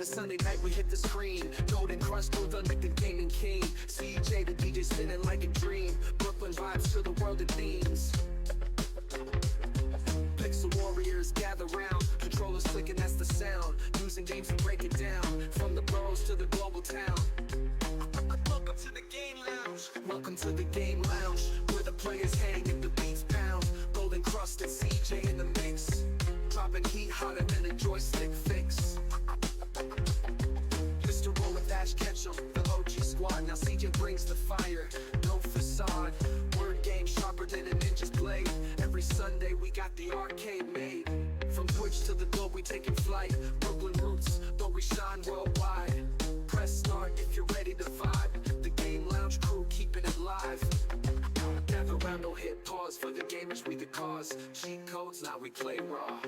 a Sunday night we hit the screen. Golden Crush, Go Thunder, the gaming king. CJ, the DJ spinning like a dream. Brooklyn vibes to the world of themes. Pixel warriors gather round. Controllers clicking, that's the sound. Using games to break it down. From the boroughs to the global town. Welcome to the Game Lounge. Welcome to the Game Lounge, where the players hang and the beats pound. Golden Crust and CJ in the mix, dropping heat hotter than a joystick fix. Mr. Roll with Ash Ketchum, the OG squad. Now CJ brings the fire, no facade. Word game sharper than a ninja's blade. Every Sunday we got the arcade made. From Twitch to the globe we taking flight. Brooklyn roots, though we shine worldwide. Press start if you're ready to vibe. The Game Lounge crew keeping it live. Gather round, don't hit pause. For the gamers we the cause. Cheat codes, now we play raw.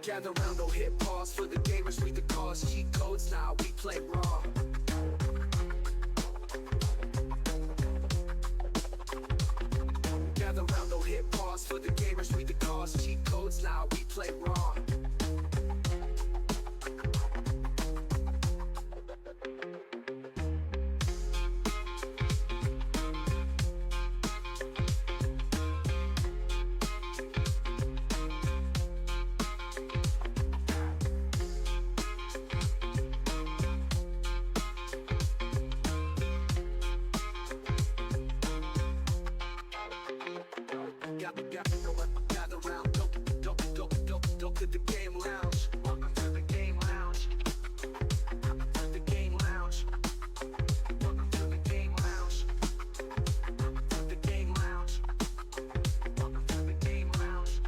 Gather round, don't hit pause. For the gamers we the cause. Cheat codes, now we play raw. Gather round, don't hit pause. For the gamers we the cause. Cheat codes, now we play raw. Gather round, don't to the Game Lounge. Welcome to the Game Lounge. The Game Lounge. Welcome to the Game Lounge. The Game Lounge. Welcome to the Game Lounge.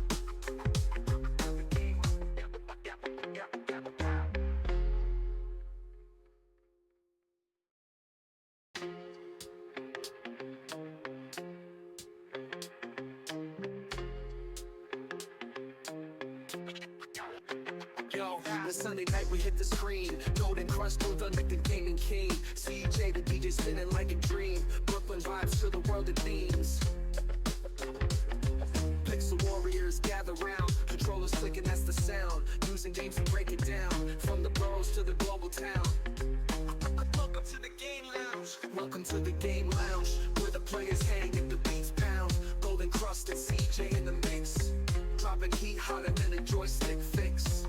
The Game Yo, a Sunday night we hit the screen. Golden Crush, Go Thunder, the gaming king. CJ, the DJ spinning like a dream. Brooklyn vibes to the world of themes. Pixel warriors gather round. Controllers clicking, that's the sound. Using games to break it down. From the boroughs to the global town. Welcome to the Game Lounge. Welcome to the Game Lounge, where the players hang and the beats pound. Golden Crust and CJ in the mix, dropping heat hotter than a joystick fix.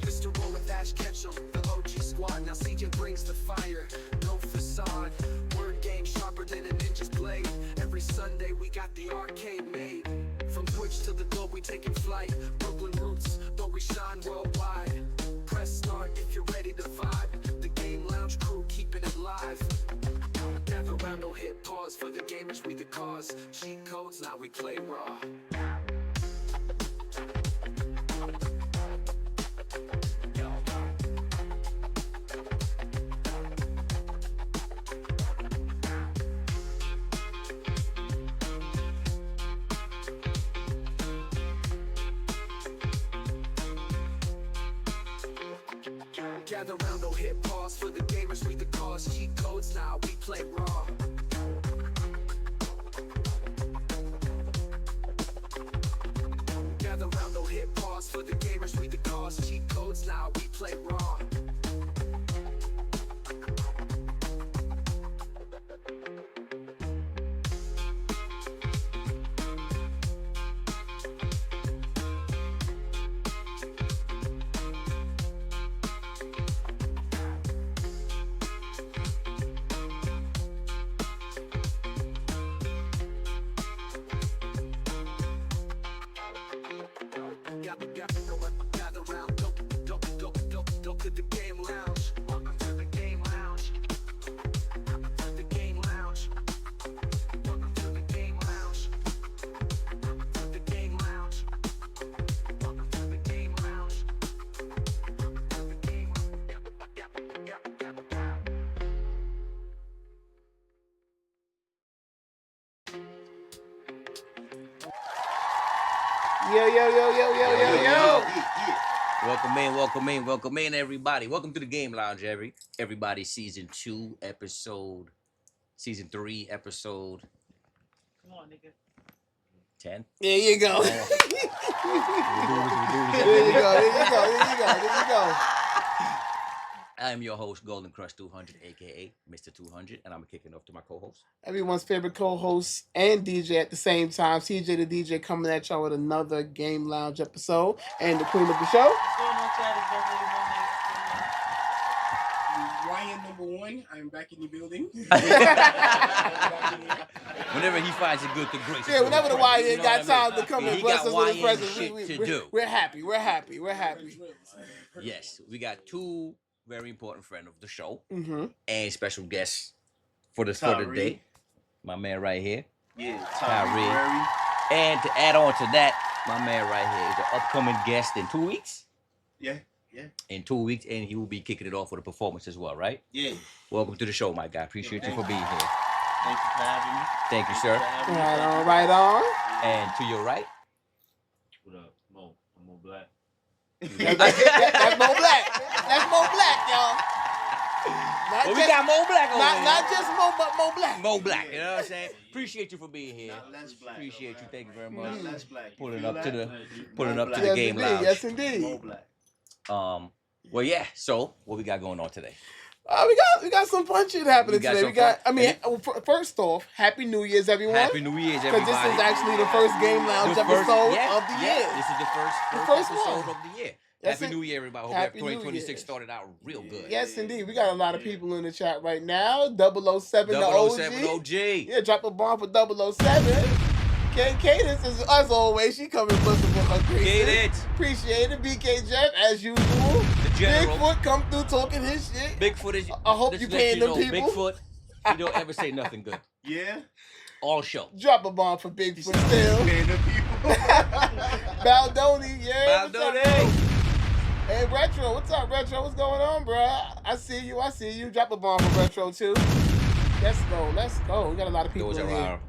Mr. Roll with Ash Ketchum, the OG squad. Now CJ brings the fire, no facade. Word game sharper than a ninja's blade. Every Sunday we got the arcade made. From Twitch to the globe we taking flight. Brooklyn roots, though we shine worldwide. Press start if you're ready to vibe. The Game Lounge crew keeping it live. Gather round, don't hit pause. For the gamers we the cause. Cheat codes, now we play raw. Gather round, don't hit pause. For the gamers we the cause. Cheat codes, now we play raw. Gather round, don't hit pause. For the gamers we the cause. Cheat codes, now we play raw. Gather round, don't to the Yo. Welcome in, everybody. Welcome to the Game Lounge, everybody. Season 2, Season 3, episode. Come on, nigga. 10. There you go. Oh. There you go. I am your host, Golden Crush 200, aka Mr. 200, and I'm kicking off to my co-host. Everyone's favorite co-host and DJ at the same time. CJ the DJ coming at y'all with another Game Lounge episode. And the queen of the show. What's going on, chat? It's definitely Ryan #1, I'm back in the building. Whenever he finds it good to grace. Yeah, whenever the YN got time to come and He bless got us with his YN presence, shit to do. we're happy. Yes, we got two very important friends of the show Mm-hmm. and special guests for the Tyree. day. My man right here. Yeah, Tyree. And to add on to that, my man right here is an upcoming guest in 2 weeks. Yeah. In 2 weeks, and he will be kicking it off with a performance as well, right? Yeah. Welcome to the show, my guy. Appreciate you for being here. Thank you for having me. Thank you, sir. Right on. And to your right, What up, Mo? I'm Mo Black. That's Mo Black. That's Mo Black, y'all. Not well, we just, got Mo Black over here. not just Mo, but Mo Black. Mo Black, you know what I'm saying? Appreciate you for being here. Not less black. Appreciate you. Thank you very Not much. less black. You Pulling feel up to that? the Yes, Game indeed. Lounge. Yes, Mo indeed. black. Well, yeah. So, what we got going on today? We got some fun shit happening We got today. some First off, Happy New Year's, everyone. Happy New Year's, Because everybody. this is actually the first Game Lounge episode of the year. This is the first first episode one. of the year. That's Happy it. New Year, everybody. Hope Happy New 2026 Year. started out real good. Yes, indeed. We got a lot of people in the chat right now. 007, the 007 OG. OG. Yeah, drop a bomb for 007. Cadence is, as always, she coming busting for her graces. Cadence. Appreciate it. BK Jeff, as usual. The general. Bigfoot come through talking his shit. Bigfoot is. I hope just you let paying them know, people. Bigfoot, he don't ever say nothing good. Yeah. All show. Drop a bomb for Bigfoot still. Man, the people. Baldoni, yeah. what's up, Baldoni. bro? Hey, Retro, what's up, Retro? What's going on, bro? I see you. Drop a bomb for Retro, too. Let's go. We got a lot of people Those in are here. our.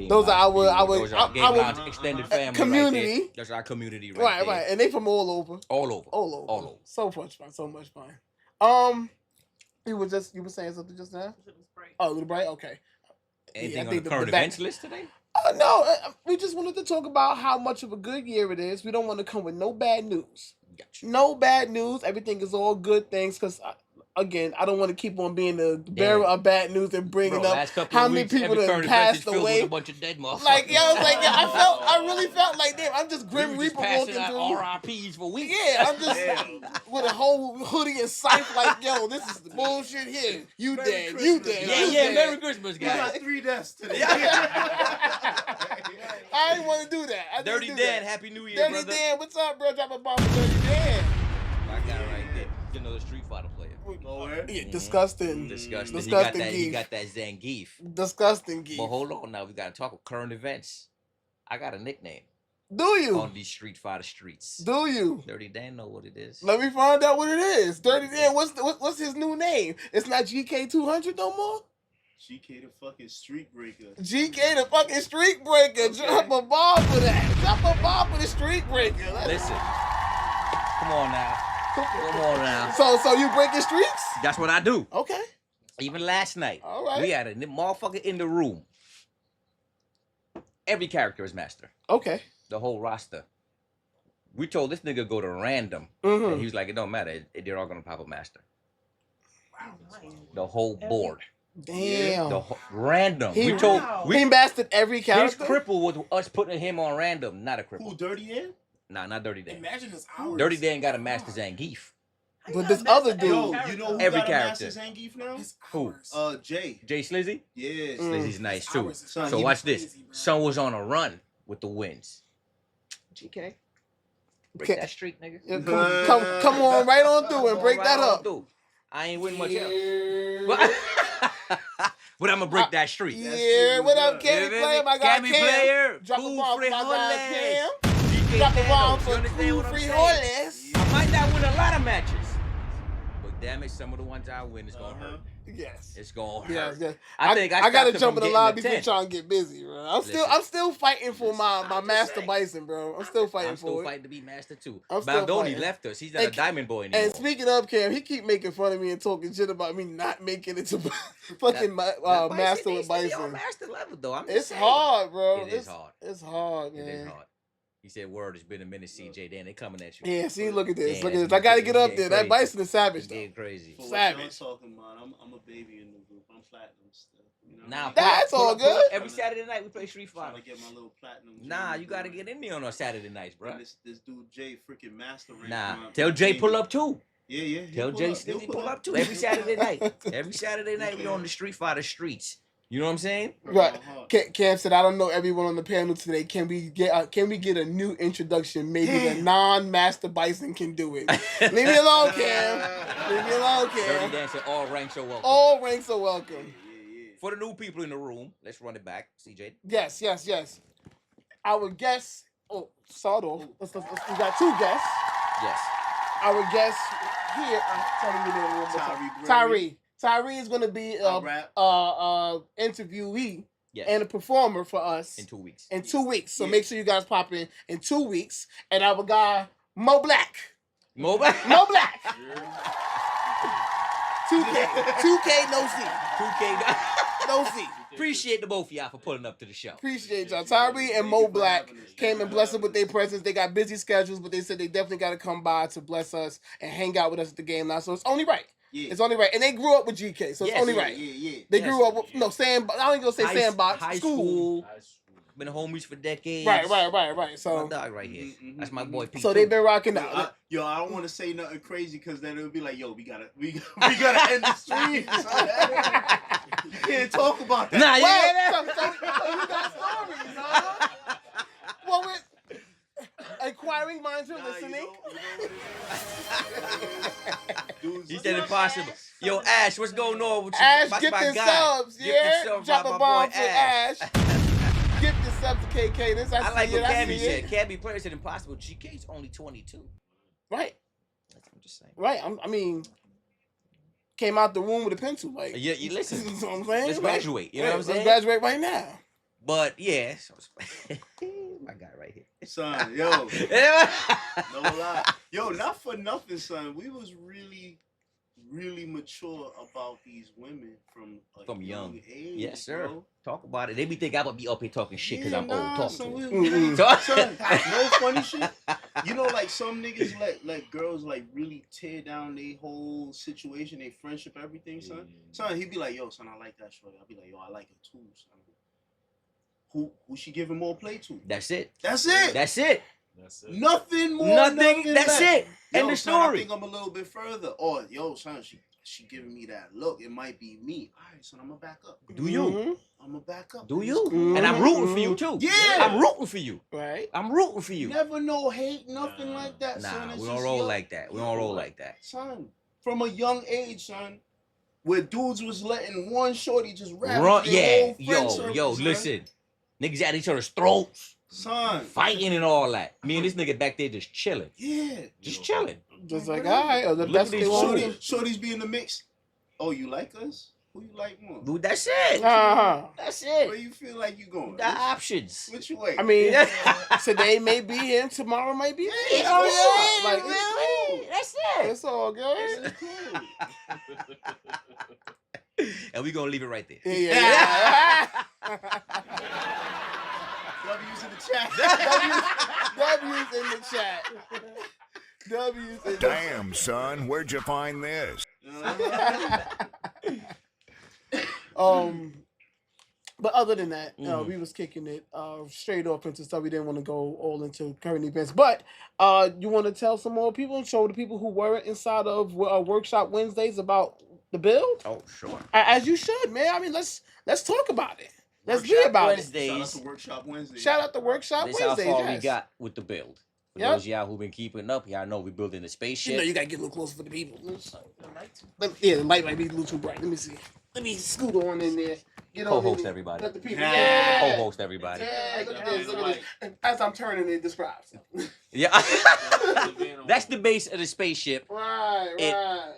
Those are our Those are Game Lounge extended family. community. Right there. That's our community right there. Right. And they from all over. All over. All over. So much fun. You were saying something just now? Oh, Little Bright? Okay. Anything I on think the the current back- events list today? No, we just wanted to talk about how much of a good year it is. We don't want to come with no bad news. Gotcha. No bad news. Everything is all good things because, again, I don't want to keep on being the bearer of bad news and bringing Bro, up last couple how of many weeks, people every that current event is passed filled away. with a bunch of dead motherfuckers. I really felt like, damn, I'm just Grim We were Reaper just walking passing through. out RIPs for weeks. Yeah, I'm just Yeah. with a whole hoodie and scythe like, yo, this is the bullshit here. You Merry dead, Christmas, you guys. dead. Yeah, you yeah, dead. Merry Christmas, We got guys. 3 deaths today. I didn't want to do that. I didn't Dirty do Dan, that. Happy New Year, Dirty brother. Dan, what's up, bro? Drop a bomb for Dirty Dan. My guy right there. He's another Street Fighter player. Oh, where? Yeah, disgusting. Disgusting. Disgusting He geef. got that Zangief. Disgusting geek. But hold on now, we gotta talk about current events. I got a nickname Do you? on these Street Fighter streets. Do you? Dirty Dan know what it is. Let me find out what it is. Dirty Dan, what's his new name? It's not GK200 no more? GK the fucking street breaker. GK the fucking streak breaker. Drop a bomb for that. Drop a bomb for the streak breaker. Listen. Come on now. Come on now. So you breaking streaks? That's what I do. Okay. Even last night, All right. we had a motherfucker in the room. Every character is master. Okay. The whole roster. We told this nigga go to random. Mm-hmm. And he was like, it don't matter. They're all gonna pop a master. The whole board. Damn. The random. He- we told He mastered every his character. cripple was us putting him on random, not a cripple. Who, Dirty Dan? Nah, not Dirty Dan. Imagine this hours. Dirty Dan got a master Zangief. But this other dude. Yo, you know who Every got character. a Master Zangief now? Who? Jay. Jay Slizzy? Yes. Slizzy's nice too. Son, So he watch was this. Son was on a run with the wins. GK. Break Okay. that streak, nigga. Yeah, come on right on through and break that up. Dude, I ain't win much else. But I'm gonna break that streak. Yeah, what up, You Cammy feel Player? me? My guy Cammy Cam. Player, Drop a cool bomb for my guy frijoles. Cam. GK Drop a bomb Thanos, for you understand cool what I'm saying? frijoles. I might not win a lot of matches, but damn it, some of the ones I win is gonna hurt. Yes. It's gonna Yes, hurt. yes. I think I gotta stopped her jump in from the getting lobby the if 10. trying to get busy, bro. I'm Listen. still fighting for Listen, my I'm just Master saying. Bison, bro. I'm still fighting I'm still for it. fighting to be master too. I'm still Baldoni fighting. left us. He's not a And- diamond boy anymore. And speaking of Cam, he keep making fun of me and talking shit about me not making it to fucking That Master needs with to be on Bison. master level though. I'm just It's saying. hard, bro. It is hard. It's hard, It is man. hard. He said, "Word, it's been a minute, CJ. Then they coming at you." Yeah, see, look at this. Yeah, Look at this. that's I gotta getting get up there. That crazy. Bison is savage, It's though. getting crazy. For what Savage. y'all talking about, I'm a baby in the group. I'm platinum still. You know Nah, what I mean? That's all pull up good. Every Saturday night we play Street Trying Fighter. to get my little platinum. Nah, joint you gotta going. get in there on Saturday nights, bro. And this dude Jay freaking master rank. Nah, my- tell my Jay baby. pull up too. Yeah, yeah. he'll Tell pull Jay up. He'll Stingy pull up too. He'll Every pull Saturday up. night. Every Saturday night we on the Street Fighter streets. You know what I'm saying? Right. Uh-huh. Cam said, "I don't know everyone on the panel today. Can we get a new introduction? Maybe the Damn. non-Master Bison can do it. Leave me alone, Cam. Leave me alone, Dirty Cam. Dancer, all ranks are welcome. All ranks are Yeah, welcome. yeah. For the new people in the room, let's run it back. CJ. Yes, yes, yes. Our guests. Oh, start off. Let's, we got two guests. Yes. Our guest here. I'm telling you the name one more time. Tyree. Tyree is going to be I rap. interviewee Yes. and a performer for us in 2 weeks. in 2 weeks. So Yeah. make sure you guys pop in 2 weeks. And our guy Mo Black. Mobile. Mo Black. 2K no C. 2K. No C. Appreciate the both of y'all for pulling up to the show. Appreciate y'all. Tyree and Mo Black came and blessed us with their presence. They got busy schedules, but they said they definitely got to come by to bless us and hang out with us at the game now. So it's only right. Yeah. It's only right. And they grew up with GK, so it's Yes. only Yeah, right. yeah. They Yes. grew up with, no, sandbox. I don't even gonna say High- sandbox. High school. school. Been homies for decades. Right. My So, dog right here. Mhm, That's my boy P. so they've been rocking Yo, out. I don't want to say nothing crazy because then it'll be like, yo, we gotta end the stream. Son. You can't talk about that. Nah, you Well, hear that? so you got stories, huh? Well, with inquiring minds are Nah, listening. You know what it is? Dudes, He look said at impossible. Ash. Yo, Ash, what's going on with you? Ash, My gifted guy. subs, Gifted yeah. subs Drop by a my bomb boy for Ash. Gifted subs to KK. This I like see what it, I Cammy see said. it. Cammy Player said impossible. GK's only 22. Right, I'm just saying. right. I mean, came out the room with a pencil, like. Yeah, you listen. You know what I'm saying? Let's graduate. You know what I'm saying? Let's graduate right now. But yeah, so, my guy right here. Son, yo, no lie. Yo, not for nothing, son. We was really mature about these women from a From young. age. Yes, sir. Bro. Talk about it. They be think I would be up here talking shit because I'm old. Talk son, to we, him. Mm-mm. son, no funny shit. You know, like some niggas let girls like really tear down their whole situation, their friendship, everything, son. Son, he'd be like, yo, son, I like that shorty. I'd be like, yo, I like her too, son. Who she giving more play to? That's it. That's it. That's it. Nothing more. Nothing. That's less. it. End Yo, of son, I story. think I'm a little bit further. Or yo, son, she giving me that look. It might be me. All right, son, I'm gonna back up. Do you? Mhm. I'm gonna back up. Do It's you? cool. And I'm rooting for you too. Yeah. I'm rooting for you. Right. I'm rooting for you. Never no hate, nothing like that, son. Nah, It's we don't just, roll yo, like that. We don't roll like that. Son, from a young age, son, where dudes was letting one shorty just rap. Run, their yeah, whole friend circle, yo, son. listen. Niggas at each other's throats, Son. fighting and all that. Me and this nigga back there just chilling. Yeah. Just chilling. Just like, all right, the Look best at they these want. shorties. Shorties be in the mix. Oh, you like us? Who you like more? Dude, that's it. Uh-huh. That's Where it. you feel like you going? The options. Which way? I mean, Yeah. today may be him, tomorrow might be me. Yeah, Oh, yeah, Like, really? That's it. it's all good. It's cool. And we gonna leave it right there. Yeah. W's in the chat. W's in the chat. W's in the Damn, son, where'd you find this? But other than that, Mhm. we was kicking it straight off into stuff. We didn't want to go all into current events. But you want to tell some more people, show the people who were inside of Workshop Wednesdays about the build? Oh, sure. As you should, man. I mean, let's talk about it. Let's be Workshop about Wednesdays. Shout out to Workshop Wednesday. it. Shout out to Workshop This how Wednesdays. far Yes. we got with the build. For Yep. those of y'all who been keeping up, y'all know we building a spaceship. You know, you gotta get a little closer for the people. Yeah, the light might be a little too bright. Let me see. Let me scoot on in there. Get on in Co-host there. everybody. Let the people. Yeah. Yeah. Co-host everybody. Yeah, look at this. Look at this. And as I'm turning, it describes. Yeah. That's the base of the spaceship. Right, It- right.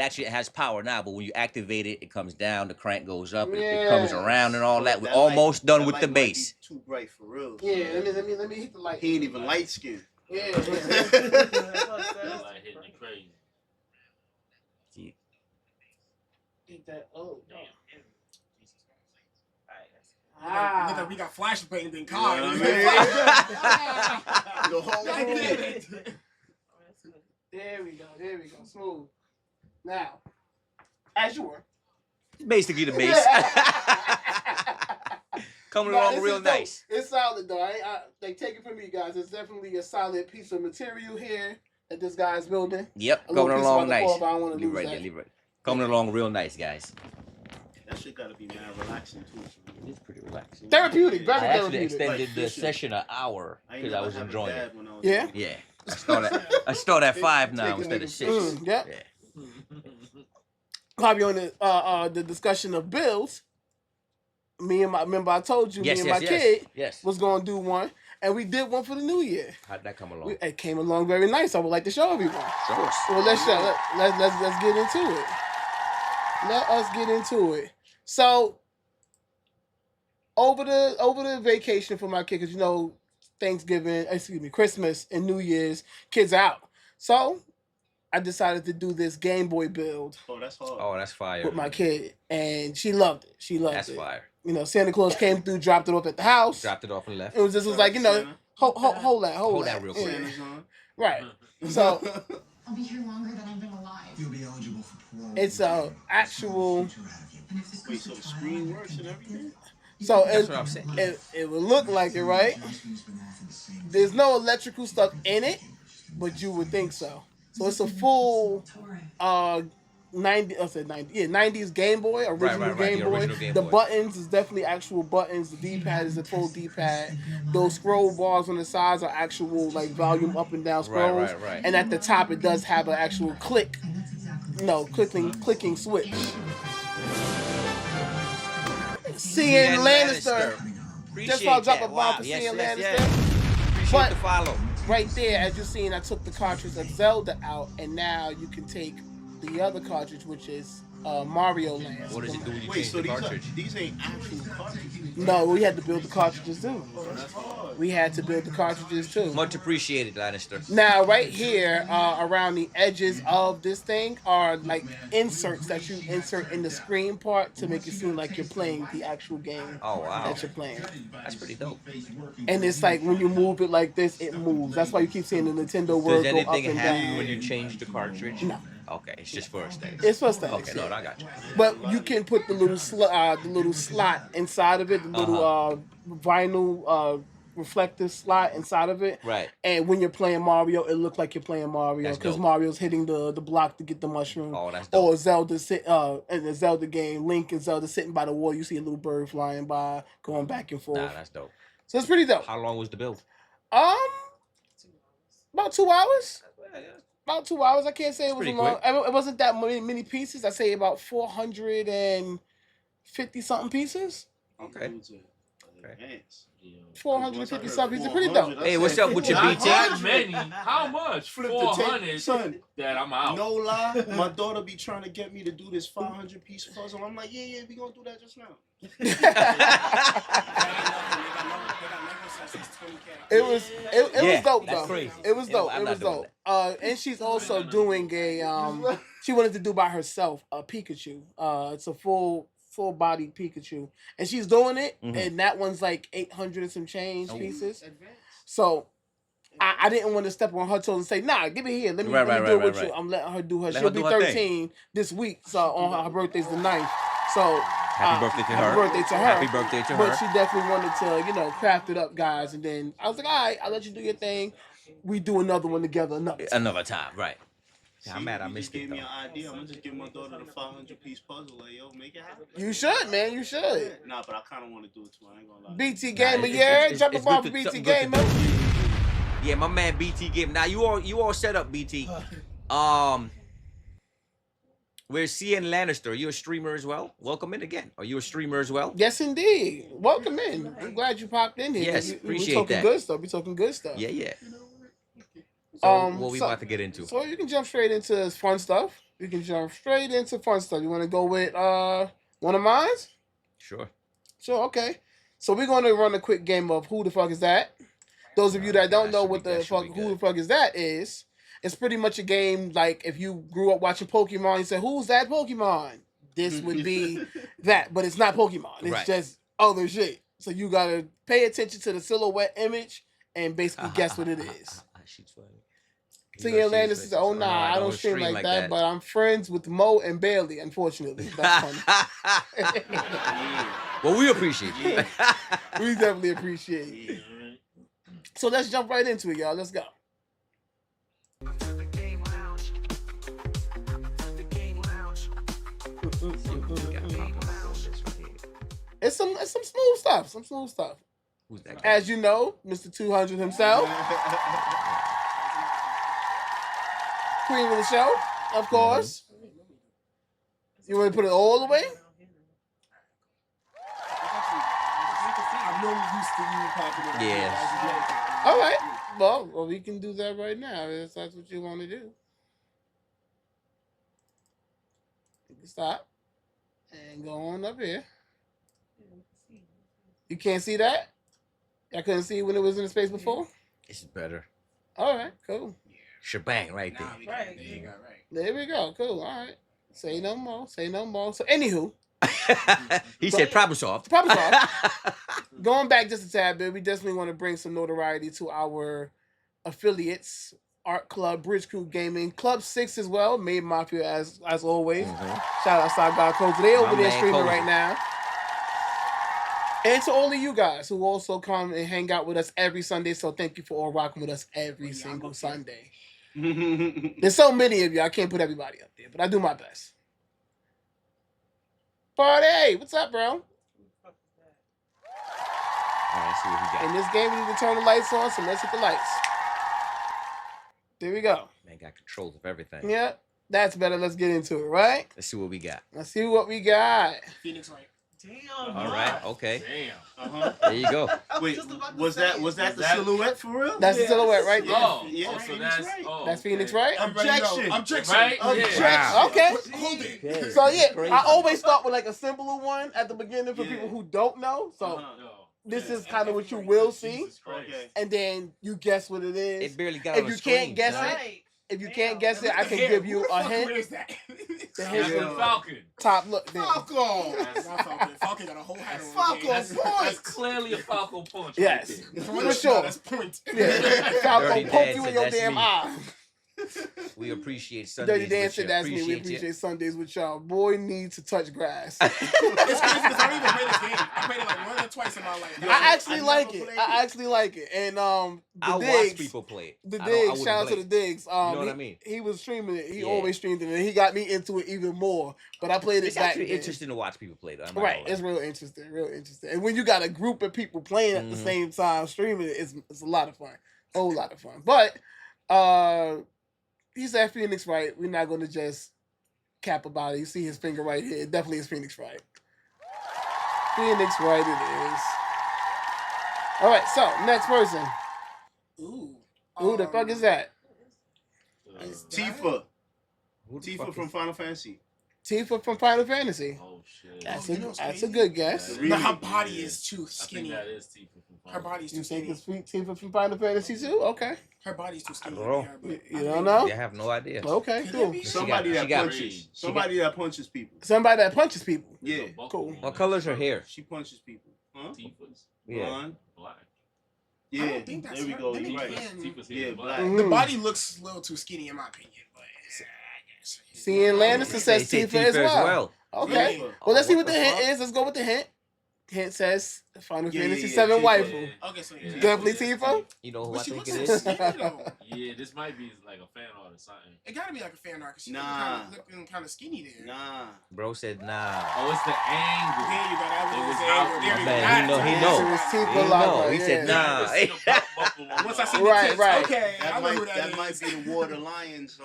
actually has power now, but when you activate it, it comes down, the crank goes up, it Yes. comes around and all that. We're That almost light- done that with light the might be base. Too bright for real. Yeah, let me hit the light. He ain't even light skinned. Yeah. That light hitting it crazy. Get that. Oh, Damn. Ah. Look, we got flashbang in You know car. what I mean? The whole God damn room. it. There we go. Smooth. Now, as you were. Basically the base. Coming Nah, along this real is dope. nice. It's solid though. Like take it from me, guys. It's definitely a solid piece of material here that this guy's building. Yep, A little coming piece along about the nice. fall, but I don't wanna Leave lose right that. there, leave right. Coming along real nice, guys. That shit gotta be mad relaxing too. It's pretty relaxing. Therapeutic, very I actually therapeutic. extended Like the fishing. session an hour I ain't because I never was have a enjoying dad it. when I was Yeah? young. Yeah, I start at 5 now Taking instead of niggas- 6. Yep. Yeah. Probably on the discussion of bills. Remember I told you Yes, me yes, and my yes. kid Yes. was gonna do one, and we did one for the new year. How'd that come along? It came along very nice. I would like to show everyone. Sure. Well, let's get into it. Let us get into it. So, over the vacation for my kid, because Christmas and New Year's, kids out. So, I decided to do this Game Boy build Oh, that's hard. Oh, that's fire. with my kid, and she loved it. That's it. fire. Santa Claus came through, dropped it off at the house. Dropped it off and left. It was like Santa. hold that real Yeah. quick. Santa's on. Right. So I'll be here longer than I've been alive. You'll be eligible for parole. it's a actual. And if this Wait, so the screen works and everything? So That's what I'm saying. it would look like it, right? There's no electrical stuff in it, but you would think so. So it's a full 90s Game Boy, original right, Game the Boy. original Game The Boy. buttons is definitely actual buttons. The D-pad is a full D-pad. Those scroll bars on the sides are actual like volume up and down scrolls. Right. And at the top it does have an actual clicking switch. Seeing Lannister. Appreciate Just while I drop that. a Wow. bomb for Yes, seeing yes, Lannister. yes. Appreciate But- the follow. Right there, as you're seeing, I took the cartridge of Zelda out, and now you can take the other cartridge, which is Mario Land. What does it do when you Wait, change so the these, cartridge? these ain't actual cartridges? No, we had to build the cartridges too. Oh, that's hard. We had to build the cartridges too. Much appreciated, Lannister. Now, right here, around the edges of this thing are like inserts that you insert in the screen part to make it seem like you're playing the actual game Oh, wow. that you're playing. That's pretty dope. And it's like when you move it like this, it moves. That's why you keep seeing the Nintendo word Does go up anything and happen down. when you change the cartridge? No. Okay, it's just for aesthetics. It's for aesthetics. Okay, no, yeah. I got you. But you can put the little slot inside of it, the little vinyl reflective slot inside of it. Right. And when you're playing Mario, it looks like you're playing Mario That's because dope. Mario's hitting the block to get the mushroom. Oh, that's dope. Or Zelda in the Zelda game, Link and Zelda sitting by the wall. You see a little bird flying by, going back and forth. Nah, that's dope. So it's pretty dope. How long was the build? About 2 hours. Yeah. About 2 hours. I can't say it was a pretty long. quick. It wasn't that many pieces. I say about 450 something pieces. Okay. Advance. 450 something pieces. Pretty dope. Hey, what's up with your Not BT? that many. How much? Flip the tape. 400. Son, That I'm out. no lie, my daughter be trying to get me to do this 500-piece puzzle. I'm like, yeah, we gonna do that just now. It was Yeah, dope that's though. crazy. It was Yeah, dope. I'm It not was doing dope. And she's also doing a she wanted to do by herself a Pikachu. It's a full body Pikachu, and she's doing it. Mhm. And that one's like 800 and some change Oh. pieces. So I didn't want to step on her toes and say, nah, give it here. Let me, Right, let me right, do it right, with right, you. right. I'm letting her do her. Let She'll her be do her 13 this week. So on her birthday's the 9th. So Happy birthday to her. Happy birthday to her. Happy birthday to But her. she definitely wanted to, craft it up, guys. And then I was like, all right, I'll let you do your thing. We do another one together. Another time, right. Yeah, I'm See, mad I you missed just it, gave me though. an idea. I'm gonna just give my daughter the 500-piece puzzle. Like, yo, make it happen. You should, man. You should. Nah, but I kind of want to do it too. I ain't gonna lie. BT Nah, Gamer, it's- yeah. it's- Jump it's above good to- BT something good to Gamer. Yeah, my man BT Game. Now you all set up, BT. We're seeing Lannister. Are you a streamer as well? Welcome in again. Are you a streamer as well? Yes, indeed. Welcome in. I'm glad you popped in here. Yes, We appreciate talking that. good stuff. We talking good stuff. Yeah, yeah. So what we so- about to get into? So you can jump straight into this fun stuff. we can jump straight into fun stuff. You want to go with one of mine? Sure. Sure, okay. So we're going to run a quick game of Who the Fuck Is That? Those of you that don't know what the fuck Who the Fuck Is That is, it's pretty much a game like if you grew up watching Pokemon, you say, who's that Pokemon? This would be that, but it's not Pokemon. It's Right. just other shit. So you got to pay attention to the silhouette image and basically guess what it is. She's funny. So yeah, Landis says, "Oh nah, I don't stream like that, but I'm friends with Mo and Bailey. Unfortunately, that's funny. Well, we appreciate you. We definitely appreciate it. So let's jump right into it, y'all. Let's go. The Game Lounge. The Game Lounge. It's some smooth stuff. Some smooth stuff. Who's that guy? As you know, Mr. 200 himself, queen of the show, of course. You want to put it all the way? I'm no used to you popping in. Yes. All right. Well, we can do that right now if that's what you want to do. You can stop and go on up here. You can't see that? I couldn't see when it was in the space before? It's better. All right, cool. Shebang right there. Right. There you go, right. There we go. Cool. All right. Say no more. Say no more. So, anywho, He said problem solved. Problem going back just a tad bit, we definitely want to bring some notoriety to our affiliates, Art Club, Bridge Crew Gaming, Club 6 as well, Made Mafia as always. Shout out Side God Coach. They over My there man, streaming Cozy. right now. And to all of you guys who also come and hang out with us every Sunday. So thank you for all rocking with us every single Sunday. There's so many of you, I can't put everybody up there, but I do my best. Party, what's up, bro? All right, let's see what we In got. this game, we need to turn the lights on, so let's hit the lights. There we go. Man got control of everything. Yeah, that's better. Let's get into it, right? Let's see what we got. Let's see what we got. Phoenix Wright. Damn. All right, okay. Damn. There you go. Wait, was that the silhouette for real? That's the silhouette right there. Oh, Yeah, so Phoenix that's Wright. That's Phoenix, right? Objection. Objection. Right? Objection. Yeah. Okay. Hold it. Okay. So yeah, Crazy. I always start with like a simpler one at the beginning for Yeah. people who don't know. So Uh-huh. Yo. this Yeah. is kind of what you will see, Jesus Christ. Okay. and then you guess what it is. It barely got If on you the can't screen, guess son. it, if you can't guess it, I can give you a hint. Where is that? The That's hint the is Falcon. top look. There. Falco. Not Falcon. Falcon got a whole hat on. Falco. That's, Point. that's clearly a Falcon punch. Yes, Right there. for sure. That's point. Yeah, Falco Dirty poke Dan you in said your that's damn me. eye. We appreciate Sundays. Dirty Dan with said you. that's me. We you. appreciate Sundays with y'all. Boy needs to touch grass. It's crazy because I don't even play this game. I played it like once or twice in my life. I actually I like never it. played I it. actually like it. And the I'll digs, watch people play it. the I digs. wouldn't Shout out to play the digs. You know what I mean? He was streaming it. He Yeah. always streamed it, and he got me into it even more. But I played it It's back actually then. interesting to watch people play, though. I'm not Right, gonna it's lie. real interesting, real interesting. And when you got a group of people playing at the Mhm. same time, streaming it, it's a lot of fun, whole lot of fun. But he said Phoenix Wright. We're not going to just cap about it. You see his finger right here. It definitely is Phoenix Wright. Phoenix Wright it is. All right, so next person. Ooh. Who the fuck is that? Is that- Tifa. Who the Tifa fuck from is- Final Fantasy. Tifa from Final Fantasy. Oh shit. That's Oh, you know what's that's a crazy? good guess. Really? But her body Yeah. is too I think skinny. that is Tifa from Her Final body's You too think skinny. it's Tifa from Final Fantasy too? Okay, Her body's too skinny. I don't know. to be her, but You I don't think- know? Yeah, I have no idea. Okay, Could cool. it be? Somebody she that got- punches. she Somebody that punches people. Somebody that punches people. Yeah. Cool. What color's her hair? She punches people. Huh? Tifa's Yeah. Blonde. black. Yeah. I don't think that's There we her. go. Let me You're right. get- Tifa's Yeah, hair black. black. The Mhm. body looks a little too skinny in my opinion, but I guess. See, and Lannister They says say Tifa as well. Okay. Tifa. Well, let's see what What the the hint fuck? is. Let's go with the hint. Hint says Final Yeah, Fantasy yeah, 7 Tifa. waifu. Okay, so Yeah. Definitely Tifa? You know who But I she think looks it so is? skinny though. Yeah, this might be like a fan art or something. It gotta be like a fan art because she Nah. looking kind of skinny there. Nah. Bro said nah. Oh, it's the angle. There you go. That It was was his out. angle. There we go. Man, he know, he That's know. So it's Tifa He like know. that, He said yeah. nah. I seen the belt buckle on Once I the- see Right, the tits, right. okay, I That know who might that might is. be the Water Lions.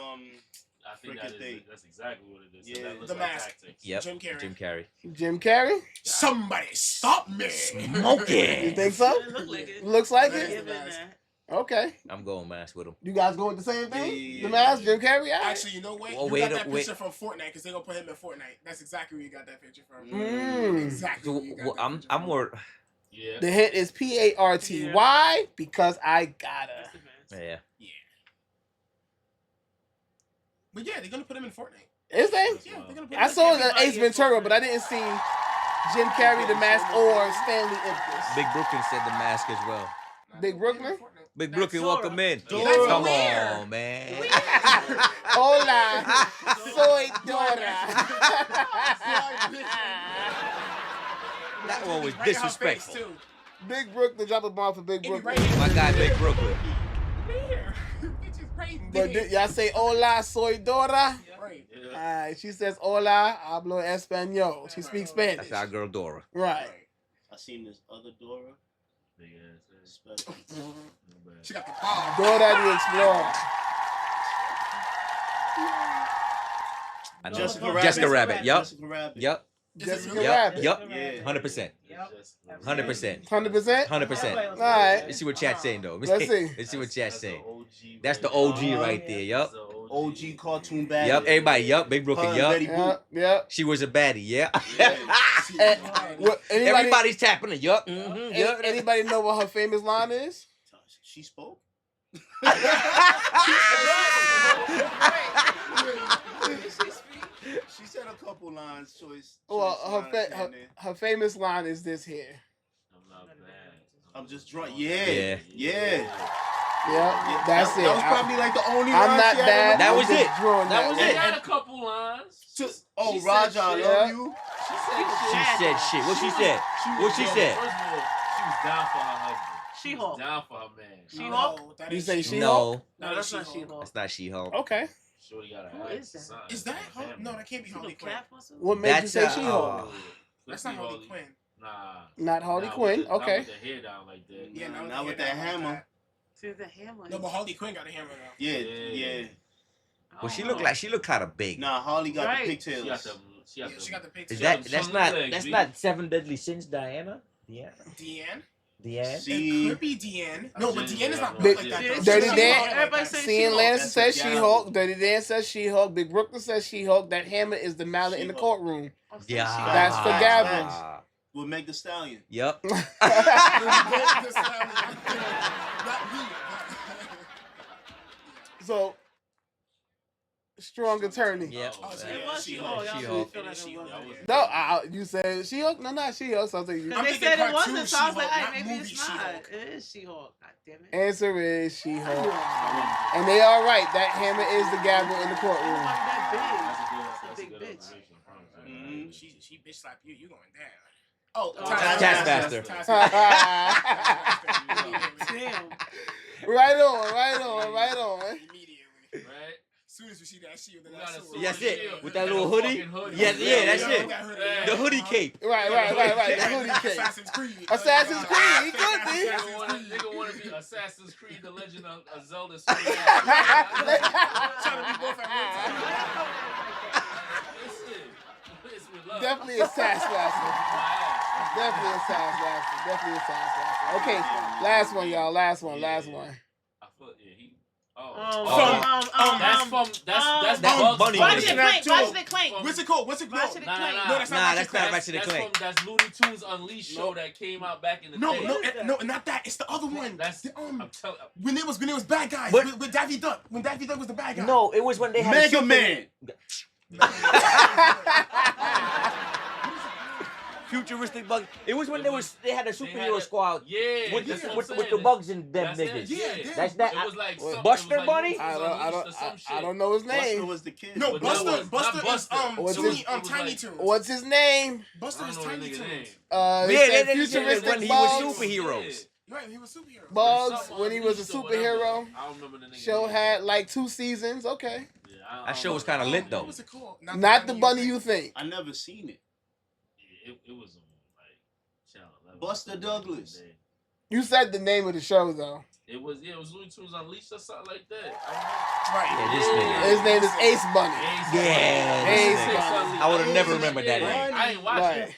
I think freaking thing. that's exactly what it is. So Yeah. that looks The like mask. tactics. Yep. Jim Carrey. Jim Carrey. Jim Carrey? Somebody stop me! You Smoking. think so? It look like it. Looks like Yeah. it? Give it that. Okay. I'm going mask with him. You guys going with the same thing? Yeah. The mask, Jim Carrey? All right. Actually, you know what? Well, You wait got a- that wait. picture from Fortnite because they gonna put him in Fortnite. That's exactly where you got that picture from. Exactly. So, where you got that I'm picture from. more. Yeah. The hint is P-A-R-T. Yeah. Why? Because I gotta. Yeah. But yeah, they're gonna put him in Fortnite. Is they? Yeah, they're gonna put him I in saw Fortnite. the Ace Ventura, but I didn't see Jim Carrey, the mask, or Stanley Ipkiss. Big Brooklyn said the mask as well. Big Brooklyn? Big That's Brooklyn, Dora. welcome in. Dora. Come Where? on, man. Hola, soy Dora. That one was Right in her disrespectful. face, too. Big Brooklyn, drop a bomb for Big It be Brooklyn. right here. My guy, Big Brooklyn. There. Bitch is crazy. But y'all say hola, soy Dora. Right. Yeah. Alright, she says hola, hablo español. She speaks Spanish. That's our girl Dora. Right. I seen this other Dora. Big ass. Special. She got the power. Dora the Explorer. I know. Jessica Jessica Rabbit. Rabbit. Yup. Jessica Rabbit. Yup. Jessica Yup. Rabbit. Yup. Yeah. 100%. 100%. 100%? 100%. Alright. Let's see what chat's saying though. Let's see. Let's see what chat's saying. OG. That's the OG right there. Yup. OG cartoon bad. Yup. Everybody. Yup. Big Brooklyn. Her and Yup. Betty Boop. Yep, yep. She was a baddie. Yeah. What, anybody, Everybody's tapping it. Yup. Mhm, yup. anybody know what her famous line is? She spoke. She said a couple lines. Choice. Well, choice her, lines fa- here her and there. her famous line is this here. I'm not bad. I'm just drunk. Yeah. Yeah. Yeah. Yep, that's it. That was probably like the only I'm line not she had bad. in That I'm was just it. drawing That was They it. got a couple lines. Oh, She said Raja, I shit. love you. She said She shit. said shit. What she said? What she Yo, said? First of all, she was down for her husband. She was She-Hulk. down for her man. She-Hulk? that You ain't say She-Hulk. She-Hulk? No, No, that's not She-Hulk. She-Hulk. that's not She-Hulk. Okay. Shorty got a Who ass is or that? something. Is that her? Family. No, that can't be She Harley look Quinn. cat or something? What made you That's say a, She-Hulk? That's not Harley Quinn. Nah. Not Harley Not Quinn. with the- Okay. Not with the hair down like that. Yeah, Nah, no, not with yeah, that like hammer. To the hammer. No, but Harley Quinn got a hammer though. Yeah, Yeah. yeah. Well, she looked like she looked kind of big. Nah, Harley got Right. the She got pigtails. them. She Yeah, got she them. got the Is pigtails. that Some that's sun not legs, that's B. not Seven Deadly Sins, Diana? Yeah. Deanne? Deanne. See, It could be Deanne. No, but Deanne is not Big- built like that. Dirty though. Dirty She's Dan- not built Everybody like that. say Seeing She-Hulk. Lannister That's says a guy. She-Hulk. Dirty Dan says She-Hulk. Big Brooklyn says She-Hulk. That hammer is the mallet in the She-Hulk. courtroom. Oh, so Yeah. She-Hulk. That's for Gavin. with Meg the Stallion. Yep. Not me. So, strong attorney. Yep. Oh, so It yeah, was She-Hulk. She-Hulk. Y'all She-Hulk. feel like it was. She-Hulk. No, you said She-Hulk? No, not She-Hulk. So I was like, I'm Because they thinking said it cartoon wasn't, so I was like, She-Hulk, all right, not maybe movie it's not. She-Hulk. It is She-Hulk. God damn it. answer is She-Hulk. And they are right. That hammer is the gavel in the She courtroom. wasn't that big. That's a big good bitch. observation. Mhm. She bitch slap you. You going down. Oh, Taskmaster. Damn. Right on, right on, right on. Immediately. Right? As soon as you see that shield, then We that's gotta sword. see That's the it. shield. With that And little the hoodie? fucking hoodie. Yes, yeah, that's it. Yeah. The hoodie cape. Right. The hoodie cape. Assassin's Creed. Assassin's Creed, he could be. Nigga want to be Assassin's Creed, The Legend of Zelda. Trying to be both at one time. It's with love. Definitely a Taskmaster. My ass. Definitely a Taskmaster. Definitely a Taskmaster. Okay, last one, y'all. Last one. I feel, yeah, he. That's That's Bugs Bunny. Watch Bunny. it clank. Watch it clank. What's it called? What's it Watch called? it Nah, clank. nah, No, that's Nah, not that's Ratchet not Clank. Ratchet and Clank. That's Looney Tunes Unleashed show that came out back in the No, day. no, not that. It's the other one. That's The, I'm telling. when it was bad guys What? with Daffy Duck. When Daffy Duck was the bad guy. No, it was when they had Mega Man. futuristic bugs. It was when they had a superhero a- squad Yeah, with, that's what I'm with saying. the bugs and them That's that, niggas. Yeah, That's that. It was like What, some- Buster it was like Bunny? Looney Tunes Unleashed or some I shit. don't know his Buster name. was the kid. No, But Buster. that was Buster not is Buster. What's Toonie, his- Tiny like- Toons. What's his name? Buster I is don't know the Tiny nigga's name. Toons. They Yeah, said they futuristic when he bugs. was superheroes. Right, he was superhero. Bugs, Something when he was a Unleashed or whatever. superhero. I don't remember the nigga. Show name. had like 2 seasons. Okay. Yeah, I That show was don't kind of know. lit What though. was it called? Not the bunny you think. I never seen it. Yeah, it was like Channel 11. Buster Douglas. You said the name of the show though. It was Looney Tunes Unleashed or something like that. Right. Yeah, this nigga. His name is Ace Bunny. Yeah, Ace this nigga. Bunny. I would have never remembered that Yeah, name. I ain't watched Right.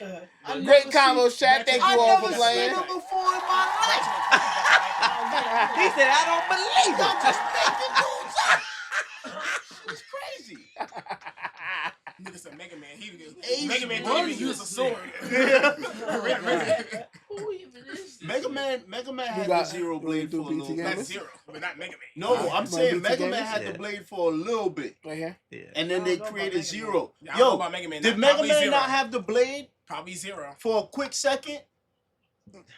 it. Great combo, chat. Thank you all for I've never playing. seen him before in my life. said, I don't believe Y'all it. just making dudes up. It's crazy. Nigga said Mega Man. Ace Mega Man runs didn't even use a this sword. Who even is this? Mega Man had got- the Zero blade for a BT little Gamer? bit. That's Zero, but not Mega Man. No, Alright, I'm you saying want BT Mega Man Gamers? had Yeah. the blade for a little bit, Right here. Yeah. and then I they don't know about created Mega Zero. Yeah, I don't know Yo, about Mega Man. did Mega Probably Man Zero. not have the blade Probably Zero. for a quick second?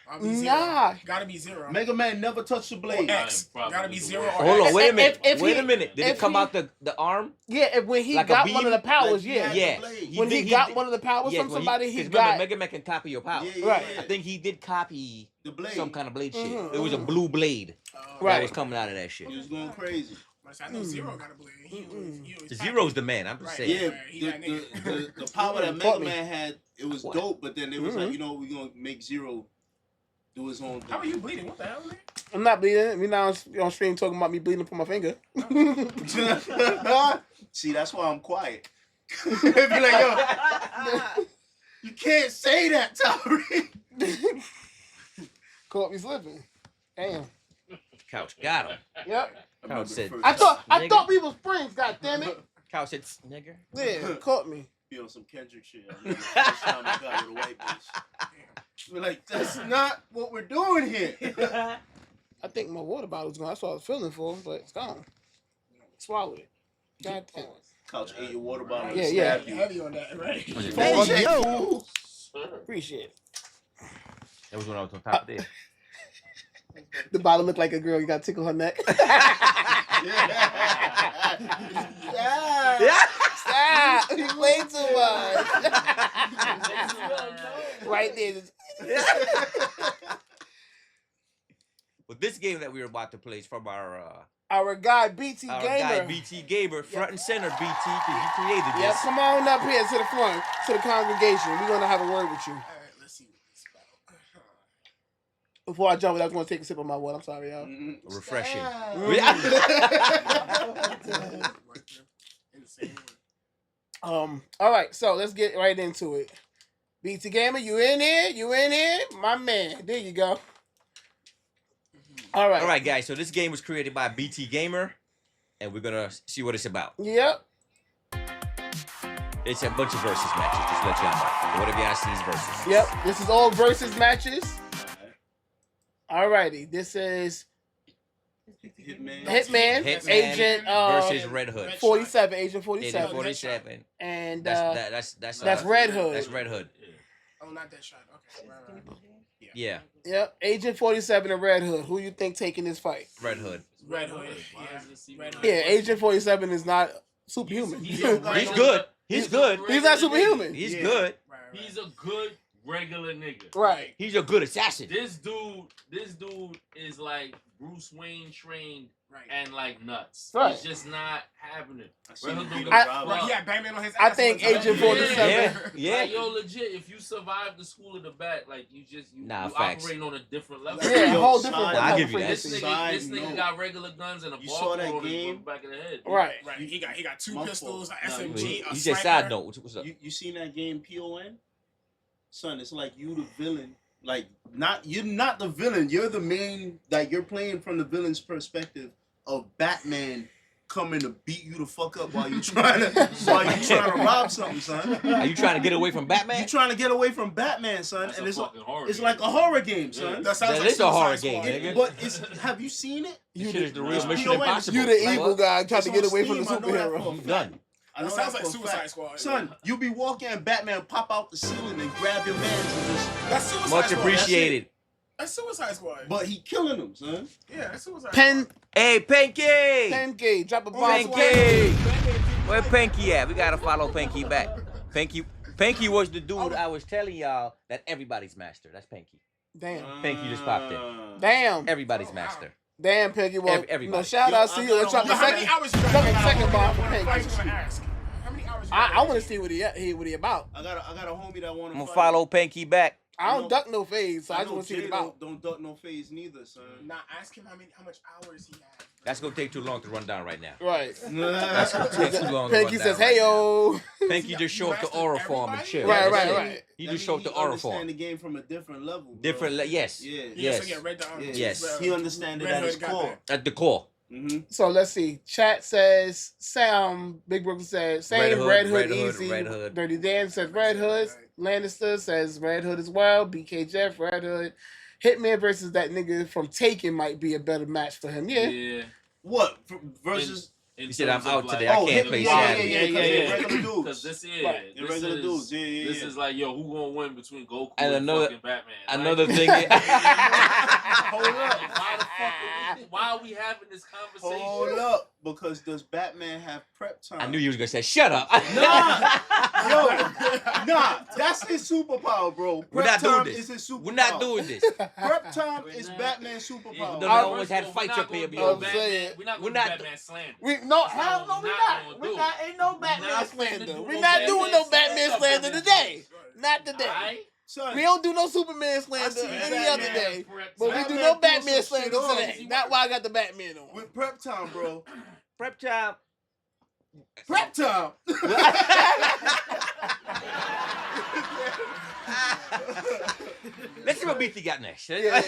Probably Zero. Nah. Gotta be Zero. Mega Man never touched the Or blade. X. Probably Gotta be the Zero worst. or Hold X. on, wait a minute. If Wait he- a minute. Did if it come he- out the arm? Yeah, when he Like a got one of the beam? powers, Like he yeah. had Yeah. the blade. When he got one of the powers Yes, from when somebody, he 'cause remember, got. Mega Man can copy your power. Yeah, yeah, Right. yeah. I think he did copy The blade. some kind of blade shit. Mhm, It was a blue blade that Right. was coming out of that shit. He was going crazy. I know Zero got a blade. He was Zero's the man. I'm just Right. saying. Yeah, Right, he that nigga. the power that Caught Mega me. Man had, it was What? dope, but then it was Mhm. like, you know, we're going to make Zero do his own thing. How are you bleeding? What the hell, man? I'm not bleeding. We now on stream talking about me bleeding from my finger. See, that's why I'm quiet. Be like, yo, you can't say that, Tyreek. Caught me slipping. Damn. Couch got him. Yep. Couch said, I Nigga. thought we was friends. God damn it. Couch said, nigga. Yeah, caught me. Be on some Kendrick shit. I remember the first time I got with a white bitch. We're like, that's not what we're doing here. I think my water bottle's gone. That's what I was feeling for, but it's gone. Swallowed it. God damn it. Couch ate your water bottle and Yeah, yeah. stabbed you. Heavy on that, right? Hey, shit, yo. Appreciate it. That was when I was on top of there. The bottle looked like a girl. You got to tickle her neck. Yeah. Stop. You way too much. Right there. Well, this game that we were about to play is from our Our guy, BT Gamer. guy BT Gamer, front and center BT, because you created Yep, this. come on up here to the front, to the congregation. We're going to have a word with you. All right, let's see what this is about. Before I jump, I was going to take a sip of my water. I'm sorry, y'all. Refreshing. In the same word. All right, so let's get right into it. BT Gamer, you in here? You in here? My man. There you go. All right. All right, guys. So this game was created by BT Gamer, and we're gonna see what it's about. Yep. It's a bunch of versus matches. Just to let y'all know. Whatever y'all see is versus. Yep. This is all versus matches. All righty. This is Hitman, Hitman Agent versus Red Hood. 47, Agent Agent 47. 47. And That's Red Hood. That's Red Hood. Oh, not that shot. Okay, right. Yeah, Yep, Agent 47 and Red Hood. Who you think taking this fight? Red Hood. Red Hood. Why Yeah. is this even Red Hood. Yeah, Agent 47 is not superhuman. He's He's, a He's regular- good. He's good. not superhuman. He's Yeah. good. Right. He's a good regular nigga. Right. He's a good assassin. This dude is like Bruce Wayne trained Right. and like nuts. Right. He's just not having it. I seen Red him Hood beat don't him, give a Rob. Right, fuck. he had Batman on his I ass think one time. Agent 47. Yeah. Like, yo, legit, if you survive the school of the bat, like you Nah, you facts. operating on a different level. Yeah, a whole different I'll type of give you that. This frequency. nigga, Side this nigga note. got regular guns and a You ball saw that on his game? back of the head. Right. Right. He got two My pistols, fault. an Nah, SMG, You a just sniper. side note. What's up? You seen that game PON? Son, it's like you the villain. Like you're not the villain. You're the main. Like you're playing from the villain's perspective of Batman coming to beat you the fuck up while you trying to rob something, son. Are you trying to get away from Batman? You trying to get away from Batman, son, That's and a it's fucking horror it's game. like a horror game, son. That sounds That like is a horror Suicide game, Squad. nigga. But have you seen it? This shit is the real It's Mission PON. Impossible. You the Like, evil guy trying to It's get on away from the Steam, I know that for a superhero. fact. Done. I know That sounds that like for a Suicide fact. Squad. Son, you be walking and Batman pop out the ceiling and grab your man and just. That's Suicide Much Squad. appreciated. That's Suicide Squad. But he killing them, son. Yeah, that's Suicide Pen, Squad. Hey, Pinky! 10K, drop a bomb. Pinky! Where Pinky at? We gotta follow Pinky back. Pinky was the dude I was telling y'all that everybody's master. That's Pinky. Damn. Pinky just popped in. Damn. Everybody's Oh, wow. master. Damn, Peggy. Well, Everybody. no, shout out to you. Let's drop Yo, the how many second. hours you Drop the got? second bomb for I was Peggy. gonna ask. How many hours you I got? want to see what he about. I got a homie that want I'm to gonna follow Pinky back. I don't duck no fades, so I just know want to see Jay it about. don't duck no phase neither, son. Nah, ask him how much hours he had. That's gonna take too long to run down right now. Right. That's gonna take too long. to Pinky run says, down "Hey right yo." now. Pinky just show up the aura form and chill. Right, That's right, it. right. He That just show up mean the aura understand form. the game from a different level. Bro. Yes. Yeah. Yes. So yeah, Red Dawn. Yeah. Yes. He understand it Red at his Hood got core. At the core. Mm-hmm. So let's see. Chat says Sam. Big Brooklyn says same Red Hood, easy. Red Hood. Dirty Dan says Red Hood. Lannister says Red Hood as well. BK Jeff Red Hood. Hitman versus that nigga from Taken might be a better match for him. Yeah. Yeah. What versus? In He said, "I'm terms of, out like, today. I Oh, can't him- play yeah, Saturday." yeah, yeah. Regular dudes. Because this Right. The regular is, dudes. Yeah. This is like, yo, who gonna win between Goku And and another- fucking Batman? Another Like, thing. Hold up. Why are we having this conversation? Hold up, because does Batman have prep time? I knew you was gonna say, "Shut up." Nah, that's his superpower, bro. We're Prep not doing time this. is his superpower. We're not doing this. Prep time We're is not. Batman's Even superpower. though I we always had fights up here, I'm bro. saying, We're not we're going not- to Batman slander. We no That's hell what no we're we not not. gonna We do. not ain't no We're Batman not slander. finna do We no not doing no Batman Batman slander slander up in today. Not today. Alright? Son, We don't do no Superman slander see any Batman other day. Prep But we time. do Batman no pull Batman some shit slander on. today. Not why I got the Batman on. with prep time, bro. Prep time. Prep time. Let's see what BT got next. Yeah, let's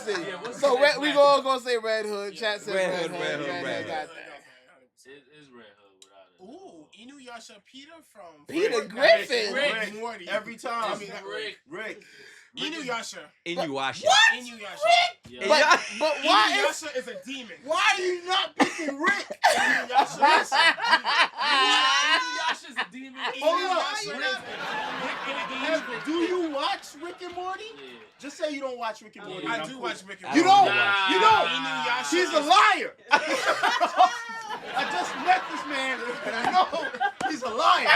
see. Yeah, what's So the next we matchup? all gonna say Red Hood. Chat said Red Red Hood, Hood. Red Hood, Red Red Hood got Hood. that. It is Red Hood without it. Ooh, Inuyasha Peter from Peter Rick Griffin. and Morty. Every time. I mean, Rick. Inuyasha. Inuyasha. Inuyasha. Yeah. But why is Inuyasha is a demon. Why are you not picking Rick? Inuyasha is Inuyasha's a demon. Hold up. Inuyasha is Do you watch Rick and Morty? Yeah. Just say you don't watch Rick and Morty. I I'm do cool. watch Rick and You Morty. don't. Nah. You don't. Inuyasha She's a is- liar. I just met this man, and I know he's a liar.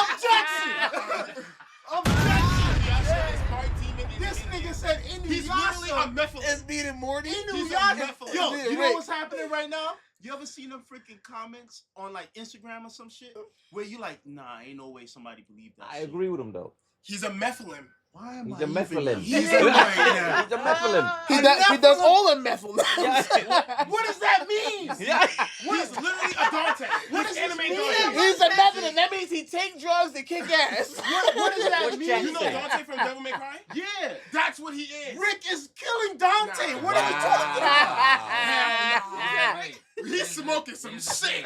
Objection. Inuyasha is part demon. and This nigga said He's literally a Inuyasha. Nephilim. is beating Morty? He's a Inuyasha. Nephilim. Yo, Yeah, you know Rick. what's happening right now? You ever seen them freaking comments on like Instagram or some shit where you like, nah, ain't no way somebody believed that. I shit. agree with him though. He's a Nephilim. Why am He's I a even Nephilim. here He's right now? a Nephilim. He does all the method. What does that mean? Yeah. He's literally a Dante. What is anime mean? Dante? He's a method, and that means he take drugs and kick ass. What does that What's mean? Jack You know say? Dante from Devil May Cry? Yeah. That's what he is. Rick is killing Dante. Nah. What are you talking about? Hey, He's smoking some shit.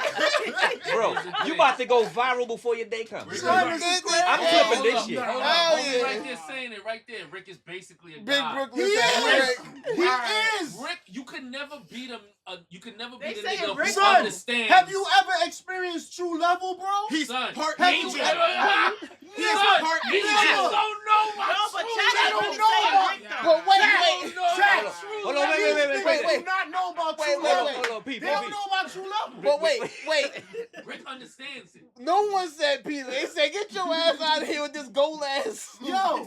Bro, you about to go viral before your day comes. Son, this is crazy. I'm Hey, flipping this Hold shit. up, hold Hell up. Homie yeah. right there saying it right there. Rick is basically a Big god. Brooklyn He said is. Rick. He is. Rick, you could never beat him. You could never They beat a saying nigga Rick- who Son, understands. have you ever experienced true level, bro? He's Son, part have you angel. ever- He's Son, part you angel. just don't know my No, but truth. Chad They ain't don't really know saying about- Rick, though. But wait, Jack, wait. Jack, Hold on, wait, These wait, niggas do not know about Wait, true wait, level. wait. Hold on, Pete, They don't Pete. know about true level. But wait. Rick understands it. No one said Peter. They said, get your ass out of here with this gold ass. Yo,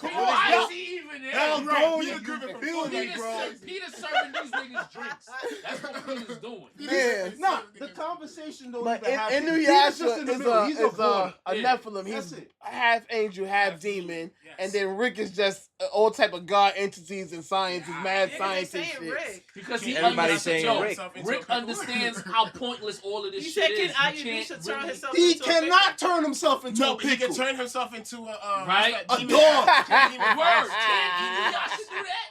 Why is he even there? hell, Right, bro, Peter you Griffin from feel me, Peter's, bro? Peter's serving these niggas drinks. That's what Peter's doing. Man. Nah, the conversation don't But even happen. Inuyasha Peter's just in the is middle. He's a a border. Yeah. Nephilim. That's He's it. half angel, half demon. And then Rick is just all type of god entities and science, and mad Yeah, science they and saying shit. Rick. Because he Everybody's saying understands. Rick. Rick understands how pointless all of this He shit said, is. can You Ayudisha can't turn really- himself He into a cannot turn himself into No, a but he can pickle. turn himself into a Right? A demon. dog. Demon Word. bird. Can't Inuyasha do that?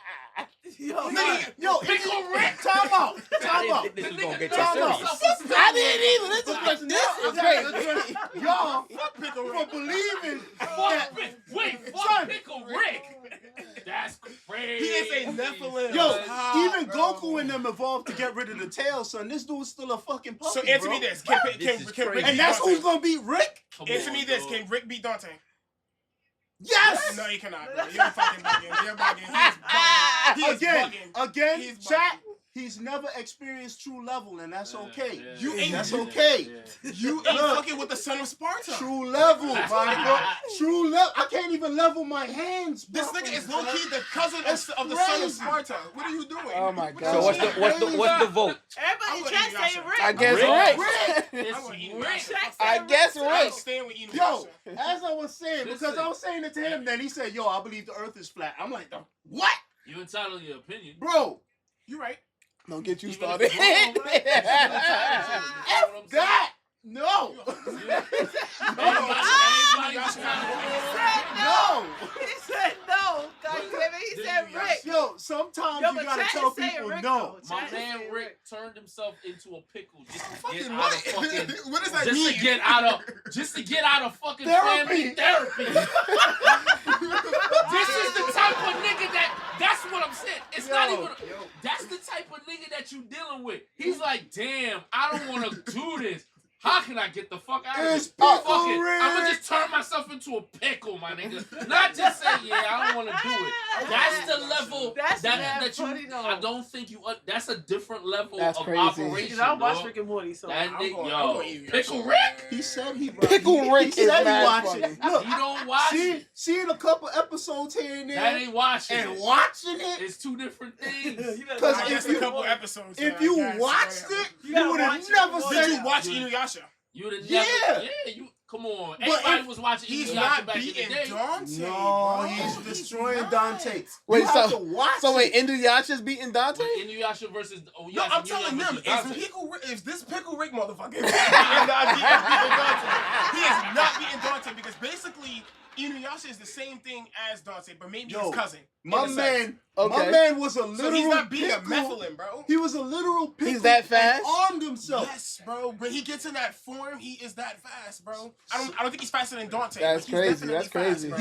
Nigga, yo, Pickle Rick. time out. I Time didn't out. think this was The gonna nigga get knows you himself serious. a I didn't either. This is crazy. Y'all for believing that. Fuck Son. Pickle Rick. That's crazy. He is a Nephilim. Yo, Ah, even bro. Goku and them evolved to get rid of the tail, son. This dude's still a fucking puppy, So answer bro. me this. Can This is Rick crazy. beat And that's Dante? who's gonna beat Rick? Come Answer on, me this. dog. Can Rick beat Dante? Yes. No, he cannot, bro. You're fucking bugging. You're bugging. He's bugging. He's Again, bugging. again, He's bugging. chat. He's never experienced true level, and that's okay. You ain't- That's okay. You ain't fucking with the son of Sparta. True level, my nigga. True level. I can't even level my hands. This bro. nigga is low key the cousin That's of the son of crazy. Sparta. What are you doing? Oh my What God. So you what's the doing? what's the vote? Everybody I'm in gonna chat eat say Yasha. Rick. I guess Rick. Rick. I'm It's gonna eat Rick. Yasha. Shaq I said guess Rick. I Rick. stand with Inuyasha. Yo, as I was saying, because Listen. I was saying it to him, then he said, "Yo, I believe the Earth is flat." I'm like, "What, You entitled to your opinion. bro? You right. Don't get you Even started. if it's wrong, right? F that? No, Everybody no." He said no. God damn it. He said Rick. Yo, sometimes Yo, you but gotta Chad tell is saying people Rick, no. though. My Chad is man saying Rick turned himself into a pickle just to get Fucking out what? of fucking What does that just mean? to get out of fucking Therapy. family therapy. This is the type of nigga that's what I'm saying. It's not even that's the type of nigga that you dealing with. He's like, damn, I don't want to do this. How can I get the fuck out of It's this? Fuck Pickle it. Rick. I'm gonna just turn myself into a pickle, my nigga. Not just say, yeah, I don't want to do it. That's the level That's mad that funny, you. though. I don't think you. That's a different level That's of crazy. operation. You know, I watch dog. Rick and Morty, so That I'm nigga, going- I'm yo, going to eat Pickle Yasha. Rick. He said he Pickle Rick he is said he mad watching funny. it. Look, You don't watch it. seeing a couple episodes here and That there, ain't watching and it. watching it. It's two different things. Because I guess if a you couple episodes. if I you guess, watched whatever. it, You you gotta would have watch it never before said Did you that. watch Inuyasha? You would have Yeah. never. Yeah, you. Come on. But Everybody if was watching He's Inuyasha not back in the beating day. Dante. No, bro. he's destroying not. Dante. Wait, You have so- to watch So wait, it. Inuyasha's beating Dante? But Inuyasha versus Oyasha. No, I'm telling them, if this Pickle Rick motherfucker is not beating Dante, he is not beating Dante because basically Inuyasha is the same thing as Dante, but maybe Yo, his cousin. My in a sense. man, my Okay. man was a literal So he's not beating a pickle. Methlin, bro. He was a literal pickle. He's that fast? And armed himself. Yes, bro. When he gets in that form, he is that fast, bro. I don't think he's faster than Dante. That's but he's crazy, definitely that's fast, crazy. bro.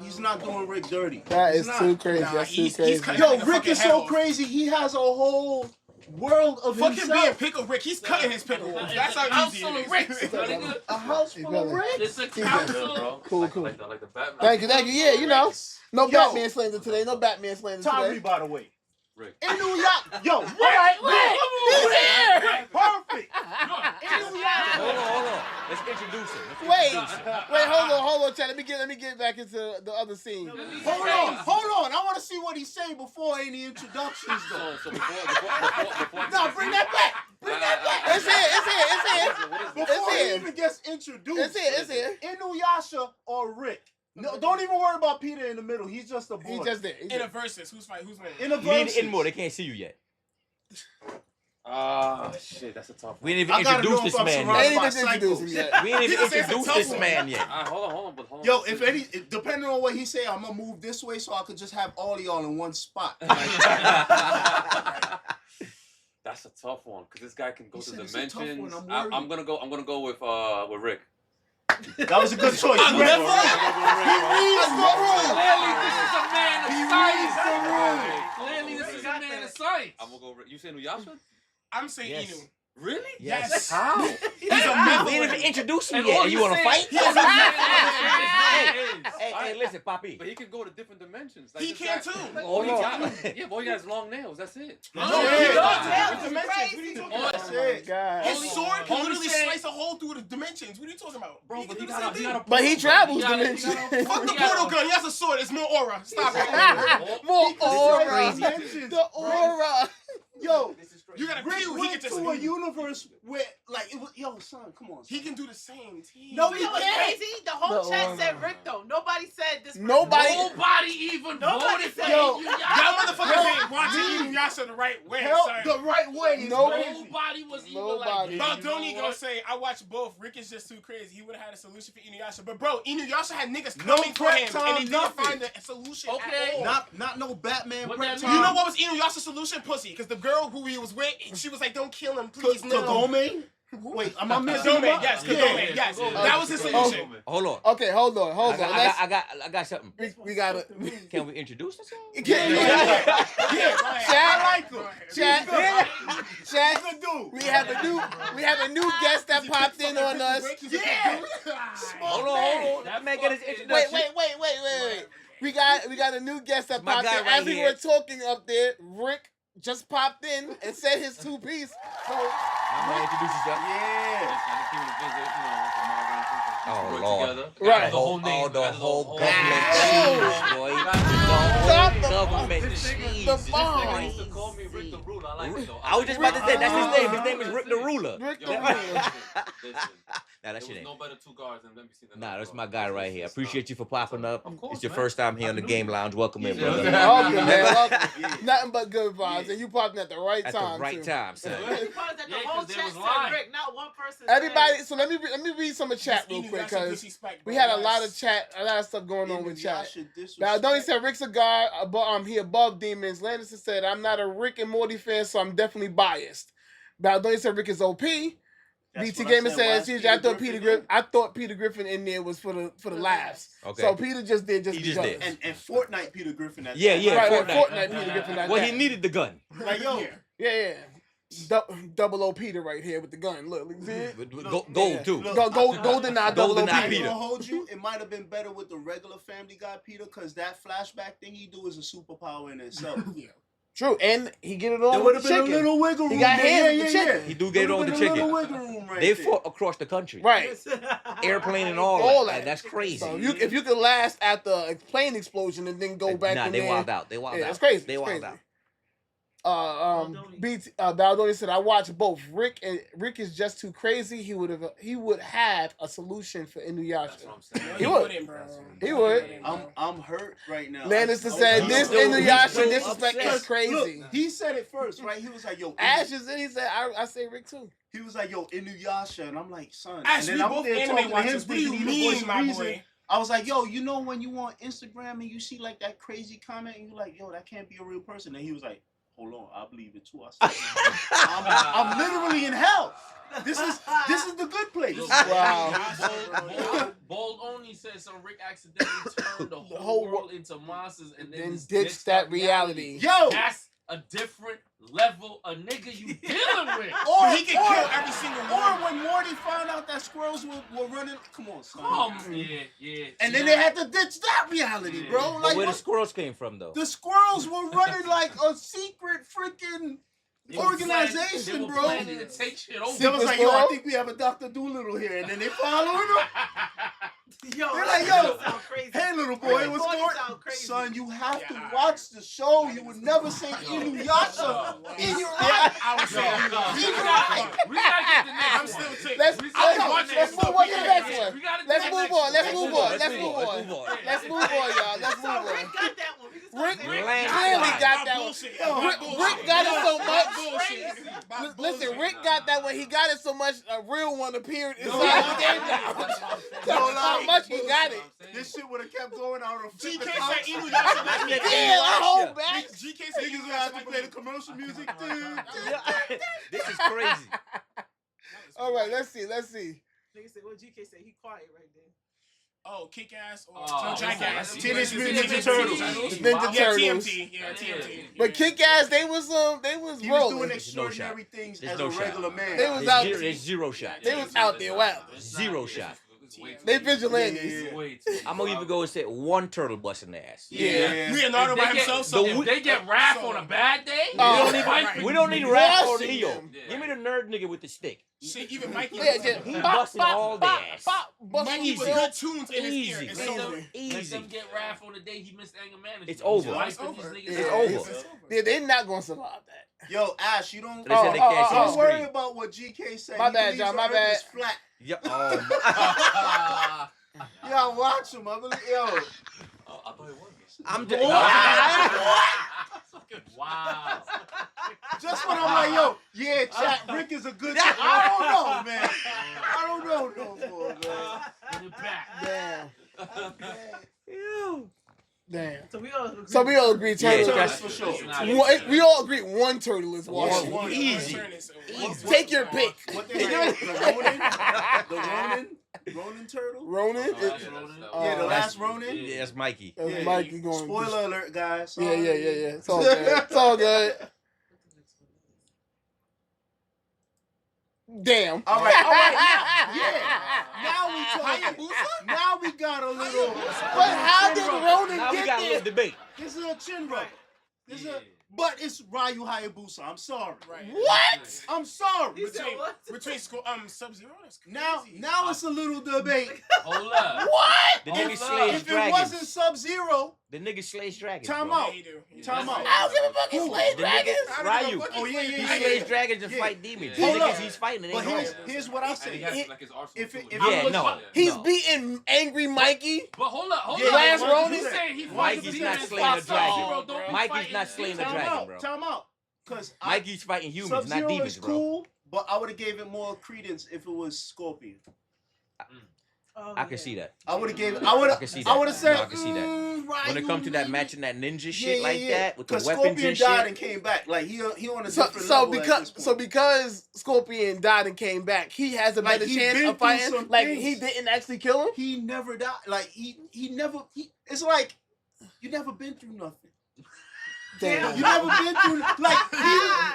He's not doing Rick dirty. That He's is not. too crazy. Nah, That's too he's crazy. cutting Yo, that nigga Rick fucking is head so off. crazy. He has a whole world of Fuck him being himself. Pickle Rick. He's cutting his pickle. It's That's a how house easy full it of Ricks, is. my nigga. A house Hey, full brother. of Rick. It's a He's good, council. Cool, cool. Like the Batman. Thank you, thank you. Yeah, you know, no Yo. Batman slander today. No Batman slander Tyree, today. by the way. Rick. In New York. Yo, Rick. right, Rick. He's here. Perfect. Hold on. Let's introduce him. Wait, hold on, Chad. Let me get back into the other scene. Hold on. I want to see what he's saying before any introductions, though. So before No, bring that back. Bring that back. It's here. What is this? Before It's he here. even gets introduced. It's here. Inuyasha or Rick. No, don't even worry about Peter in the middle. He's just a boy. He's just there. He's In a there. versus, who's fighting? Who's winning? in a Me versus. and more. They can't see you yet. Shit, that's a tough one. We didn't I even gotta introduce know this if I'm man They surrounded yet. ain't even by introduced him psychos. yet. We didn't even He just said it's a introduce tough this one. man yet. Hold on. Yo, if any, depending on what he say, I'm gonna move this way so I could just have all of y'all in one spot. That's a tough one because this guy can go He to said it's a tough dimensions. one, I'm I'm gonna go with Rick. That was a good choice. I'm He reads never- the room. Clearly, this is a man of He science. reads the room. Clearly, this is a man of science. I'm gonna go Rick. You saying Inuyasha? I'm saying Yes. Inu. Really? Yes. How? He's a We didn't Methlin. even introduce him And yet. all And you he's want to saying- fight? He is a Hey, listen, Papi. But he can go to different dimensions. He this can guy- too. All he Hold got, on. yeah, but all he got is long nails. That's it. No, Yeah. he Yeah. does. Yeah. With dimensions. What are you talking Oh, about? That's it. God. His sword can Only literally saying- slice a hole through the dimensions. What are you talking about? Bro, He but can he do the got same a thing. But he travels You gotta- dimensions. Fuck the He got portal a- gun. He has a sword. It's more aura. Stop it. More aura. Dimensions, The aura. Yo, You got a Rick Q. He went can just. to a universe where, like, it was, yo, son, come on. He can do the same team. No, You he know what's can't. crazy? The whole The chat aura. said Rick, though. Nobody said this. person. Nobody- Nobody even Nobody voted for said- Yo, Y'all Inuyasha. motherfuckers ain't watching Inuyasha the right way, Help son. the right way. Is No. crazy. Nobody was even Nobody. like, yeah, Bro, you don't know even what? gonna say I watched both. Rick is just too crazy. He would have had a solution for Inuyasha. But bro, Inuyasha had niggas No coming for prep him, time, and he didn't nothing. find a solution Okay. at all. Not no Batman What prep that time. mean? You know what was Inuyasha's solution? Pussy. Because the girl who he was with, she was like, "Don't kill him, please." To No. Kagome? Wait, am I missing Kagome, one? yes, Yeah. Kagome, yes. That was his solution. Hold on. Okay, hold on. Let's, I got something. we gotta. Can we introduce this? Yeah. Chad, I like him. Chad, Chad, He's a dude. we have a new guest that popped in on us. Yeah. Hold on. That man get his Wait, introduction. wait. We got a new guest that My popped guy in right as we here. were talking up there. Rick just popped in and said his 2-piece. So I'm gonna introduce yourself. Yeah. Oh Lord. Right. The whole name. The whole whole government name. cheese, boy. Stop The the whole government fuck. cheese. The This bomb. nigga used to call me Rick the Ruler. I like it though. I was just about to say, that's his name. His name is That's Rick the it. Ruler. Rick the Yo, Ruler. listen. Nah, that There shit was ain't. no better 2 guards than let me see the Nah, number, that's bro. my guy right here. I appreciate you for popping up. Of course, It's your man. first time here on the I Game knew. Lounge. Welcome in, Yeah. brother. Welcome, man. Welcome. Yeah. Nothing but good vibes, and you popped at the right At time. the right too. time, son. He posted that Yeah, the whole 'cause they chat was said lying. Rick, not one person. Everybody, said- so let me read some of chat real quick because disrespect, we bro. had a lot of That's- chat, a lot of stuff going on with chat. Inuyasha disrespect. Now, Donnie said Rick's a god, he above demons. Lannister said I'm not a Rick and Morty fan, so I'm definitely biased. Baldoni said Rick is OP. That's BT what I Gamer said. Why says is CJ, Peter I thought Griffin Peter in? I thought Peter Griffin in there was for the laughs. Okay. So Peter just did just He just because. did. And Fortnite Peter Griffin. At Yeah, that. yeah. Right, Fortnite. Fortnite Peter Griffin. Like Well, that. he needed the gun. Like, yo, Yeah. Double O Peter right here with the gun. Look, see it? Gold Yeah. too. Look, Golden Eye, Double O Golden Eye I ain't Peter. Peter. gonna hold you. It might have been better with the regular Family Guy Peter, because that flashback thing he do is a superpower in itself. True, and he get it There on would with have the been a chicken. little wiggle room. He got there. hands with the chicken. He do get it on with the Would've been a chicken. little wiggle room right They there. fought across the country. Right. Airplane and all All that. that. That's crazy. So if you could last at the plane explosion and then go back Nah, in they there. wild out. They wild Yeah, out. it's crazy. They It's wild crazy. out. Baldoni said I watched both. Rick is just too crazy. He would have a solution for Inuyasha. That's what I'm saying. He would. wouldn't, bro. He would. I'm hurt right now. Lannister I'm said hurt. this still- he's Inuyasha still disrespect upset. is crazy. Look, he said it first, right? He was like, "Yo, Ash is in. He said I say Rick too. He was like, "Yo, Inuyasha," and I'm like, "Son." Ash, and we I'm both there anime talking to him, watchers. What do you thinking he the voice mean, of my reason. boy? I was like, "Yo, you know when you on Instagram and you see like that crazy comment and you like, yo, that can't be a real person." And he was like, "Hold on, I believe it too." I said, I'm literally in hell. This is the good place." Wow. Bold only said so. Rick accidentally turned the whole whole world into monsters and then, Then just ditch that reality. Yo, That's a different level of nigga you dealing with. or He can kill every single Or one. when Morty found out that squirrels were running, come on, son. Yeah. And then they had to ditch that reality, bro. But Like where the what? squirrels came from, though? The squirrels were running like a secret freaking organization, bro. Planning to take shit over. They was Secret like, "Yo, I squirrel? think we have a Dr. Doolittle here," and then they following him. Yo, They're like, that "Yo, sound crazy. hey, little boy, what's Boy, going sound on?" crazy. Son, you have to watch the show. You would never say Inuyasha in your life. I was saying, We gotta get the next I'm one. still taking. Let's We let's gotta watch let's it. move on to the next We one. gotta do Let's the move next on. Let's one. move on. Let's Let's move move on. on. Let's move on. Let's move on, y'all. Let's So move Rick on. got that one. We can Rick stop Rick there. clearly got got that one. Bullshit. Rick got it so much. Bullshit. Listen, Rick got that one. He got it so much. A real one appeared inside No, the game now. That's how much he got it. This shit would have kept going out of GK the said Inuyasha makes me Yeah, I hold back. GK said Niggas would Inuyasha have to makes play me the commercial music, dude. This is crazy. All right, let's see. Nigga said, what GK said? He quiet right there. Oh, Kick Ass or Oh, Jackass. Teenage Mutant Ninja Ninja Turtles. Turtles. Ninja Yeah, Turtles. TMT. Yeah, TMT. But Kick Ass, they was He was doing rolling. extraordinary things There's as no a shot. regular man. They was It's out. zero, it's zero shot. They was out there wild. Zero shot. They vigilantes. Yeah. I'm gonna even go and say one turtle busting the ass. Yeah. Leonardo by himself. So If they get Raph on a bad day, Oh. We don't need Raph or Washing Leo. them. Give me the nerd nigga with the stick. shit, even Mikey. Yeah, just He bop, busting bop, all bop, the ass. bop, busting Mikey with easy. good tunes in his ear. Easy. It's let so them, let Easy. them get Raph on the day he missed anger management. It's over. Wiping It's over. these Yeah, niggas out. over. Yeah, they're not gonna survive that. Yo, Ash, you don't. They said they can't see the Don't worry screen. about what GK said. My He bad, believes John, my Earth bad. is flat. Yeah. Yo, watch him. I believe. Yo. I thought it was. I'm just. Wow. Just when I'm like, yo, yeah, chat, Rick is a good chat. I don't know, man. I don't know no more, man. In the back. Damn. Damn. So we all agree. So we all agree Yeah, turtle. that's for sure. We all agree one turtle is One. washing. Easy. Take your pick. What they like, the Ronin turtle? Ronan? Oh, that's Ronan. Yeah, the Oh, last Ronin. Yeah, that's Mikey. That's Yeah, Mikey going. Spoiler alert, guys. Yeah. It's all good. It's all good. Damn. All right. Now we talking. Now we got a little. But how did Ronan Now we get got a there? little debate. This is a chin rubber. This is a. But it's Ryu Hayabusa. I'm sorry. Right. What? I'm sorry. He said what? Between Sub-Zero, that's crazy. Now it's a little debate. Hold up. What? The nigga If slays it wasn't dragons. Sub-Zero, The nigga slays dragons. time bro. out. Yeah, you do. Time out. I don't give a fuck. He slays The dragons. nigga Ryu. Oh, yeah, He yeah, slays yeah. dragons and Yeah. fight demons. Yeah. The Hold niggas up. he's fighting, it But ain't here's what I And he say. has like his arsenal If too. Yeah, no. He's no. beating Angry Mikey. But hold up, hold Yeah, up. Last yeah, Ronin? He's saying he Mikey's fights not demons, slaying a fights dragon. Sub-Zero, don't be Mikey's fighting not slaying a demons. Time dragon, out. bro. Time out. Because Mikey's fighting humans, not Sub-Zero demons, is bro. cool, but I would have gave it more credence if it was Scorpion. I can see that. I would have gave it. I would I can see have. that. I would have said. No, I can see that. When it comes to that matching that ninja shit like that with the Because weapons Scorpion and died shit. and came back. Like he on a So, different level. at this point. because Scorpion died and came back, he has a Like, better he chance been of through fighting. some Like things. he didn't actually kill him. he never died. Like he never. It's like you never been through nothing. Damn. You never been through like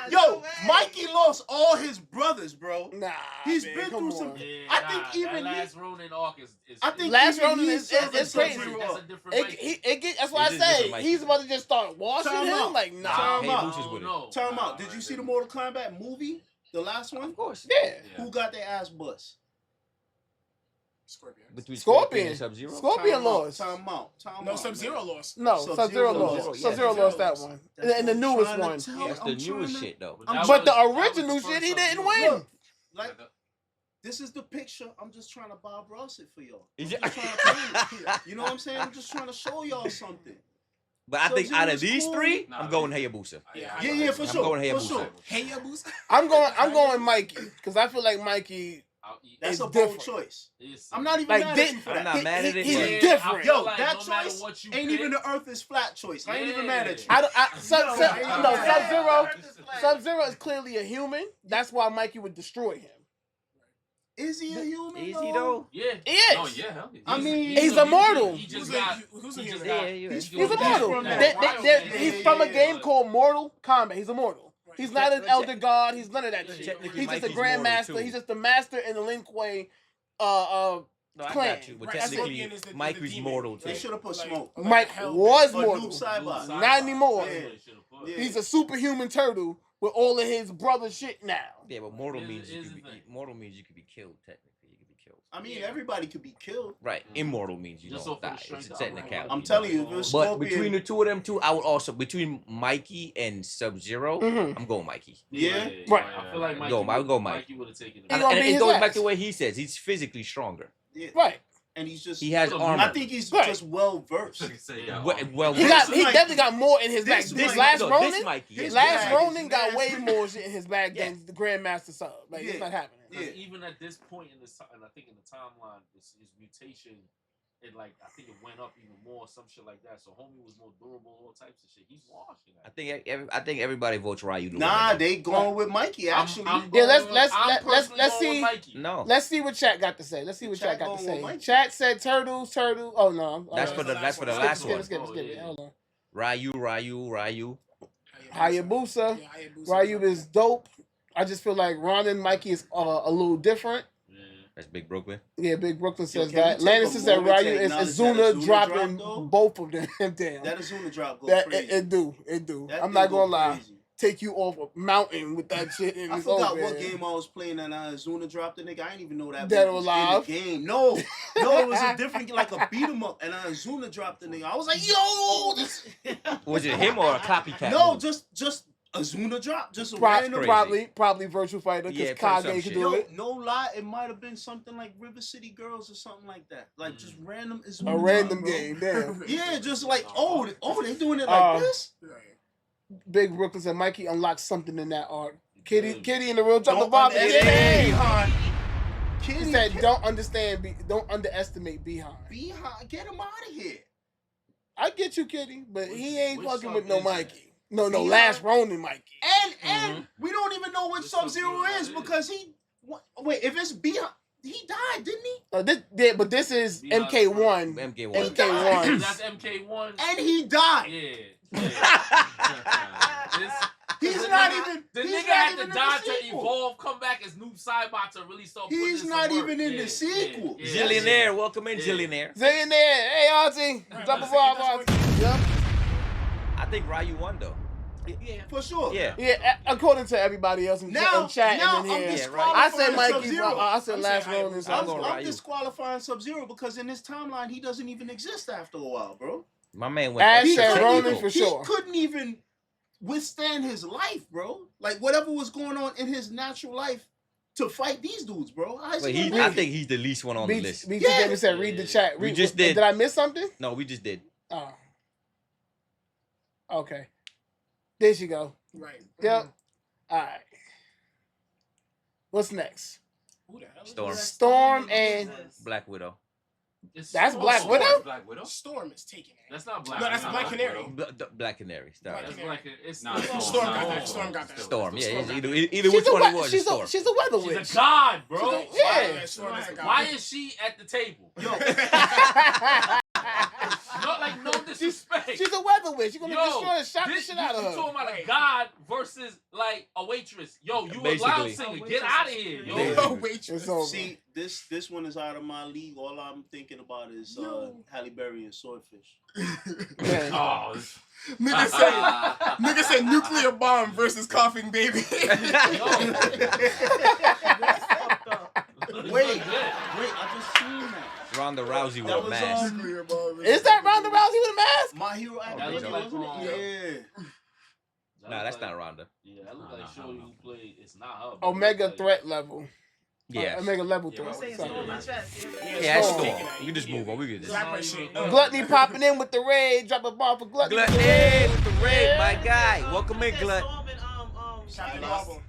yo. Mikey lost all his brothers, bro. Nah, He's man, been come through some- on. Yeah, I nah, think even that he- last Ronin arc is I think Last even Ronin he's is something it's crazy. Sub-Zero That's up. a different It, Mikey. that's why I It is different, say Mikey. he's about to just start washing Time him. out. Like nah, Time Hey, out. Bruce is with it. No. Time Nah, out. Did you right see the there. Mortal Kombat movie? The last one? Of course. yeah. Who got their ass bust? Scorpion. Between Scorpion. and Sub-Zero. Scorpion Time lost. Out. Time out. Time No, out, Sub-Zero man. lost. No, Sub-Zero Sub-Zero lost. lost. Yeah, Sub-Zero Sub-Zero lost that lost. one. That's And the what I'm newest trying to one. tell- That's I'm the newest trying to- shit, though. That But the was- that original was the shit, he first didn't Sub-Zero. win. Like, this is the picture. I'm just trying to Bob Ross it for y'all. I'm Is just it- trying to paint it. You know what I'm saying? I'm just trying to show y'all something. But I think Sub-Zero out of is these cool. three, Nah, I'm going Hayabusa. Yeah, for I'm sure. going For Hayabusa. sure. Hey, Yabusa. I'm going Mikey because I feel like Mikey. That's It's a bold different. choice. It's- I'm not even Like, mad did- at you for I'm that. not mad at it, He's but- Yeah, different. I feel Yo, like that no matter choice what you ain't pick, even the Earth is flat choice. I ain't even mad at you. I don't. No, Sub-Zero is clearly a human. That's why Mikey would destroy him. Is he a human? Is he though? Yeah. He is. Oh yeah, hell yeah. I mean, He's immortal. He just Who's got. who's he a just human? got- Yeah, yeah. he's He's from immortal. that- He's from a game called Mortal Kombat. He's immortal. He's not an elder god. He's none of that shit. Technically, He's just a Mikey's mortal, grandmaster. too. He's just the master in the Lin Kuei. No, I Clan. got you. But Right, technically, Scorpion is the Mikey's demon. mortal They too. should have put smoke. Mike hell, was Or mortal. Noob Saibot. Not anymore. Yeah. Yeah. He's a superhuman turtle with all of his brother shit now. Yeah, but mortal Here's- means you here's could the be thing. mortal means you could be killed. Technically, you could be killed. I mean, everybody could be killed. Right. Immortal means you Just don't off of the die. strength It's a of technicality. Alright. I'm telling you, if it was But Scorpion, between the two of them two, I would also between Mikey and Sub-Zero, Mhm. I'm going Mikey. Yeah. Right. I feel like Mikey. Go, I would go Mike. Mikey would have taken it. He And, gonna and beat it his goes ass. back to what he says. He's physically stronger. yeah. Right. And he's just. He has I armor. I think he's Right. just well versed. Yeah. Well, He This definitely got more in his bag. this This Mikey- last no, Ronin, this Mikey. his yeah. last bag Ronin is got nasty. way more shit in his bag Yeah. than the Grandmaster sub. Like it's Yeah. not happening. Yeah. Because even at this point in the and I think in the timeline, his mutation, it like I think it went up even more, some shit like that. So homie was more durable, all types of shit. He's washing I that. think everybody votes Ryu. to win Nah, that. they going with Mikey actually. Yeah, let's let's see. No. Let's see what chat got to say. Let's see what Chat chat got to going say. with Mikey. Chat said turtles. Oh no, That's all for right. the that's for the Skip, last Skip it, one. skip it, skip it. Oh, yeah. Hold on. Ryu. Hayabusa. Yeah, Hayabusa. Ryu is dope. I just feel like Ronin Mikey is a little different. That's Big Brooklyn. Yeah, Big Brooklyn says can that. we take Landis a says that moment to Ryu is acknowledge that Azuna Azuna dropping drop, though? both of them down. That Azuna drop go That crazy. it do. That I'm thing not go gonna lie. crazy. Take you off a mountain with that shit. And I it's forgot over. what game I was playing and Azuna dropped the nigga. I didn't even know that Dead bitch or was Alive? in the game. No, it was a different like a beat 'em up and Azuna dropped the nigga. I was like, yo, this. Was it him or a copycat? No, move? just Azuna dropped. Just a Pro- random. probably Virtual Fighter because Yeah, probably Kage some can do Yo, it. no lie, it might have been something like River City Girls or something like that. Like just random Azuna. A drop, random bro. game, damn. Yeah, just like they doing it like this. Big Brooklyn said Mikey unlocked something in that art. Kitty in the room dropped the Don't bomb. underestimate Behind. He Kitty, said, don't underestimate Behind. Behind, get him out of here. I get you, Kitty, but he ain't Which fucking sub with no is that? Mikey. No, Behind. last Ronin Mikey. And we don't even know what Which Sub-Zero Sub-Zero is that because wait, if it's Behind, he died, didn't he? But this is Behind. MK1. MK1. MK1. That's MK1. And he died. This- He's the not nigga- even. The he's nigga not had even to in die the to sequel. evolve, come back as Noob Saibot to really start putting He's in not some work. even in the sequel. Zillionaire, welcome in, Yeah. Zillionaire. Zillionaire. Hey, Auntie. Drop a bomb, Auntie. Yep. I think Ryu won though. Yeah. For sure. Yeah. Yeah, according to everybody else in Now, chat now and in I'm here. disqualifying I said Mikey, Sub-Zero. I said I'm last saying Ronin. So I'm I'm going going right. I'm disqualifying Sub-Zero because in this timeline he doesn't even exist after a while, bro. My man went Ash extra said technical. Ronin for sure. He couldn't even withstand his life, bro. Like whatever was going on in his natural life to fight these dudes, bro. How's But he he, gonna I make think it? he's the least one on the BT list. Davis said, read the chat. We Read, just did. Did I miss something? No, we just did. Oh. Okay. There you go. Right. Yep. All right. What's next? Who the hell is Storm. that? Storm and Black Widow. That's Black Oh, Widow? Black Widow? Storm is taking it. That's not Black. No, that's Widow. Black Canary. Black Canary. Sorry. That's Black. It's Nah, Storm. Storm got that. Storm got that. Storm. Yeah, Storm it's got either, that. either which one it was. she's Storm. a weather She's witch. a god, bro. Yeah. Storm is a god. Why is she at the table? Not like no disrespect. She's a weather witch. You're gonna Yo, destroy and shock the this, shit out of you her. talking about a god versus like a waitress. Yo, you a Basically. loud singer. Get out of here, yo. Basically. Oh, waitress. It's over. See, this one is out of my league. All I'm thinking about is Halle Berry and Swordfish. Yeah. Oh, Nigga said nuclear bomb versus coughing baby. Wait, I just seen that. Ronda Rousey with That a was, mask. Nuclear bomb. Is that Ronda Rousey with a mask? My Hero That Academia, look like wasn't it? Yeah. Nah, that's not Ronda. Yeah, that look like Shorty who played. It's not her. but Omega like- threat level. Yeah. Omega level Yeah, threat. right. Sorry. Yeah, it's Storm. Storm. We can just move on. We can just. Black shit. Gluttony popping in with the raid. Drop a bar for Gluttony. Gluttony with the raid, my guy. Welcome in, Glut. Captain Marvel.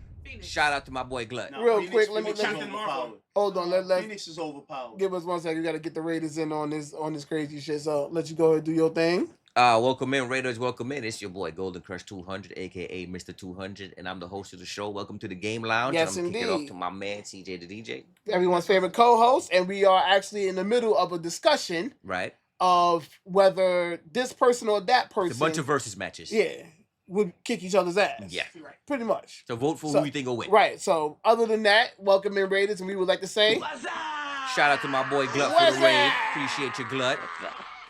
Shout out to my boy Glut. Nah, Real Phoenix- quick, let me- Phoenix is Captain Marvel. overpowered. Hold on, let's Phoenix is overpowered. give us 1 second. We gotta get the Raiders in on this crazy shit. So let you go ahead and do your thing. Welcome in, Raiders. Welcome in. It's your boy Golden Crush 200, aka Mr. 200, and I'm the host of the show. Welcome to the Game Lounge. Yes, and I'm kicking it off indeed. to my man CJ the DJ. Everyone's favorite co-host, and we are actually in the middle of a discussion Right? of whether this person or that person, It's a bunch of versus matches. yeah, would kick each other's ass. Yeah. Pretty much. So vote for So- who you think will win. Right. So other than that, welcome in Raiders, and we would like to say Shout out to my boy Glut for What's the raid. up? Appreciate your Glut.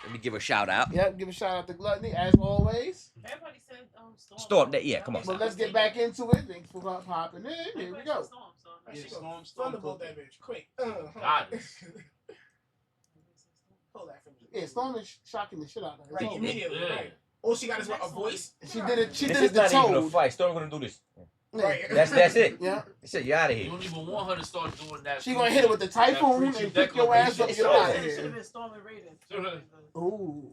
Let me give a shout out. Yep, give a shout out to Gluttony as always. Everybody said Storm. Storm, yeah, come on. But let's get back into it. Thanks for popping in. Here we go. Yeah, Storm Thunderbolt that bitch. Quick. Goddess. Pull that from me. Yeah, Storm is shocking the shit out of her. Right, It's over. immediately. Yeah. Right. All she got is what, a voice? She did it. She This did is it to not even a Toad. fight. Storm gonna do this. Yeah. Right. That's it. Yeah. Shit, you out of You here. don't even want her to start doing that. She gonna hit it with the typhoon preachy and pick your ass up and get declaration. out of Should have here. been Storm and Raiden. Ooh,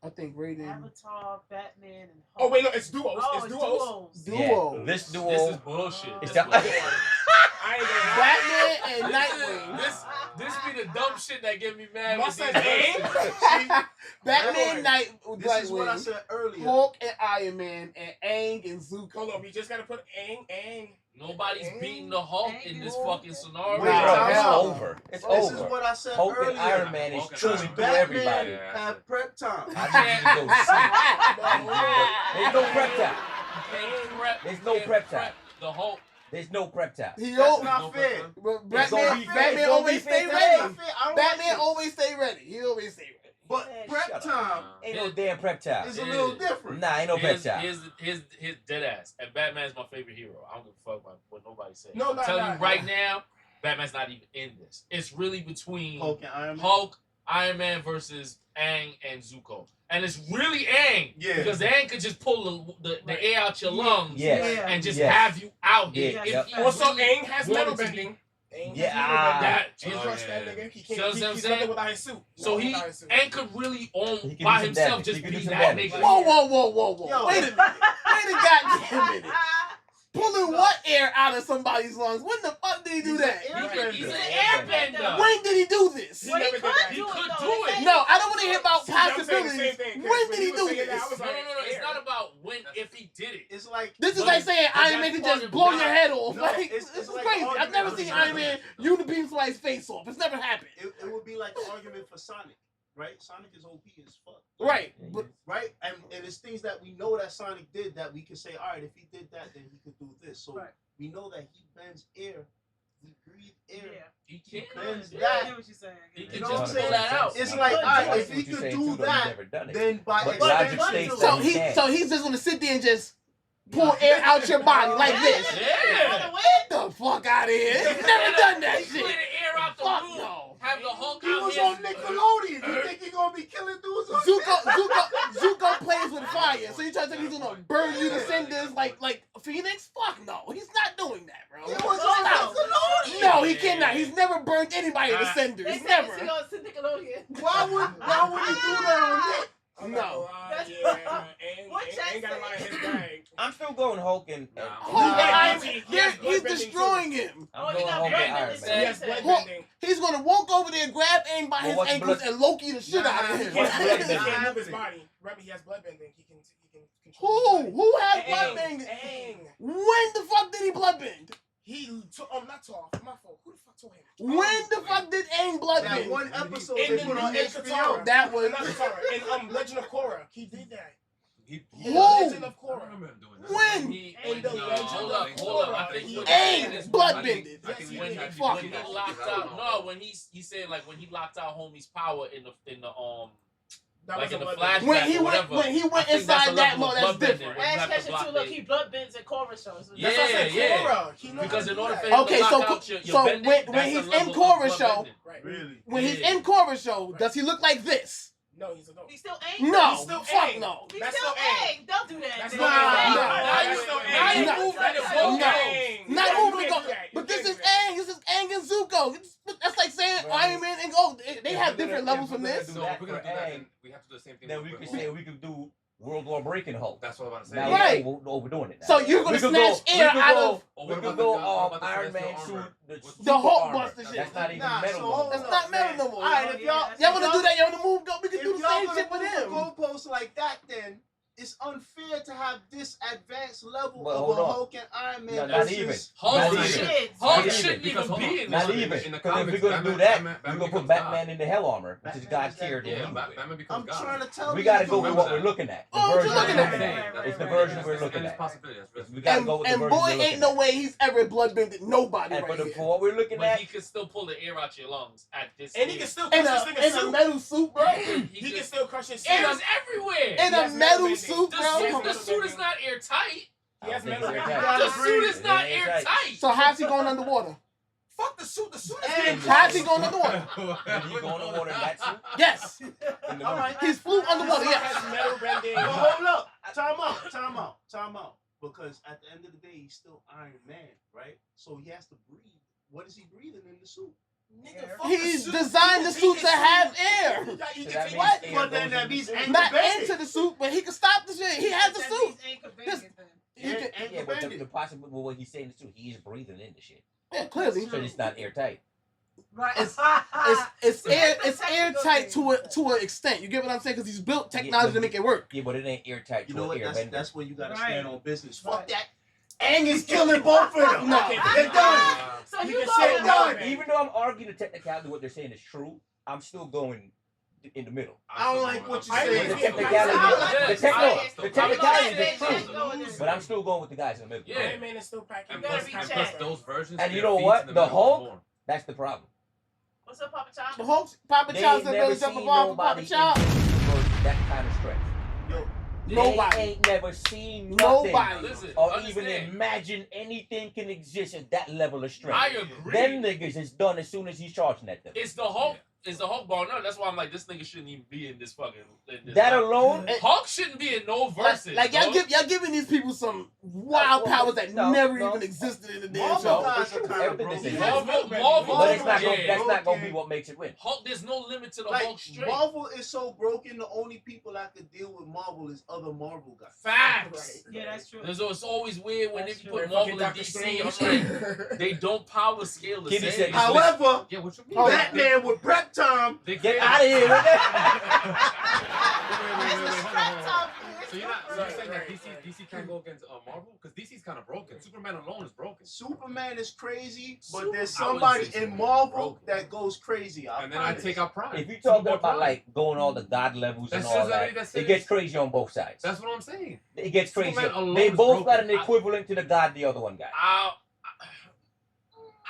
I think Raiden Avatar, Batman, and Oh, wait, no, it's duos. Oh, it's duos. duo. Yeah, this duo. This is bullshit. It's This the- bullshit. I ain't gonna lie. Batman and Nightwing. This be the dumb shit that get me mad. My with son's these name? verses. Batman, This is what I Nightwing, said earlier. Hulk and Iron Man, and Aang and Zuko. Hold on, we just gotta put Aang. Nobody's beating the Hulk in this fucking scenario. Wait, Bro, time it's out. over. It's This over. is what I said Hulk earlier. and Iron Man is Hulk and chewing Iron through Batman everybody. have prep time. I need you to go see. There's no prep time. There's no prep time. The Hulk. There's no prep time. He That's always, not fair. but It's gonna Batman, be fair. Batman It's gonna always be stay fair. ready. I don't like Batman this. always stay ready. He always stay ready. But prep Shut up. time Ain't no damn prep time. is a little different. Nah, ain't no prep Here's time. his dead ass. And Batman's my favorite hero. I don't give a fuck about what nobody says. No, I'm nah, telling nah, you right nah. now, Batman's not even in this. It's really between Hulk and Iron Man. Hulk, Iron Man versus Aang and Zuko. And it's really Aang. Yeah. Because Aang could just pull the air out your lungs Yes. and just Yes. have you out here. Yeah, If yep. he Also, really Aang has metal wanted to be- bending. Aang Yeah, has metal bending. that- Can't oh, trust yeah. that nigga. He See can't. what I'm He's saying? nothing without his suit. So Nothing he without his suit. Aang could really He on can do by some himself damage. just He can be do some that damage. nigga. Whoa. Yo. Wait a minute. Wait a goddamn minute. Pulling what air out of somebody's lungs? When the fuck did he do that? He's Airbender. an airbender. When did he do this? He Well, never he did that. could He do could it, do though. it. No, I don't want to hear about See, I'm saying the possibilities. same thing, 'cause When when did he he was do saying that, I this? was No, like, it's air. not about when, if he did it. It's like This is But like saying that's Iron Man can part just of blow the your job. head off. No, Like, it's this is like crazy. an I've never argument. seen Iron Man unibeam somebody's face off. It's never happened. it would be like an argument for Sonic, right? Sonic is OP as fuck. Right. But Right? And it's things that we know that Sonic did that we can say, all right, if he did that, then he could do this. So Right. we know that he bends air. He breathes air. Yeah. He He can't. bends I that. get what you're saying. He You can know just what I'm pull saying? that out. It's He like, could all right, do if it. he What you could saying do too, though, he's that, never done it. then by But extension, logic states so that he can. so he's just gonna sit there and just pull air out your body like this. Yeah. Get the fuck out of here. Never done that He shit. clear the air out the Fuck room. no. Have the Hulk He out was here. on Nickelodeon. You think he gonna be killing dudes on Zuko plays with fire. So you trying to think he's gonna burn you to cinders like Phoenix? Fuck no. He's not doing that, bro. It was on Stop. Nickelodeon. No, he cannot. He's never burned anybody to cinders. They said Never. he goes to Nickelodeon. Why would he do that on Nick? No. Ain't got a lot of his bag. I'm still going Hulk and Hulk and Iron Man. He's destroying him. I'm he going got Hulk and blood Iron bending. Man. He has blood Hulk, bending. he's gonna walk over there, grab Aang by his what's ankles, blood- and Loki the shit out of him. He can't move his body. Remember, he has blood bending. He can control his body. Who has blood bending? Aang. When the fuck did he blood bend? He took. Oh, not Toph. My fault. Who the fuck told him? When the fuck did Aang blood That bend? one episode In they put on in HBO. Katara. That was Not Katara. In Legend of Korra, he did that. In Who? Legend of I Korra. remember him doing that. when In the Legend Hold of up. Korra. I think what Aang is blood I bended. think Yes, we he when had he, to Fuck. when he do that. locked out, no, when he said like when he locked out homie's power in the That like was in a the blood flashback When he or went whatever. when he I went think that's inside a that level of mode, that's blood bending. different. When you Ash have to Ketchum block too, look, the- he blood bends and Korra shows. That's what I Yeah, said. yeah. Korra. He knows Because how in to order do for that. him Okay, to so lock out your so bending, when that's he's a in level of Korra blood show, bending. Right. Really? when he's Yeah. in Korra show, does he look like this? No, he's a dope. He's still Aang. No, He's still fuck Aang. no. He's That's still still Aang. Aang. Don't do that. That's man. not Nah, Aang. nah. Now you still Now you Aang. moving That's the still ball. No. Aang. Not You moving can't the do that. You but this can't is do that. Aang. This is Aang and Zuko. That's like saying Iron Man and they have different levels from this. So that if we're gonna for do that, Aang, then we have to do the same thing. Then with we could Hulk. say we could do World War Breaking Hulk. That's what I'm about to say. Now Right. we're overdoing it. Now. So you're gonna We could snatch go- air we could out go- of Or We what could about go the- what about the Iron Man celestial suit, armor? the What's- super Hulk armor. buster shit. That's not even Nah, metal. so no hold more. That's on. not metal no more. All right, if y'all Y'all wanna do that? Y'all wanna move? We can do the same shit with move him. the goalposts like that, then it's unfair to have this advanced level Well, of hold a on. Hulk and Iron Man No, not versus even. Hulk Not shouldn't- even. Shit. Hulk Not even. shouldn't Because even hold be on. in Not this. even. In the Because if comics, we're gonna do Batman- that, Batman we're gonna put becomes Batman God. in the Hell Armor, which is Batman God's is that tier. good. Yeah, than Batman becomes I'm God. trying to tell We you. gotta go with dude. what we're looking at. The Oh, what you version looking we're at? looking Right, It's the right, version right. we're looking It's at. possibility. We gotta And, go with the and version boy, we're ain't looking no at. way he's ever blood bended nobody And for right here. what we're looking But at, he can still pull the air out your lungs at this. And he speed. can still In crush this a nigga's suit. metal suit, bro. He can still crush his Air suit. is everywhere. In a has metal metal bending. suit, The bro. suit, the suit is not airtight. He has I don't metal think bending. so. The suit is It not ain't airtight. airtight. So how's he going underwater? Fuck the suit. The suit is And getting How's he crushed. going underwater? Did he go underwater in that suit? Yes. In the All movie? right. He's flew The underwater, suit yes. has metal bending. But hold up. Time out. Because at the end of the day, he's still Iron Man, right? So he has to breathe. What is he breathing in the suit? Nigga, fuck He's the suit. designed the He suit can to see- have air. Yeah, you So can that take means What? air But then goes that in the means suit. Aang Not can bend into it. the suit, but he can stop the shit. He has the That suit. means Aang could bang it then. He And- can- and Yeah, can but bend the it. possible what he's saying is true. He is breathing in the shit. Yeah, clearly. So it's not airtight. Right. It's Technical airtight thing. to an extent. You get what I'm saying? Because he's built technology to make it work. Yeah, but it ain't airtight You to know an what? airbender. That's where you gotta Right. stand on business. Fuck Right. that. Aang is killing both of them. No. Okay, they're done. So You you can go say with done. Batman. Even though I'm arguing the technicality of what they're saying is true, I'm still going in the middle. I don't like what you I say. agree. The Yeah, technicality, Yes, the I- technicality I'm is true. not- But I'm still going with the guys in the middle. Yeah. Iron Man is still packing. And gotta plus, be and checked. plus those versions. And you their know feet what? in The middle Hulk- more. That's the problem. What's up, Papa Tom? The Hulk, Papa They Charles ain't said never Billy jump seen above Papa nobody Charles. for that kind of strength. Yo, Nobody. They ain't never seen Nobody. nothing. Listen, Or understand. even imagine anything can exist at that level of strength. I agree. Them niggas is done as soon as he's charging at them. It's the Hulk. It's the Hulk ball. No, that's why I'm like, this nigga shouldn't even be in this fucking. In this That alone, Hulk shouldn't be in no verses. Like y'all bro. y'all giving these people some wild Well, powers that no, never no. even existed in the damn Marvel show. guys are kind of Everything is broken. in Marvel, but it's not yeah. gonna, that's not gonna be what makes it win. Hulk. There's no limit to the Like Hulk strength. Marvel is so broken. The only people that could deal with Marvel is other Marvel guys. Facts. Yeah, that's true. It's always weird when That's they true. put Marvel Fucking and Doctor DC. I'm Strange. like, they don't power scale the Kitty same. said- However, Yeah, what you mean? Oh, Batman with prep time. They Get can't- out of here with So you're not. So you're saying that Right, DC can't go against Marvel because DC's kind of broken. Superman alone is broken. Superman is crazy, but Super- there's I wouldn't somebody say in Superman Marvel broken. that goes crazy. And then I take out Prime. If you're talking Superboy about Prime. like going all the god levels and That's all just that, that's it gets crazy on both sides. That's what I'm saying. It gets crazy. Superman alone They is both got an broken. equivalent to the god the other one got.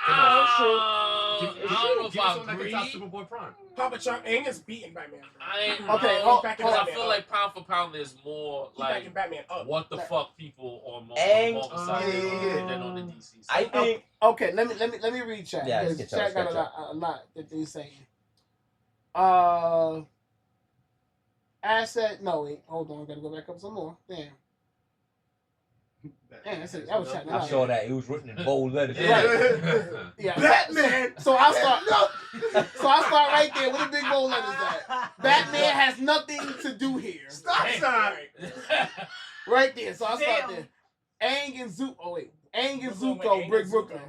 I don't know if Give us I something that agree. can top Superboy Prime. Papa Chop Aang is beating Batman. I ain't. Okay, I back in because I Batman feel up. like pound for pound, there's more He like backing Batman up. what the fuck people on Aang, the Marvel side yeah. than on the DC side. I think Okay, let me read chat. Yeah, because let's chat get got y'all, a lot that they saying. Asset. No, wait. Hold on. Gotta go back up some more. Damn. Damn, that's it. That was chatting. I saw that it was written in bold letters. Yeah. Batman. So I start. So I start right there. Where the big bold letters at? Batman has nothing to do here. Stop sign. Right there. So I start Damn. there. Aang and Zuko. Oh wait. Aang and Brooklyn, Zuko Aang break and Brooklyn.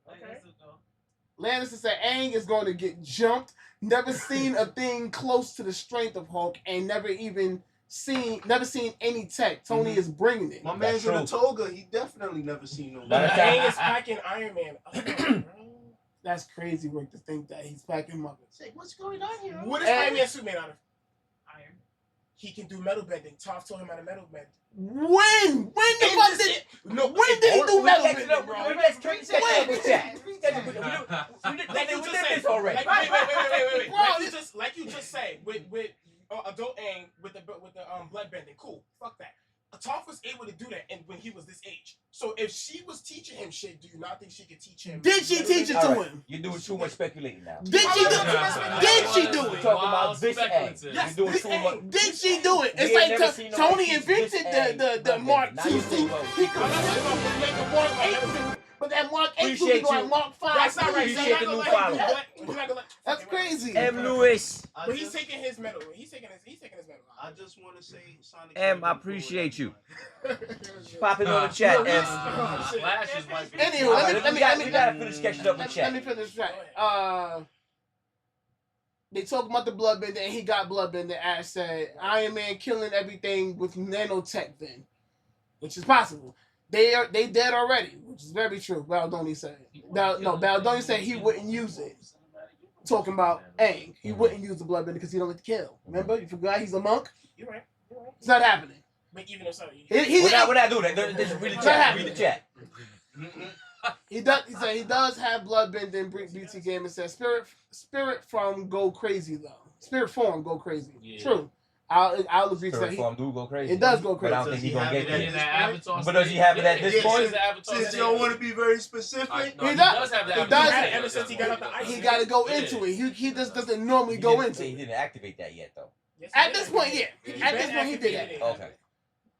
Okay. Lannister said Aang is going to get jumped. Never seen a thing close to the strength of Hulk, and never seen any tech. Tony is bringing it. My man's in a true. toga. He definitely never seen no. By the time- Aang is packing Iron Man up. That's crazy work to think that he's packing up. Say, what's going on here? What is Iron Man suit made out of? Iron. He can do metal bending. Toph told him how to metal bend. When the fuck did? No, When did he do metal bending, bro? Like you just said. already. Wait. Bro, Like you just said with adult Aang with the blood bending. Cool. Fuck that. Toph was able to do that, and when he was this age. So if she was teaching him shit, do you not think she could teach him? Did she teach it to Alright. him? You're doing too much speculating now. Did she do it? Did she do We're it? talking about this speculative. Aang. Yes, You're doing this too Aang. much. Did she do it? We It's ain't like never seen Tony nobody teach invented this Aang the blood Mark bending. Now II you suit. know. He could make a Mark 8 suit, but that Mark 8 suit Appreciate is like you. Mark 5. That's not right. Appreciate the new follow. That's crazy. M. Lewis. But he's taking his medal. He's taking his medal. I just want to say, Sonic. M, I appreciate you. Pop it on the chat, M. Flashes might be. Anywho, Alright, let me we gotta finish catching up with let me chat. finish that. They talk about the bloodbender, and he got bloodbender. Ash said Iron Man killing everything with nanotech, then, which is possible. They dead already, which is very true. Baldoni said. Baldoni said he wouldn't use it. Talking about Aang, he wouldn't use the bloodbender because he don't like to kill. Remember, you forgot he's a monk. You're right. It's not happening. But even if so, We're not doing that. Just read the chat. Read the chat. He does. He said he does have bloodbending. BT Gamer says spirit form go crazy though. Spirit form go crazy. Yeah. True. I'll agree to that. Spirit form do go crazy. It does go crazy. But I don't think he's gonna get In there. the Avatar But does he have it at this stage? point? Yeah, the Avatar Since stage. you don't want to be very specific, No, He he does. does have the He Avatar does. stage. Ever since he got out the ice. He got to go Yeah. into it. He just doesn't normally He go didn't- into He it. didn't activate that yet, though. Yes, he At did. this point, yeah. He At been this point, he did activated that. it. Okay.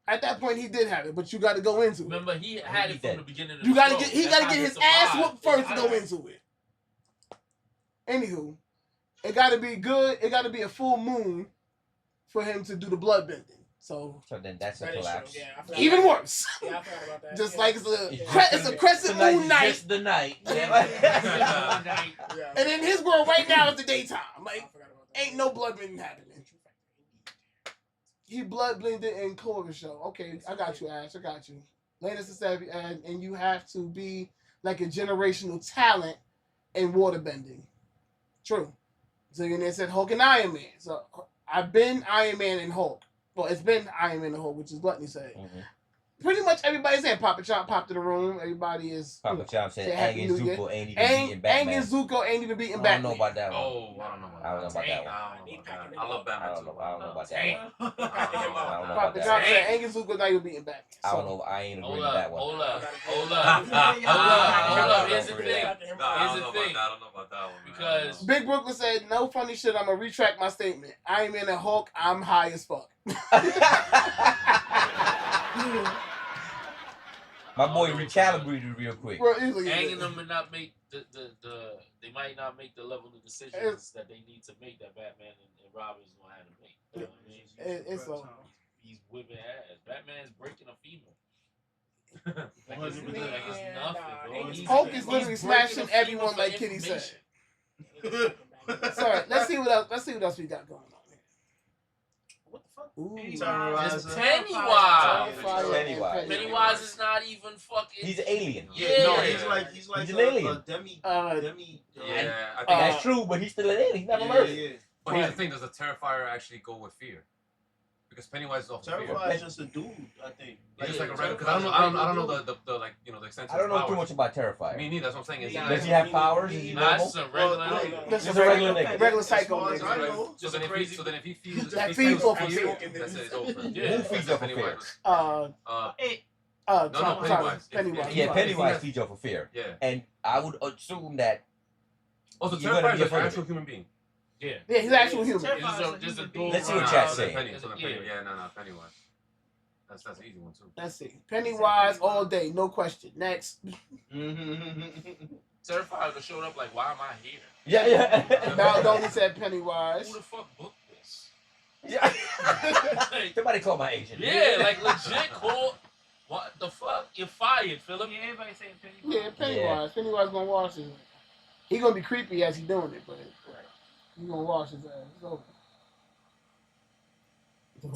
At that point, he did have it, but you got to go into it. Remember, he had it from the beginning of You the got to show. get. He That's got to how get he his ass survived. whooped first to go into it. Anywho, it got to be good. It got to be a full moon for him to do the blood bending. So So then that's a That is true. collapse. Yeah, I forgot even about worse. that. Yeah, I forgot about that. Just Yeah. like it's a crescent Tonight moon is night, just the night. Yeah. and in his world right now it's the daytime. I Like forgot about that. ain't no blood bending happening. He blood blended in Clover Show. Okay, I got you, Ash. I got you. Latest said, and you have to be like a generational talent in water bending. True. So then they said Hulk and Iron Man. So I've been Iron Man and Hulk. Well, it's been Iron Man and Hulk, which is Gluttony said. Mhm. Pretty much everybody's saying Papa Chop popped to the room. Everybody is. Papa Chop said say Aang Happy and New Year. Zuko ain't even beating Aang Batman. and Zuko ain't even beating I don't Batman. know about that one. Oh, I don't know about I don't know about that one. I don't know about that. I love Batman I don't too. know. I don't know about that Damn. one. Packing him I don't know up. about Papa that Chop one. said Aang and Zuko not even beating Batman. I don't So, know. I ain't Hold agreeing with that up, one. hold up, hold Nah, up, hold up. Here's the Hold thing. up. I don't know Here's about the thing. that. I don't know about that one. Man. Because Big Brooklyn said, no funny shit, I'm going to retract my statement. Iron Man and Hulk, I'm high as fuck. My boy recalibrated real quick. Bro, easily. Aang and them would not make they might not make the level of decisions that they need to make that Batman and Robin is gonna have to make. You know what I mean? It's so. He's whipping ass. Batman's breaking a female. like it's nothing, bro. Hulk is literally he's breaking smashing a female everyone for like Kitty said. information. Sorry, let's see what else we got going on here. What the fuck? Ooh. It's Terrorizer. Pennywise. Pennywise. Pennywise is not even fucking. He's an alien. Yeah. No, he's like He's a an alien. a demi. Demi. Yeah, I think That's true, but he's still an alien. He's never Yeah, murdered. yeah. But here's the thing: does the Terrifier actually go with fear? because Pennywise is off the fear. Terrifier is just a dude, I think. He's just Yeah, like a regular. Because Terrifier's I don't a know regular the like the extent of I don't know his too much powers. about Terrifier. Me neither. That's what I'm saying. Is he Does he have powers? Is he Nah, normal? it's a regular Well, nigga. That's Just a regular nigga. Regular psycho As far as I nigga. know. So then, if he feeds, That if he feeds off of fear, fear. that's it. It's over. Yeah. Who feeds off of fear? Pennywise. Pennywise. Yeah, Pennywise Yes. feeds off of fear. Yeah. And I would assume that Also, You're gonna Terrifier be is an afraid of actual it. human being. Yeah. Yeah, he's an actual human. Just a dude. Let's see what around. chat's So then saying. Penny. So then Penny. Yeah. Yeah, no, Pennywise. That's an easy one too. Let's see. Pennywise all day, no question. Next. Terrifier that showed up like, why am I here? yeah. Baldoni said Who Pennywise. the fuck booked this? Yeah. Like, Somebody call my agent. yeah, like legit call. What the fuck? You're fired, Philip. Yeah, everybody saying Pennywise. Yeah, Pennywise. Pennywise gonna wash his ass. He gonna be creepy as he doing it, but he gonna wash his ass. It's over. It's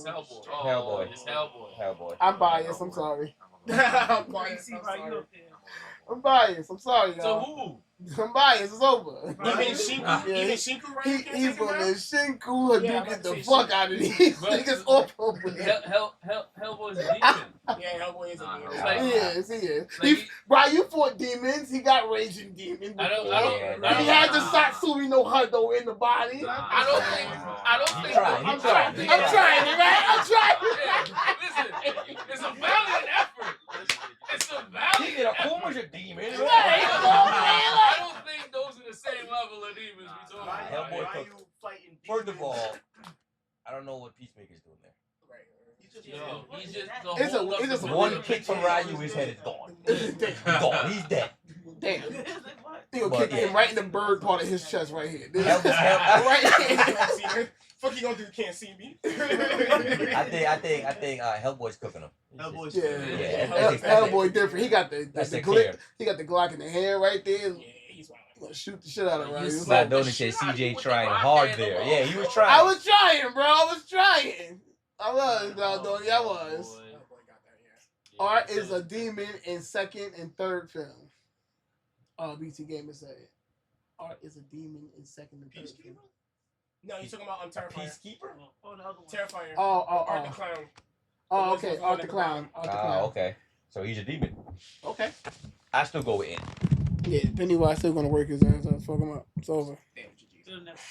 Hellboy. Oh, Hellboy. It's Hellboy. Hellboy. I'm biased. I'm sorry. I'm quiet. See I'm why you sorry. up there. I'm biased. I'm sorry, So y'all. who? I'm biased. It's over. Even Shinku, Yeah, even he- Shinku right He, now can't he's take him gonna out? Shinku Yeah, I'm and get about the to say fuck shit. out of these But- niggas off over there. Hellboy's a demon. Yeah, Hellboy is a Nah, demon. It's like- He is. He is. Like, Bro, you fought demons. He got raging demons. I don't. He had the Satsumi no Hado in the body. I don't think. He tried, he I'm tried. trying. I'm trying it, right? I'm trying. Listen, it's a valiant effort. It's a He valiant did a effort. Kuma's a demon. I don't think those are the same level of demons we talking Why, about. Hellboy why cooked. you fighting First of demons? all, I don't know what Peacemaker's doing there. Yo, he's just It's a- hold up it's just the one One kick from Ryu, his head is gone. He's gone. He's dead. Damn. He gonna But, kick him yeah. right in the bird part of his chest right here. This- Hell- right here. Fuck you gonna do? You can't see me. I think Hellboy's cooking him. Hellboy's Yeah, Yeah, Hell- Hellboy different. He got the That's the Glock. clear. He got the Glock in the hair right there. Yeah, he's wild. Gonna shoot the shit out of Ryu. Slap Baldoni the said shit out of you CJ with trying the rock hard hand there. on. Yeah, he was trying. I was trying, bro. I was trying. I was, Baldoni. I was. Hellboy got that, yeah. Art is a demon in second and third film. BT Gamer said it. Art is a demon in second and third film. No, you talking about Terrifier. Peacekeeper? Oh, the other one. Terrifier. Oh, Art the Clown. Oh, okay. Art the Clown. Art the Oh, Clown. okay. So he's a demon. Okay. I still go with it. Yeah, Pennywise still gonna work his ass out. Fuck him up. It's over. Damn, To the next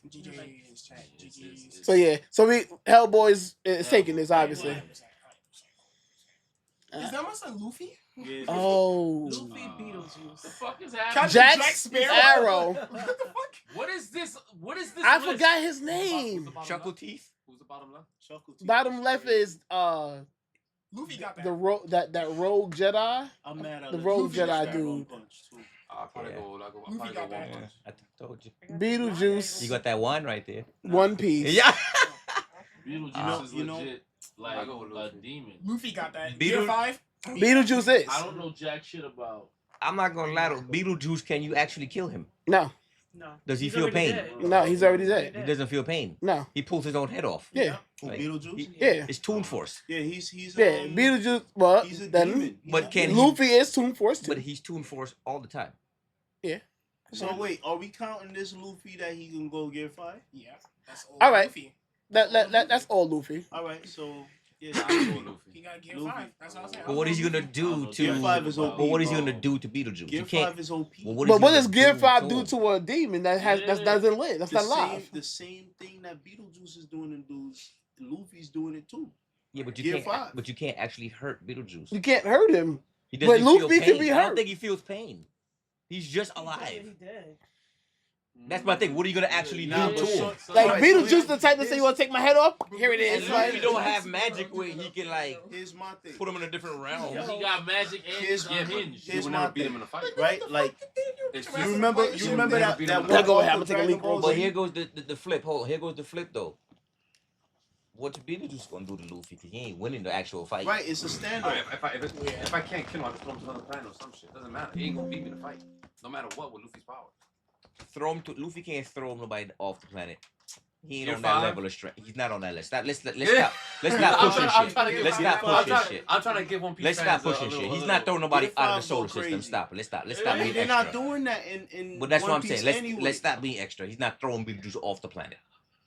one. GG's chat. GG's. So yeah, Hellboy's is taking this obviously. Is that my son Luffy? Yeah, Oh, Luffy Beetlejuice. The fuck is Captain happening? Jack Jack Sparrow. Arrow. What the fuck? What is this? What is this? I list? forgot his name. Chuckle teeth. Who's the bottom left? Chuckle teeth. Bottom left is Luffy got that. that rogue Jedi. I'm mad at the Luffy. Rogue Luffy Jedi just got dude. One punch, too. I'll probably Yeah. go. Luffy got One that. punch. I told you. Beetlejuice. You got that one right there. One Piece. Yeah. Beetlejuice is you know- legit like I go with a Luffy. demon. Luffy got that. Beetle- Gear 5. Beetlejuice is. I don't know jack shit about. I'm not gonna lie. Beetlejuice, can you actually kill him? No, No. Does he He's feel already pain? dead. no, he's already dead. He doesn't feel pain. No, He pulls his own head off. yeah, Who, Like, Beetlejuice? yeah, It's Toon Force. Yeah, he's yeah. Beetlejuice. Well, he's a then demon. But can he- Luffy is Toon Force too. But he's Toon Force all the time. So wait, are we counting this Luffy that he can go Gear 5? Yeah. That's old All right. Luffy. That's all Luffy. All right, so yeah, I'll go with Luffy. He got Gear Luffy. 5. That's what I'm saying. But what is he gonna I do don't know, to? Gear 5 is OP. But what is he bro. gonna do to Beetlejuice? Gear You can't. 5 is OP. Well, But what does he Gear gonna 5 to do him? to a demon that Yeah. doesn't live? That's the not live. the same thing that Beetlejuice is doing to dudes. Luffy's doing it too. Yeah, but you Gear can't. 5. But you can't actually hurt Beetlejuice. You can't hurt him. He But doesn't feel Luffy can pain. be I hurt. don't think he feels pain. He's just He alive. dead. That's my thing. What are you gonna actually Nah, do but to him? short- Like Alright, Beetlejuice, so the type to say, "You want to take my head off? Here it And is." Luffy Like, don't have magic where he can like Here's my thing. put him in a different realm. He got magic and Here's- he's unhinged. here's You would my never beat thing. him in a fight. Right? Like It's you remember that never that beat him in a one fight. Go ahead, arc I'ma of take a Dragon leak Ball real But Z? here goes the flip. Hold on. Here goes the flip though. What's Beetlejuice gonna do to Luffy? Cause he ain't winning the actual fight. Right, it's a standoff. Alright, if I can't kill him, I just throw him to another planet or some shit. Doesn't matter. He ain't gonna beat me in a fight. No matter what with Luffy's power. Throw him to Luffy can't throw nobody off the planet. He ain't Gear on that 5? level of strength. He's not on that list. Let's Yeah. stop. Let's not I'm pushing trying- I'm shit. trying to give- Let's I'm not trying- pushing shit. I'm trying to give One Piece Let's fans stop pushing a shit. little- He's not throwing nobody Gear out of 5 the solar go system. crazy. Stop it. Let's stop Hey, being they're not extra. doing that in But that's what One I'm saying. Piece Let's anyway. let's stop being extra. He's not throwing Beetlejuice off the planet.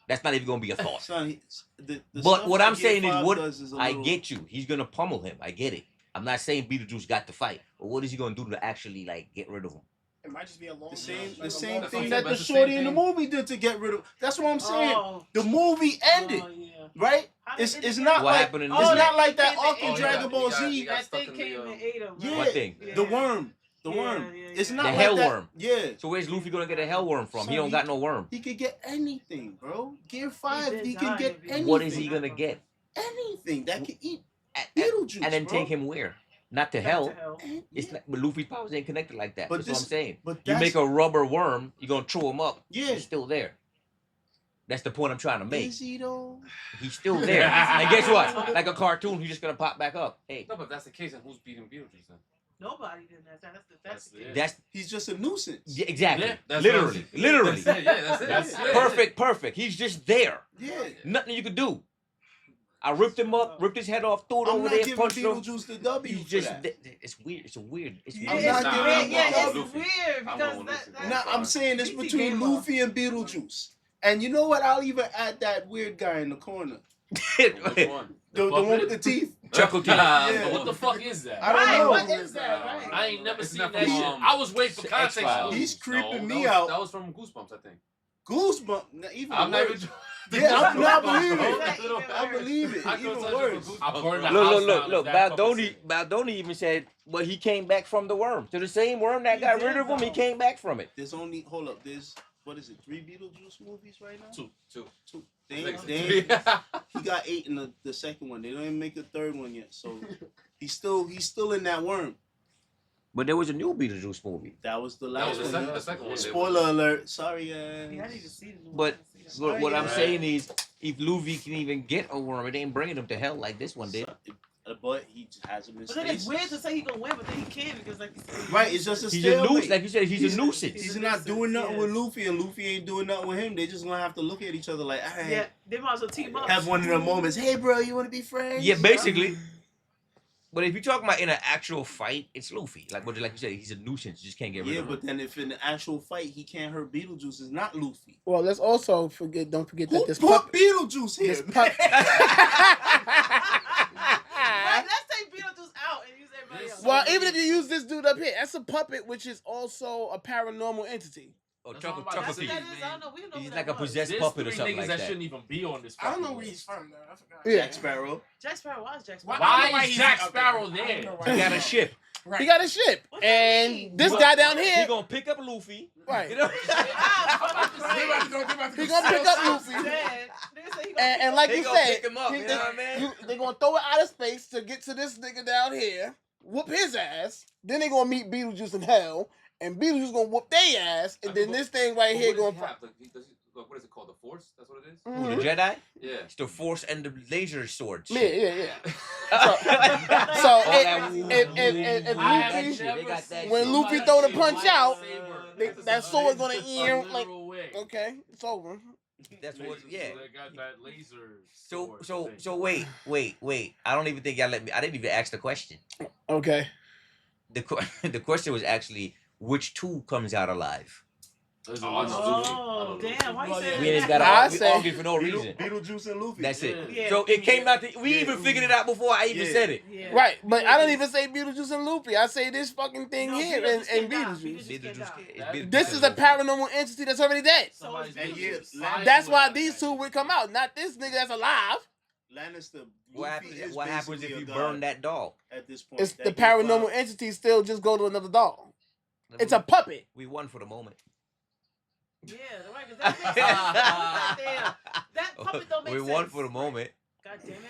That's not even gonna be a thought. Son, the But stuff what that I'm Gear saying is, 5 what does is a I little- get you. He's gonna pummel him. I get it. I'm not saying Beetlejuice got to fight, but what is he gonna do to actually like get rid of him? It might just be a long. The same, like the a same long That's thing what I'm that saying, the but it's the shorty same in the thing. movie did to get rid of. That's what I'm saying. Oh. The movie ended, Oh, yeah. right? How did It's it not What like happened in it's this not one? like that Oh, arc in he Dragon got- Ball he Z. got That stuck thing in the, came and ate him. Yeah, What thing? the worm, the Yeah, worm. yeah, It's yeah. not The like hell that. worm. Yeah, So where's Luffy gonna get a hell worm from? Son, He don't he- got no worm. he could get anything, bro. Gear 5, did he die can get if he- anything. What is he gonna get? Anything that can eat And, Beetlejuice, and then bro. take him where? Not to Back hell. to hell. And- It's yeah, not, but Luffy's powers ain't connected like that. But That's this- what I'm saying. but You that's- make a rubber worm, you're gonna throw him up. Yeah. He's still there. That's the point I'm trying to make. Is he though? He's still there. And guess what? Like a cartoon, he's just gonna pop back up. Hey, No, but if that's the case, then who's beating Beetlejuice then? Nobody did that. That's the it. case. that's He's just a nuisance. yeah, exactly. Yeah, That's Literally, what I'm- literally. That's it, yeah, that's it. That's it. Perfect. He's just there. Yeah. Nothing you could do. I ripped him up, ripped his head off, threw it I'm over not there, giving punched him. Beetlejuice the W He's for just that. it's weird. It's a weird. It's Yeah, I'm weird. not Nah, giving I'm him yeah, the it's W. weird I'm because going with that, Luffy. Now I'm saying it's DC between came off. Luffy and Beetlejuice. And you know what? I'll even add that weird guy in the corner. Which one? The one with puppet? the teeth. Chuckle teeth. Yeah. What the fuck is that? I don't Right, know. what is that? Right. I ain't never It's seen not that from, shit. I was waiting for context. X-Files. He's creeping No, me that out. was, That was from Goosebumps, I think. Goosebumps. Even I'm not worse. even. Yeah, I'm not Is believing that it. even I worse? believe it. I could've Even touched it worse. with I burned the Look, house look, down look. if that Baldoni, fucking Baldoni even said, well, he came back from the worm. To the same worm that He got did, rid of him, he though. came back from it. There's only hold up. There's what is it? 3 Beetlejuice movies right now? Two. Two. They Six. ain't, he got 8 in the second one. They don't even make the third one yet. So he's still in that worm. But there was a new Beetlejuice movie. That was the That was last the one. second, the second one. Spoiler alert. Sorry, Yeah, I need to see the new But one. But what I'm Right. saying is, if Luffy can even get a worm, it ain't bringing him to hell like this one did. But he just has a But mistake. then it's weird to say he gonna win, but then he can because like you said, Right, it's just a He's a stalemate. nuisance, like you said. He's a nuisance. He's a not nuisance, doing nothing yes. with Luffy, and Luffy ain't doing nothing with him. They just gonna have to look at each other like, hey, yeah, they might as well team up. have one of them moments. Hey, bro, you want to be friends? Yeah, basically. But if you're talking about in an actual fight, it's Luffy. Like you said, he's a nuisance. You just can't get rid Yeah, of him. but then if in the actual fight he can't hurt Beetlejuice, it's not Luffy. Well, let's also don't forget that Who this put puppet. Beetlejuice here? This puppet. Right, let's take Beetlejuice out and use everybody else. Well, even if you use this dude up here, that's a puppet, which is also a paranormal entity. Oh, That's Chuckle, all Chuckle That's what Teeth. that is. I don't know. We don't know He's who like that a was. possessed There's puppet or 3 something niggas like that that. shouldn't even be on this. I don't know fucking where list. he's from though. I forgot. Yeah. Jack Sparrow. Jack Sparrow. Why is Jack Why- Sparrow? I don't know Why he's is Jack up Sparrow I don't there? know why He he's got a there. ship. Right. He got a ship, What's that and mean? this What? guy down He here, gonna pick up Luffy. right? You know? Ah, They fucking about to go- they about to He go gonna pick sell up stuff. Luffy. Dead. Nigga say he gonna And pick like They you gonna said, pick him up, you know what I mean? they're gonna throw it out of space to get to this nigga down here, whoop his ass. Then they gonna meet Beetlejuice in hell, and Beetlejuice gonna whoop their ass, and then this thing right here What gonna. does he have? Like, what is it called? The Force? That's what it is? Who, the Mhm. Jedi? Yeah. It's the Force and the laser sword. Yeah, shit. yeah, yeah. All So that if I have Luffy, shit, they got that when shit. Luffy throw the punch out, they, that sword gonna ear like. way. Okay, it's over. That's what. Yeah. They got that laser. So sword thing. so wait. I don't even think y'all let me. I didn't even ask the question. Okay. The question was actually which 2 comes out alive. There's Oh, a lot of Oh, Luffy. damn. Why you say We ain't that? got I to argue say- for no reason. Beetlejuice and Luffy. That's it. Yeah. So it came out. We Yeah. even figured it out before I even Yeah. said it. Yeah. Right, but I don't even say Beetlejuice and Luffy. I say this fucking thing No, here Beetlejuice and can't die. Beetlejuice. Beetlejuice can't die. Beetlejuice This is a paranormal entity that's already dead. So Somebody's it's And Beetlejuice. yeah, That's why these 2 would come out, not this nigga that's alive. Lannister. What Luffy happens? is What happens basically if a you god burn that doll? at this point? It's That the Gear 5 paranormal entity still just go to another doll. It's a puppet. We won for the moment. Yeah, right. Cause that makes sense. Goddamn. That puppet don't make We sense. won for the moment. God damn it.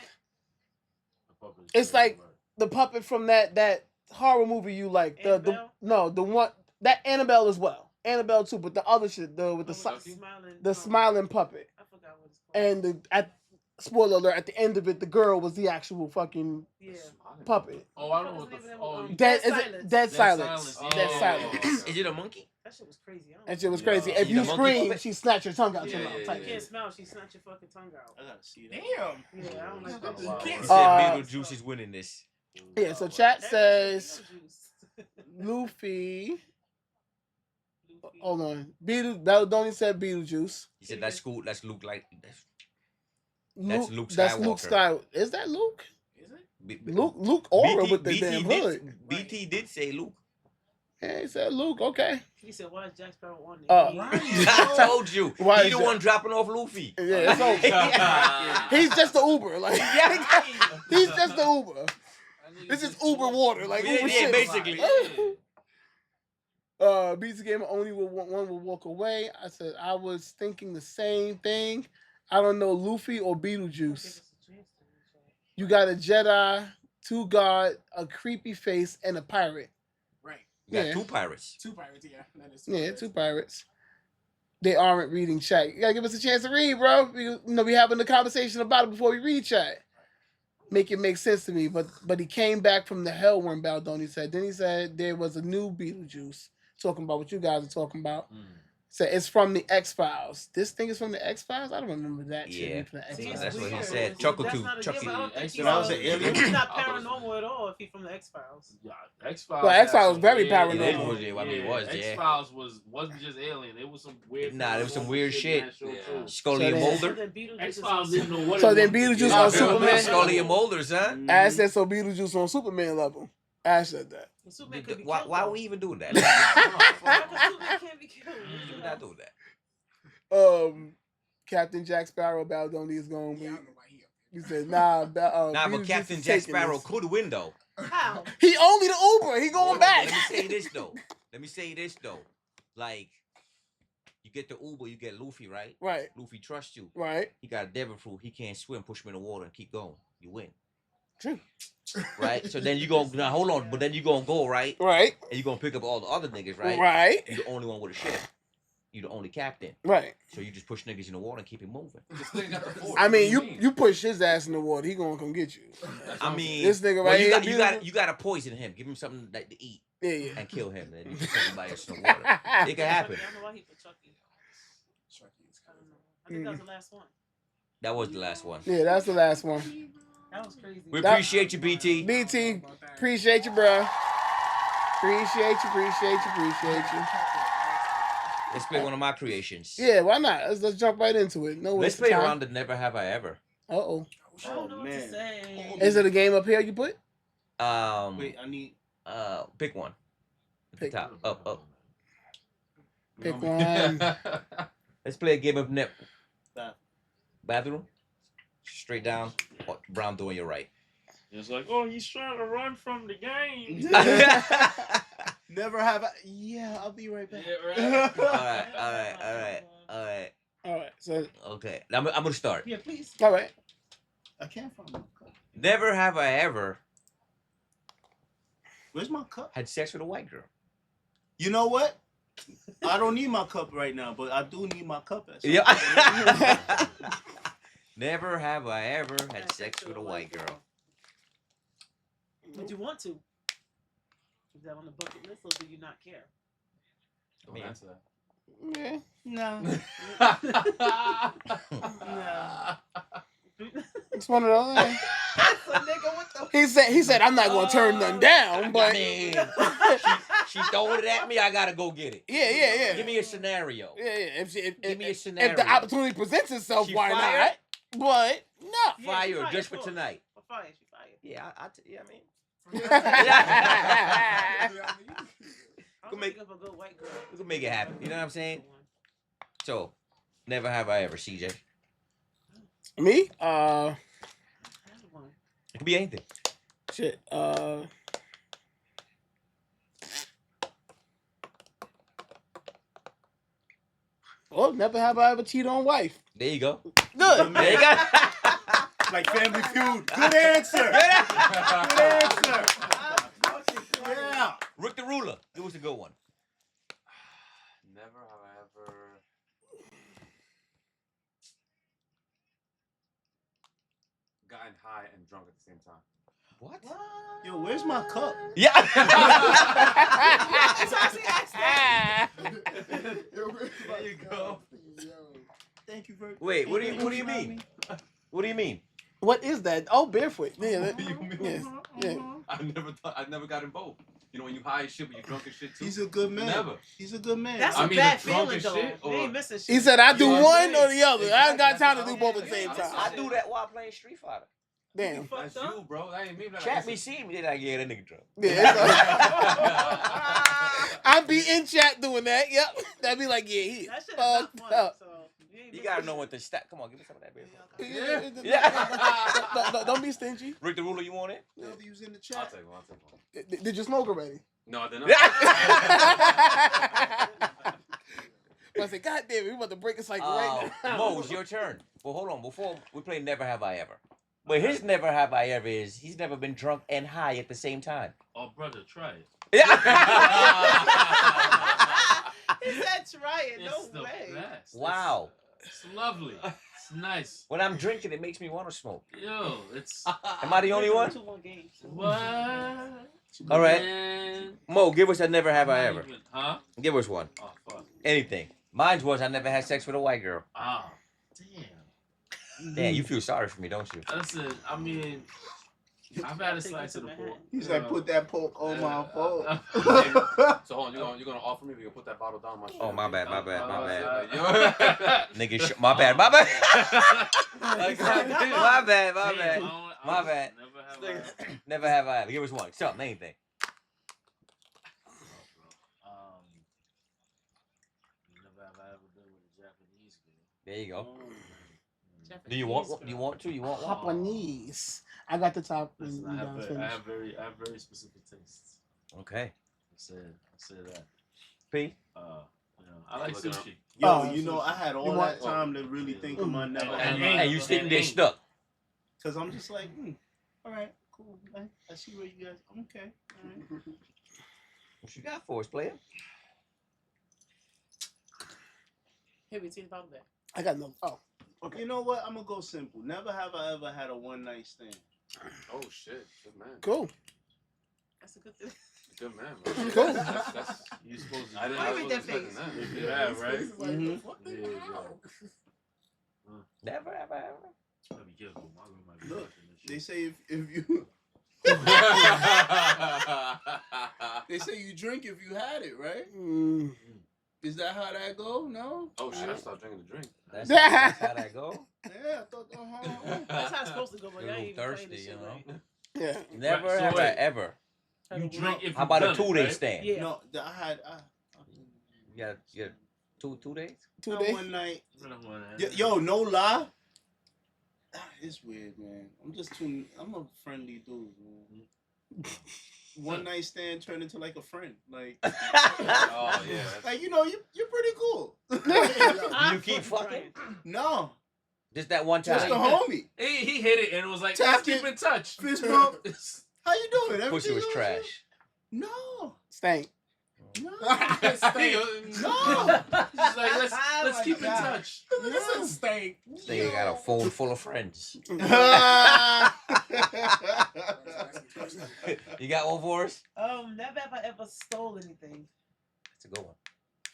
It's like the puppet from that horror movie you like. The Annabelle? the one that Annabelle as well. Annabelle too, but the other shit, with the Oh, smiling. the smiling puppet. I forgot what it's called. And spoiler alert, at the end of it, the girl was the actual fucking Yeah. puppet. Oh, I don't know what the. Oh, Dead Silence. Dead Silence. Silence. Dead Oh. Silence. Is it a monkey? That shit was crazy. I don't That shit was Yeah. crazy. If You you the monkey scream, puppet? she snatch your tongue out your Yeah, mouth. yeah, type You shit. can't smell. She snatch your fucking tongue out. I gotta see that. Damn. Yeah, I don't like that. Wow. You can't It say said Uh, Beetlejuice is winning this. Yeah, so chat says Beetlejuice. Luffy Luffy. Hold on. Baldoni said Beetlejuice. He said that's cool. That's Luke. Like Luke, Luke That's Luke Skywalker. Skywalker. Is that Luke? Is it? Luke aura with the damn hood. BT did say Luke. Yeah, he said Luke. Okay. He said, "Why is Jack Sparrow on there?" I told you. Why He is the that- one dropping off Luffy. Yeah, it's okay. He's just the Uber. Like he's just the Uber. This is Uber water. Like Uber shit. basically. BT Gamer only one will walk away. I said I was thinking the same thing. I don't know Luffy or Beetlejuice. You got a Jedi, 2 God, a creepy face, and a pirate. Right. You got Yeah. 2 pirates. 2 pirates, yeah. That is Yeah, 2 pirates. They aren't reading chat. You gotta give us a chance to read, bro. We having a conversation about it before we read chat. Make it make sense to me. But he came back from the hell worm, Baldoni said. Then he said there was a new Beetlejuice. Talking about what you guys are talking about. Said it's from the X-Files. This thing is from the X-Files? I don't remember that shit. Yeah. From the See, X-Files. That's what he weird. said. See, Chuckle that's too. not a Chuckle. given. I don't think X-Files. he's, That was an alien? he's not paranormal at all if he's from the X-Files. Yeah, X-Files. Well, X-Files had very some paranormal. weird- It was, yeah, I mean, it was, yeah. X-Files wasn't just alien. It was some weird. Nah, there was some paranormal weird shit. in that show, Yeah. too. Scully So and then- So Mulder. then Beetlejuice X-Files is didn't know what. So it then was. Beetlejuice Yeah, on Superman? Scully and Mulder, son. Ash said so Beetlejuice on Superman level. Ash said that. Superman could be Why killed, why though. we even doing that? Why could Superman can't be killed? We're not doing that. Captain Jack Sparrow Baldoni is going. Yeah, I don't know why he up He said, nah. Nah, Beetlejuice but Captain is Jack taking Sparrow this. could win though. How? He only the Uber. He going Hold on, back. Let me say this though. Like, you get the Uber, you get Luffy, right? Right, Luffy trusts you. right. He got a devil fruit. He can't swim. Push him in the water and keep going. You win, True. right? So then you go. Now hold on. But then you gonna go right, Right, and you gonna pick up all the other niggas, right? right, You the only one with a ship. You the only captain. right. So you just push niggas in the water and keep it moving. This nigga got the force. I mean, What do you push his ass in the water, he gonna come get you. I mean, This nigga well, right you here, got you got beautiful. you got to poison him. Give him something to eat Yeah, yeah. and kill him. Then you push everybody else in the water. It can happen. I don't know why he put Chucky. Chucky is I don't know. I think that was the last one. That was the last one. Yeah, that's the last one. That was crazy. We That- appreciate you, BT. BT, appreciate you, bro. Appreciate you. Let's play one of my creations. Yeah, why not? Let's jump right into it. No Let's waste play of time. around the Never Have I Ever. Uh-oh. I don't know what man. to say. Is it a game up here you put? Wait, I need. Pick one. At Pick- the top. Up. Pick one. Let's play a game of net. Bath. Bathroom. Straight down. Brown door on your right. It's like, oh, he's trying to run from the game. Never have I. Yeah, I'll be right back. All right. All right, so, Okay, I'm gonna start. Yeah, please. all right. I can't find my cup. Never have I ever Where's my cup? had sex with a white girl. You know what? I don't need my cup right now, but I do need my cup. At some Yeah. point. Never have I ever had sex with a white girl. Would you want to? Is that on the bucket list, or do you not care? Don't answer that. Yeah. No. It's one of those things. So, nigga, what the? He said, I'm not gonna turn none down, but I mean, she throwing it at me. I gotta go get it. yeah. Give me a scenario. Yeah. Give me a If scenario. the opportunity presents itself, She why fired? not? But no. Yeah, Fire she or fired, just of for course. tonight. For fire, she fired. Yeah, I mean. I Go don't make- think of a good white girl. We can make it happen. You know what I'm saying? So, never have I ever, CJ. Me? Another one. It could be anything. Shit. Well, never have I ever cheated on wife. There you go. Good. There you go. Like Family Feud. Good answer. Good answer. Yeah. Rick the Ruler. It was a good one. Never have I ever. Gotten high and drunk at the same time. What? Yo, where's my cup? Yeah. There you go. Thank you very much. Wait, what do you mean? What do you mean? What is that? Oh, barefoot. Yeah. You mean- Yeah. I never got in both. You know, when you high as shit, but you drunk and shit too. He's a good man. Never. He's a good man. That's I a mean, bad the drunk feeling, and though. shit, You or- ain't missing shit. He said, I do You know what one I'm or the other. I ain't got time to do both at the same Exactly. time. I do that while playing Street Fighter. Damn. That's you, bro. That ain't me. Like, Chat me, see me. They like, yeah, that nigga drunk. Yeah, I be in chat doing that. Yep. That'd be like, yeah, he That shit is not fucked fun. up. So you ain't You missing gotta shit. know when to stop. Come on, give me some of that beer. Yeah. Don't be stingy. Rick the Ruler, you want it? No, he was in the I'll chat. take one. I'll take one. Did you smoke already? No, I did not. I said, God damn it, we about to break a cycle right now. Mo, it's your turn. Well, hold on. Before we play Never Have I Ever. But his Never Have I Ever is he's never been drunk and high at the same time. Oh, brother, try it. Yeah. He said try it. It's No the way. best. Wow. It's lovely. It's nice. When I'm drinking, it makes me want to smoke. Yo, it's Am I the only one? 2-1 games. what? All right. Man. Mo, give us a Never Have I Ever. Huh? Give us one. Oh fuck. Anything. Mine was I never had sex with a white girl. Ah, damn. Damn, you feel sorry for me, don't you? Listen, I mean, I've had a slice of the pork. He's like, put that pork on my phone. So hold on, you're gonna offer me? We're gonna put that bottle down on my shoulder. Oh, my bad, my bad, my bad. bad. Nigga, my bad, my bad. Like, my bad, my Damn, bad. I My bad. Never have I. Never have I ever. Give us one. Something, anything. Never have I ever been with a Japanese girl. There you go. Japanese Do you want? girl. Do you want to? You want one? Japanese. I got the top. Listen, when you guys I finish. have very specific tastes. Okay. I say that. P. You know, I like Looking up. sushi. Yo, Oh, you know, I had all You want- that time to really think of my never. And Hey, you sitting there stuck. Because I'm just like, all right, cool. I see where you guys. Okay. All right. What you got for us, player? Here we see the bottle there. I got no. Oh, okay. You know what? I'm gonna go simple. Never have I ever had a one night stand. Oh shit, good man. Cool. That's a good thing. Good man, man. Cool. That's You supposed to. I didn't Why I with wasn't that expecting face? that. Yeah, right. Mhm. Never have I ever. Gotta be careful. My girl might be Look, watching this They shit. say if you they say you drink if you had it, right? Mm. Is that how that go? No. Oh shit, I stopped drinking the drink. That's how that go. Yeah, I thought. That's how it's supposed to go, but You're a y'all ain't even little playing this thirsty, shit you know? right. Yeah. Never Right, so have I wait. ever. You drink if How about a you've done it, 2-day right? stand? Yeah. No, I had. You got two days? 2 That days. one night. I don't wanna- Yo, no lie. It's weird, man. I'm a friendly dude, man. One night stand turned into like a friend. Like, Oh yeah. like you know, you're pretty cool. Do you keep fucking? No, Just that one time. just a homie. He hit it and it was like, Tapped let's keep it. in touch. Fist bump. How you doing? Pussy Everything was okay? trash. No, Stank. no, No. no. He's like, let's keep in touch. Listen, Stank. They got a phone full of friends. You got one for us? Never have I ever stole anything. That's a good one.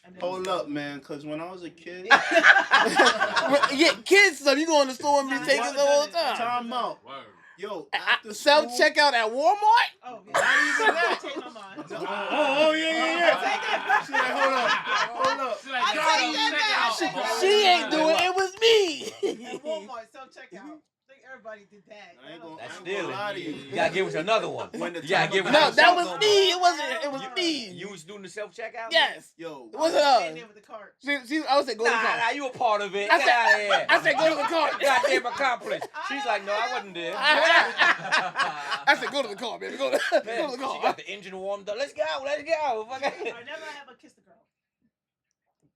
I never Hold stole. up, man, because when I was a kid, Yeah, kids stuff. You go in the store and be Nah, taking y'all stuff all the done it. time. time out. Word. Yo, At after self school- checkout at Walmart. Oh, yeah. Not even that. Change my mind. Oh, yeah. She's like, hold up. She's like, I "Y'all take don't that check back. out." I take that She ain't doing it. It was me. At Walmart, self-checkout. I think everybody did that. I ain't gonna, That's I ain't gonna stealing. lie to you. You gotta give us another one. When the You gotta time give us of- No, another that shout was out. me. It wasn't. It was me. You was doing the self checkout? Yes. Yo, It wasn't Stand us. there with the cart. I would say go to the Nah, car. you a part of it. I Get said- out of here. I said go to the car. Goddamn accomplice. She's like, no, I wasn't there. I said go to the car, baby. Go to Man, the she car. got the engine warmed up. Let's go. Let's go. Fuck it. I never have a kiss the girl.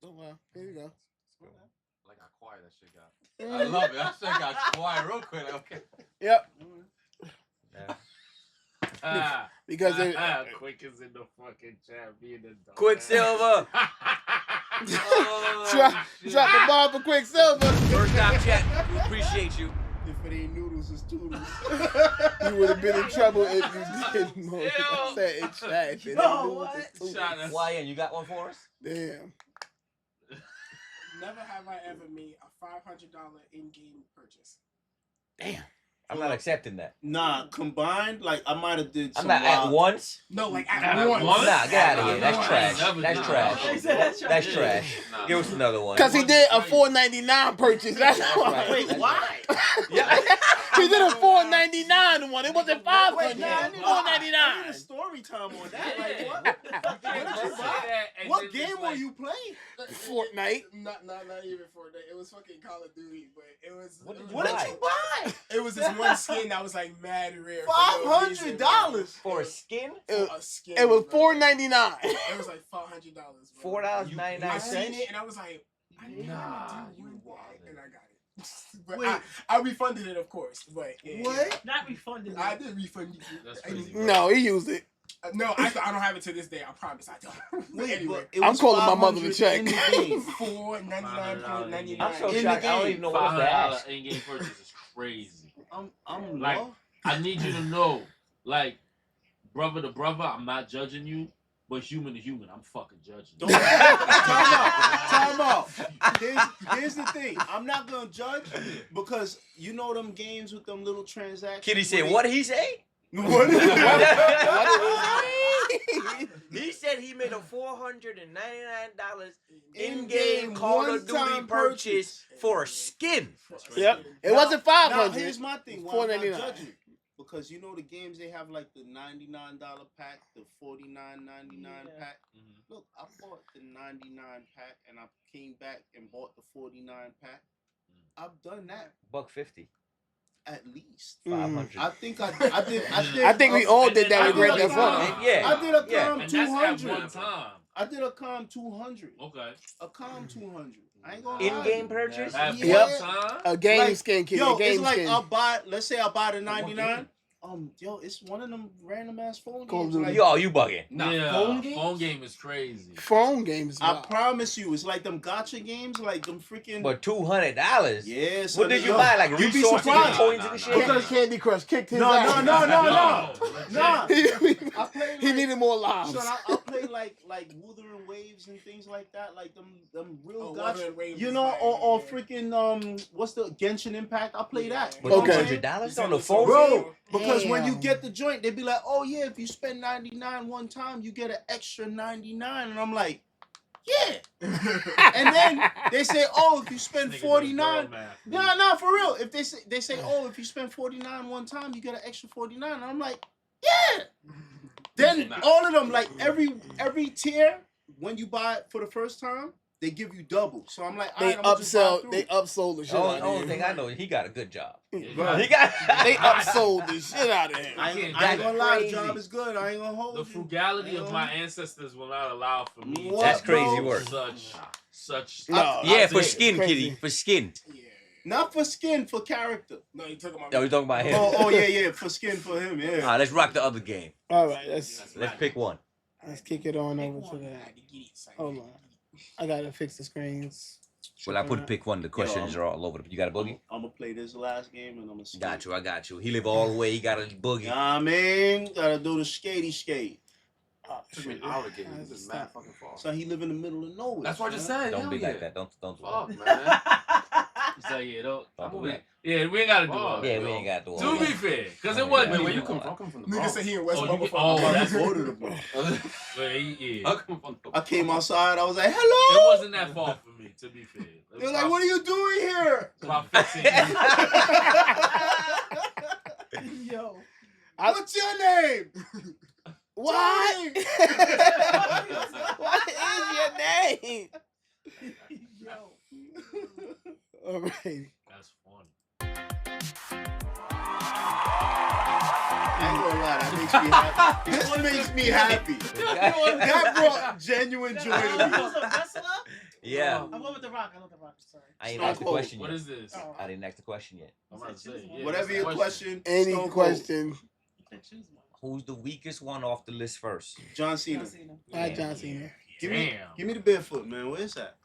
Oh, well, there you go. Like how quiet that shit got. I love it. That shit got quiet real quick. Like, okay. Yep. Ah, Because it, Quick is in the fucking chat being a dog. Quicksilver. drop the ball for Quicksilver. First time chat. We appreciate you. if it ain't noodles, it's toodles. You would have been in trouble if you didn't know Ew. what said in chat. If it ain't Yo, noodles, what? it's tools. Shot us. YN, you got one for us? Damn. Never have I ever made a $500 in-game purchase. Damn. I'm not accepting that. Nah, combined, like I might have did. I'm Some not at wild- once. No, like At at once. once? Nah, get out of here. That's Nah, trash. never That's do. trash. That's trash. Nah. Give us another one. Because he did a $4.99 purchase. That's That's why. right. Wait, why? Yeah. He did a $4.99 one. It wasn't $500. Wait, nah, I need $4.99. a story time on that. Like, what? What did you buy? And What then game it's were like- you playing? Fortnite. Not even Fortnite. It was fucking Call of Duty, but it was. What did you What buy? did you buy? It was this one skin that was like mad rare. for no reason, $500. For a skin? bro. For a skin. It was bro. $4.99. It was like $500. bro. $4.99. I seen it and I was like, I need Nah, to do you one wild. day, and I got it. But Wait. I refunded it, of course. But yeah, What? Not refunded. I did refund you. That's I- crazy. No, he used it. No, I don't have it to this day. I promise I don't. But Wait, anyway, but it I'm was calling my mother to 500 check. in the game. $4.99.99. I'm so In the shocked. I don't game. even know what to $500 ask. in-game purchase is crazy. I'm Like- low. I need you to know, like, brother to brother, I'm not judging you, but human to human, I'm fucking judging Don't you. time out. Here's the thing. I'm not gonna judge because you know them games with them little transactions. Kitty said, where what did he say? they- What? He said he made a $499 In-game in-game Call of Duty one-time purchase for a skin. Yep. It Now- wasn't Now, $500. here's my thing. Why I'm not $4.99. judging? Because you know the games they have like the $99 pack, the $49.99 pack. Look, I bought the 99 pack and I came back and bought the 49 pack. I've done that $150. at least. $500. I think I did. I think we all did that I with did Red a Dead calm- 4. Yeah. I did a Yeah. calm And that's at 200. one time. I did a calm 200. Okay. A calm 200. I ain't gonna lie. In-game purchase? At Yeah. one time? A game Like, skin, kid. Yo, a game it's like skin. I'll buy. Let's say I buy the One 99. game. Yo, it's one of them random ass phone Call of games. Duty. Like, Yo, you bugging. Nah, yeah, phone games? phone game is crazy. Phone games. I wild. promise you, it's like them gotcha games, like them freaking. But $200? Yeah. What did you yo, buy? Like you'd be resources and surprised. coins and shit? Because Candy Crush kicked his No, ass. Nah. he I played. he like- needed more lives. Son, I play like Wuthering Waves and things like that, like them real Oh, gotcha. Wuthering Waves You is know, like- or freaking what's the Genshin Impact? I play that. But Okay. $200 on the phone? Bro, because when you Damn. get the joint, they be like, "Oh yeah, if you spend 99 one time, you get an extra 99," and I'm like, "Yeah." And then they say, "Oh, if you spend 49." No, for real. If they say, "Oh, if you spend 49 one time, you get an extra 49," and I'm like, "Yeah." Then all of them, like every tier, when you buy it for the first time, they give you double. So I'm like, They "Alright, I'ma just buy upsell. through." They upsold the shit Oh, out the only of thing him. I know, he got a good job. Bro, He got. They upsold the shit out of him. I ain't That's gonna lie, the crazy. job is good. I ain't gonna hold The you. frugality of my ancestors will not allow for me. What, That's crazy bro? work. Such. No, Yeah, for I did. skin, Crazy. kitty. For skin. Yeah. Not for skin, for character. No, you talking about. Oh, you talking about him? Oh yeah, for skin for him, yeah. All right, let's rock the other game. All right, let's Pick one. kick it on over to that. Hold on, I gotta fix the screens. Well, I put pick one. The questions are all over. You got a boogie? I'm gonna play this last game and I'm gonna skate. Got you. I got you. He live all the way. He got a boogie. Nah, man, gotta do the skatey skate. Oh, Took me an shit. hour to get here. Let's This is stop. mad fucking far. So he live in the middle of nowhere. That's what I just son. said. Don't hell be yeah. like that. Don't. Fuck, man. So yeah, don't. Don't do we, that. yeah, we ain't gotta do Oh, all that. Yeah, we ain't got to do all To be that. fair, because Oh, it wasn't. yeah. Wait, where you Yeah. come from? I come from the Nigga Bronx. said he in West Oh, you- Motherfucker. oh, that's Go to the bar. yeah. I come from the I came outside. I was like, It "Hello." wasn't that far for me, to be fair. It They're was like, "What are you doing here?" about 15 minutes. Yo, I- what's your name? What? What is your name? All right. That's funny. I ain't gonna lie, that makes me happy. This makes me happy. That brought genuine joy to me. Was a wrestler? Yeah. I went with the Rock. I love the Rock. Sorry. I ain't Stone asked the Cold. question What yet. is this? Oh. I didn't ask the question yet. I'm about to say, yeah, Whatever that's your the question, Any Stone Cold. question? You can choose one. Who's the weakest one off the list first? John Cena. John Cena. Hi, John Cena. Give me, Damn. give me the barefoot, man. Where's that?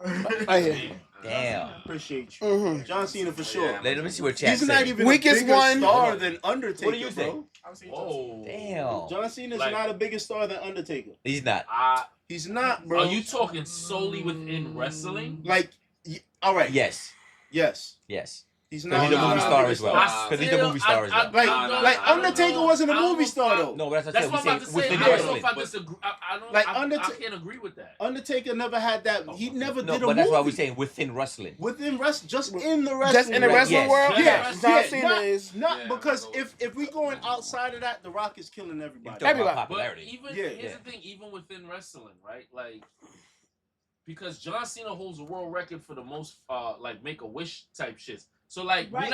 Right here. Damn. Appreciate you. Mhm. John Cena for sure. Let me see what chat He's not said. even Weakest a bigger one. star than Undertaker, What do you bro. I would say John Cena. Whoa. Damn. John Cena's Like- not a bigger star than Undertaker. He's not. He's not, bro. Are you talking solely within wrestling? like? All right. Yes. Yes. Yes. He's Because he's a not movie a star as well. I Because he's a movie star as well. Like, Nah, like I don't Undertaker know. wasn't a I don't movie know star if I- though. No, but That's that's what what I'm I'm about to saying. say. Within I don't know wrestling. if I disagree. I don't. Like, I can't agree with that. Undertaker never had that. He never No, did a but that's why movie. we're saying within wrestling. Within wrestling, just in the wrestling. Just in the world. wrestling Yes. world, Yes. John Yeah, Cena not, is. not Yeah, because I'm gonna go if we going outside of that, The Rock is killing everybody. Talking about Everybody. But popularity. even Yeah. here's the thing, even within wrestling, right? Like, because John Cena holds a world record for the most like make a wish type shits. So like Right.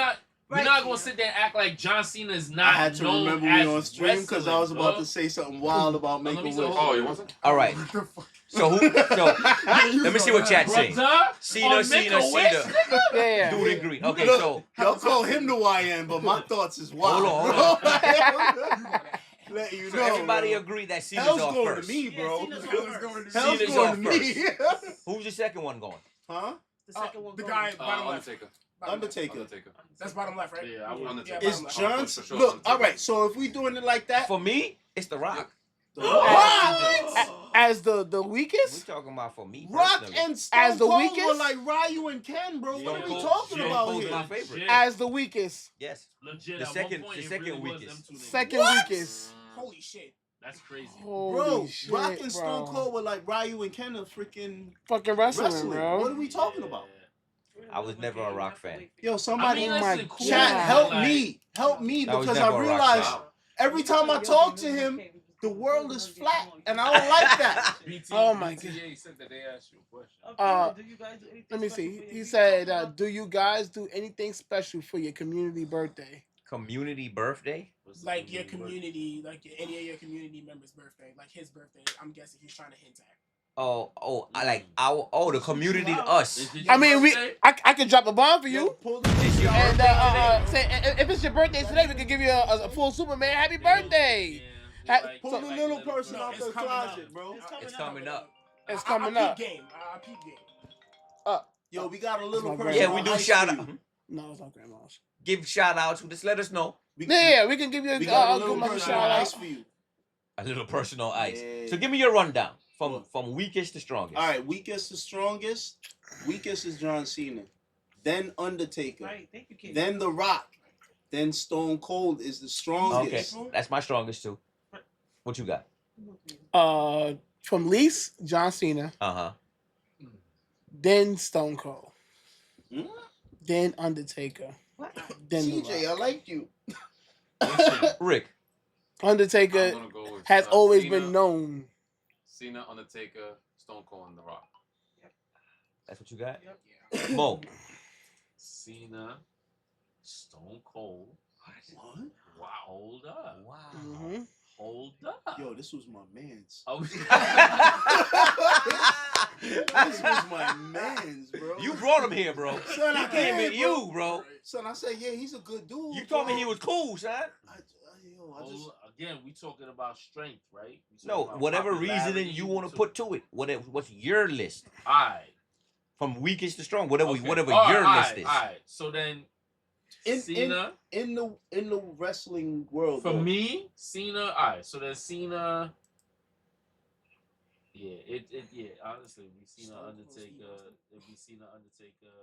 we're not gonna sit there and act like John Cena is I not had to known remember as we on stream because I was wrestling, about dog. to say something wild about Let Make me a see Wish. what- Oh, you wasn't? All right. So let me see what chat's saying. Brother, Cena, on Make Cena, a Wish, Cena. nigga? Yeah. Dude agree. Okay, Look, so y'all call him the YN, but my thoughts is wild. Hold bro. Let you so know. everybody bro. agree that Cena's Hell's off going first. to me, bro. Cena's going first. Hell's Cena's going off to me. Who's the second one going? Huh? The second one. The goes. guy bottom left. Undertaker. Bottom left. Undertaker. That's bottom left, right? Yeah, I would. Undertaker. Yeah, Is bottom left. John? For sure, Look, Undertaker. all right. So if we doing it like that, For me, it's The Rock. Rock, As the We're weakest. talking about for me Rock personally. and Stone As the Cold were weakest? like Ryu and Ken, bro. What Stone are we Cold- talking Stone about Cold's here? my favorite. As the weakest. Yes. Legit. The at second- one point, the it second really was weakest. them two niggas. Second What? weakest. Holy shit. That's crazy. Holy Bro, shit, Rock and bro. Stone Cold were like Ryu and Ken of freaking Fucking wrestling, wrestling. bro. What are we talking about? I was never a Rock fan. Yo, somebody, I mean, Oh my listen, cool, chat, God. help like- me, help me, I was because never I a rock realize star. every time I talk to him, the world is flat, and I don't like that. BT, Oh my BTA said that they asked you a question. Do you guys do anything let me see. He said, "Do you guys do anything special for your community birthday?" Community birthday? Like your community, like any of your community members' birthday, like his birthday. I'm guessing he's trying to hint at. I like our the community, us. Is it I your mean, birthday? I could drop a bomb for you. It's your And birthday today. say if it's your birthday today, we could give you a full Superman happy birthday. Yeah, Ha- like- Pull like the little little person No, out it's the coming closet, up. bro. It's coming up. It's coming I up. peep game. I peep game. Yo, we got a little my person. Yeah, on we do ice shout for out. you. No, it's not grandma's. Give shout outs. Just let us know. Yeah, we can give you We got a a little good mother person shout on ice out. for you. A little personal ice. Yeah. So give me your rundown from weakest to strongest. All right, weakest to strongest. Weakest is John Cena. Then Undertaker. Right, thank you, kid. Then The Rock. Then Stone Cold is the Okay, strongest. that's my strongest too. What you got? From least John Cena, Uh then Stone Cold, Hmm? then Undertaker, then The CJ, I Rock. like you. huh. Rick. I'm Undertaker gonna go with, has always Cena, been known. Cena, Undertaker, Stone Cold, and The Rock. That's what you got. Mo. Cena, Stone Cold. What? Wow, hold up. Wow. Mm-hmm. Hold up. Yo, this was my man's. Oh, This was my man's, bro. You brought him here, bro. Son, He I came did, at you, bro. Son, I said, yeah, he's a good dude. You told me bro. he was cool, son. I just. Hold- again, we talking about strength, right? We No, talking about whatever popularity, reasoning you want to so- put to it. What's your list? Alright. From weakest to strong, whatever Okay. whatever Alright, your alright, list is. Alright. So then Cena in the wrestling world. for though, me, Cena. Alright, so then Cena. Yeah, honestly, we Cena Undertaker. If we Cena Undertaker.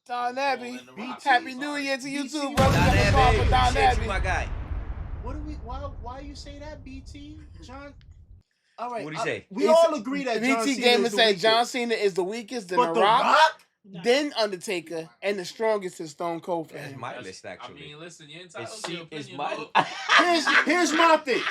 Don Abbey, and The Rock. Happy New Year to you BT, too, Don brother. Don We got a call Abbey, for Don appreciate you, Abbey. my guy. What do we? Why you say that, BT? John. All right. What'd he say? We all agree that John BT Cena Gamer is the said weakest. John Cena is the weakest, then But The Rock, No. then Undertaker, and the strongest is Stone Cold for That's him. my That's- list, actually. I mean, listen, you're entitled It's, to your it's opinion. my. though. Here's my thing.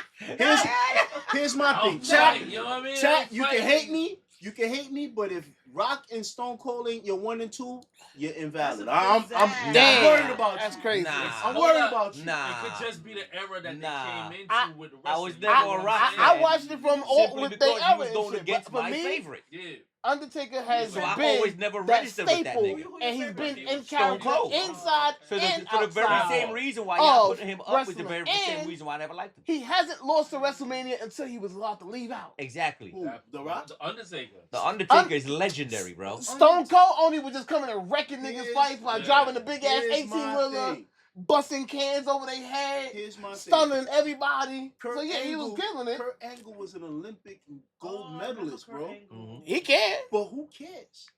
Here's my I'm thing. Chat, fighting, you know what I mean? chat. I'm You can fighting. hate me. You can hate me, but if Rock and Stone Cold ain't your 1 and 2, you're invalid. I'm Damn, worried about that's you. crazy. Nah. I'm Hold worried up. about you. Nah. It could just be the era that Nah. they came into I- with the I wrestling. was You never know a what I'm rock saying? I watched it from all Simply with because they he ever was and going shit. against But for my me, favorite. Yeah. Undertaker has So I been always never that registered with that staple, nigga. and he's been He in was Stone character Cold. inside For the, and for the very outside. same reason why y'all of put him up was the wrestling. very same And reason why I never liked him. He hasn't lost to WrestleMania until he was allowed to leave out. Exactly. Who, The Rock? The Undertaker. The Undertaker is legendary, bro. Stone Cold only was just coming and wrecking niggas' Here's- fights by yeah. driving the big ass Here's my 18-wheeler, thing. busting cans over their head, Here's my thing. stunning everybody. Kurt So yeah, he was Angle- killing it. Kurt Angle was an Olympic gold medalist, bro. Mhm. He can. But who cares?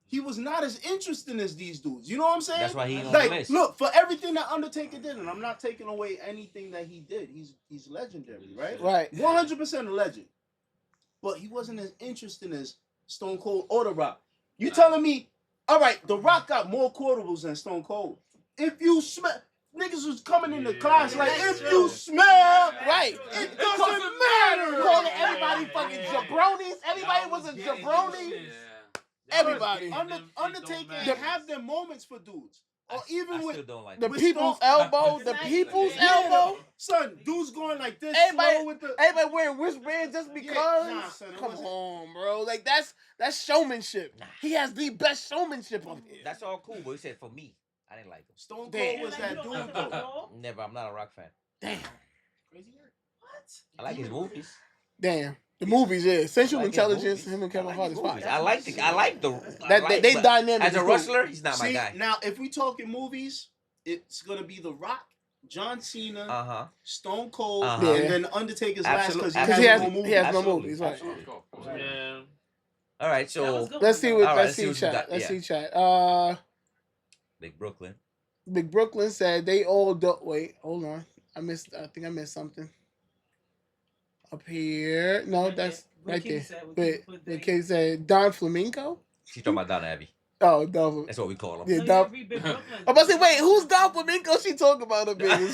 he was not as interesting as these dudes. You know what I'm saying? That's why he on the like, list. look, for everything that Undertaker did, and I'm not taking away anything that he did. He's legendary, right? Right. 100% a legend. But he wasn't as interesting as Stone Cold or The Rock. You telling me, all right, The Rock got more quotables than Stone Cold. If you smell, niggas was coming in the class like, if you smell, Right. it doesn't matter. Calling everybody fucking jabronis. Everybody was a jabroni. Everybody. Undertaker have their moments for dudes. Or even I with still don't like The with people's Stone- elbow. The people's Yeah, elbow. son, dudes going like this, Everybody- slow with the. Everybody wearing wristbands just because. nah, son, it Come wasn't. on, bro. Like that's showmanship. He has the best showmanship up here. That's all cool, but he said for me, I didn't like him. Stone Cold Damn. was that dude though. Never. I'm not a Rock fan. Damn. Crazy work. I like his movies. Damn. The movies, yeah. Central I like his Intelligence, movies. him and Kevin I Hart like is his movies. fine. I like the. They but dynamic as is a cool. wrestler, he's not my See, guy. now if we talking movies, it's gonna be The Rock, John Cena, Stone Cold, Uh-huh. and then Undertaker's last Absolute- because Because he he has has no no movie. movies, right? Absolutely. Yeah. All right, That so was good. Let's see what All right, let's see what you chat. got. Let's Yeah. see chat. Big Brooklyn. Big Brooklyn said they all don't wait. Hold on. I think I missed something. Up here. No, that's right there. The kid said Don Flamenco. She's talking about Don Abbey. Oh, Don. That's what we call him. Yeah, Don. I'm about to say, wait, who's Don Flamenco? She talking about up here.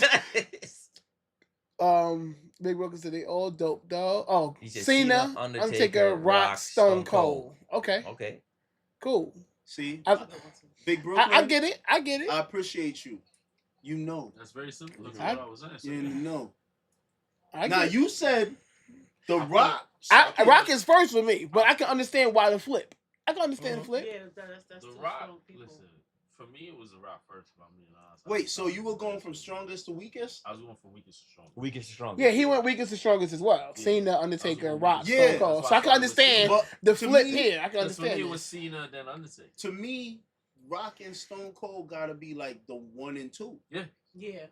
Big Brooklyn said they all dope, though. Oh, He said Cena, Cena, Undertaker, Undertaker, Rock, Rock, Stone Stone Cold. Okay, Okay. cool. See, I, Big Brooklyn. I get it. I get it. I appreciate you. You know. That's very simple. That's I- what I was saying. So You know. I Now get it. you said The Rock. Rock is first for me, but I can understand why the flip. I can understand the flip. Yeah, that's The two Rock, strong people. listen, for me it was The Rock first. If I'm being honest. Wait, so you were going from strongest to weakest? I was going from weakest to strongest. Weakest to strongest. Yeah, he went weakest to strongest as well. Yeah. Cena, Undertaker, That's what Rock, Yeah. Stone Cold. That's So why I can I thought it was understand But the to flip me- here. I can Because for me understand it was this. Cena then Undertaker. To me, Rock and Stone Cold gotta be like the 1 and 2. Yeah.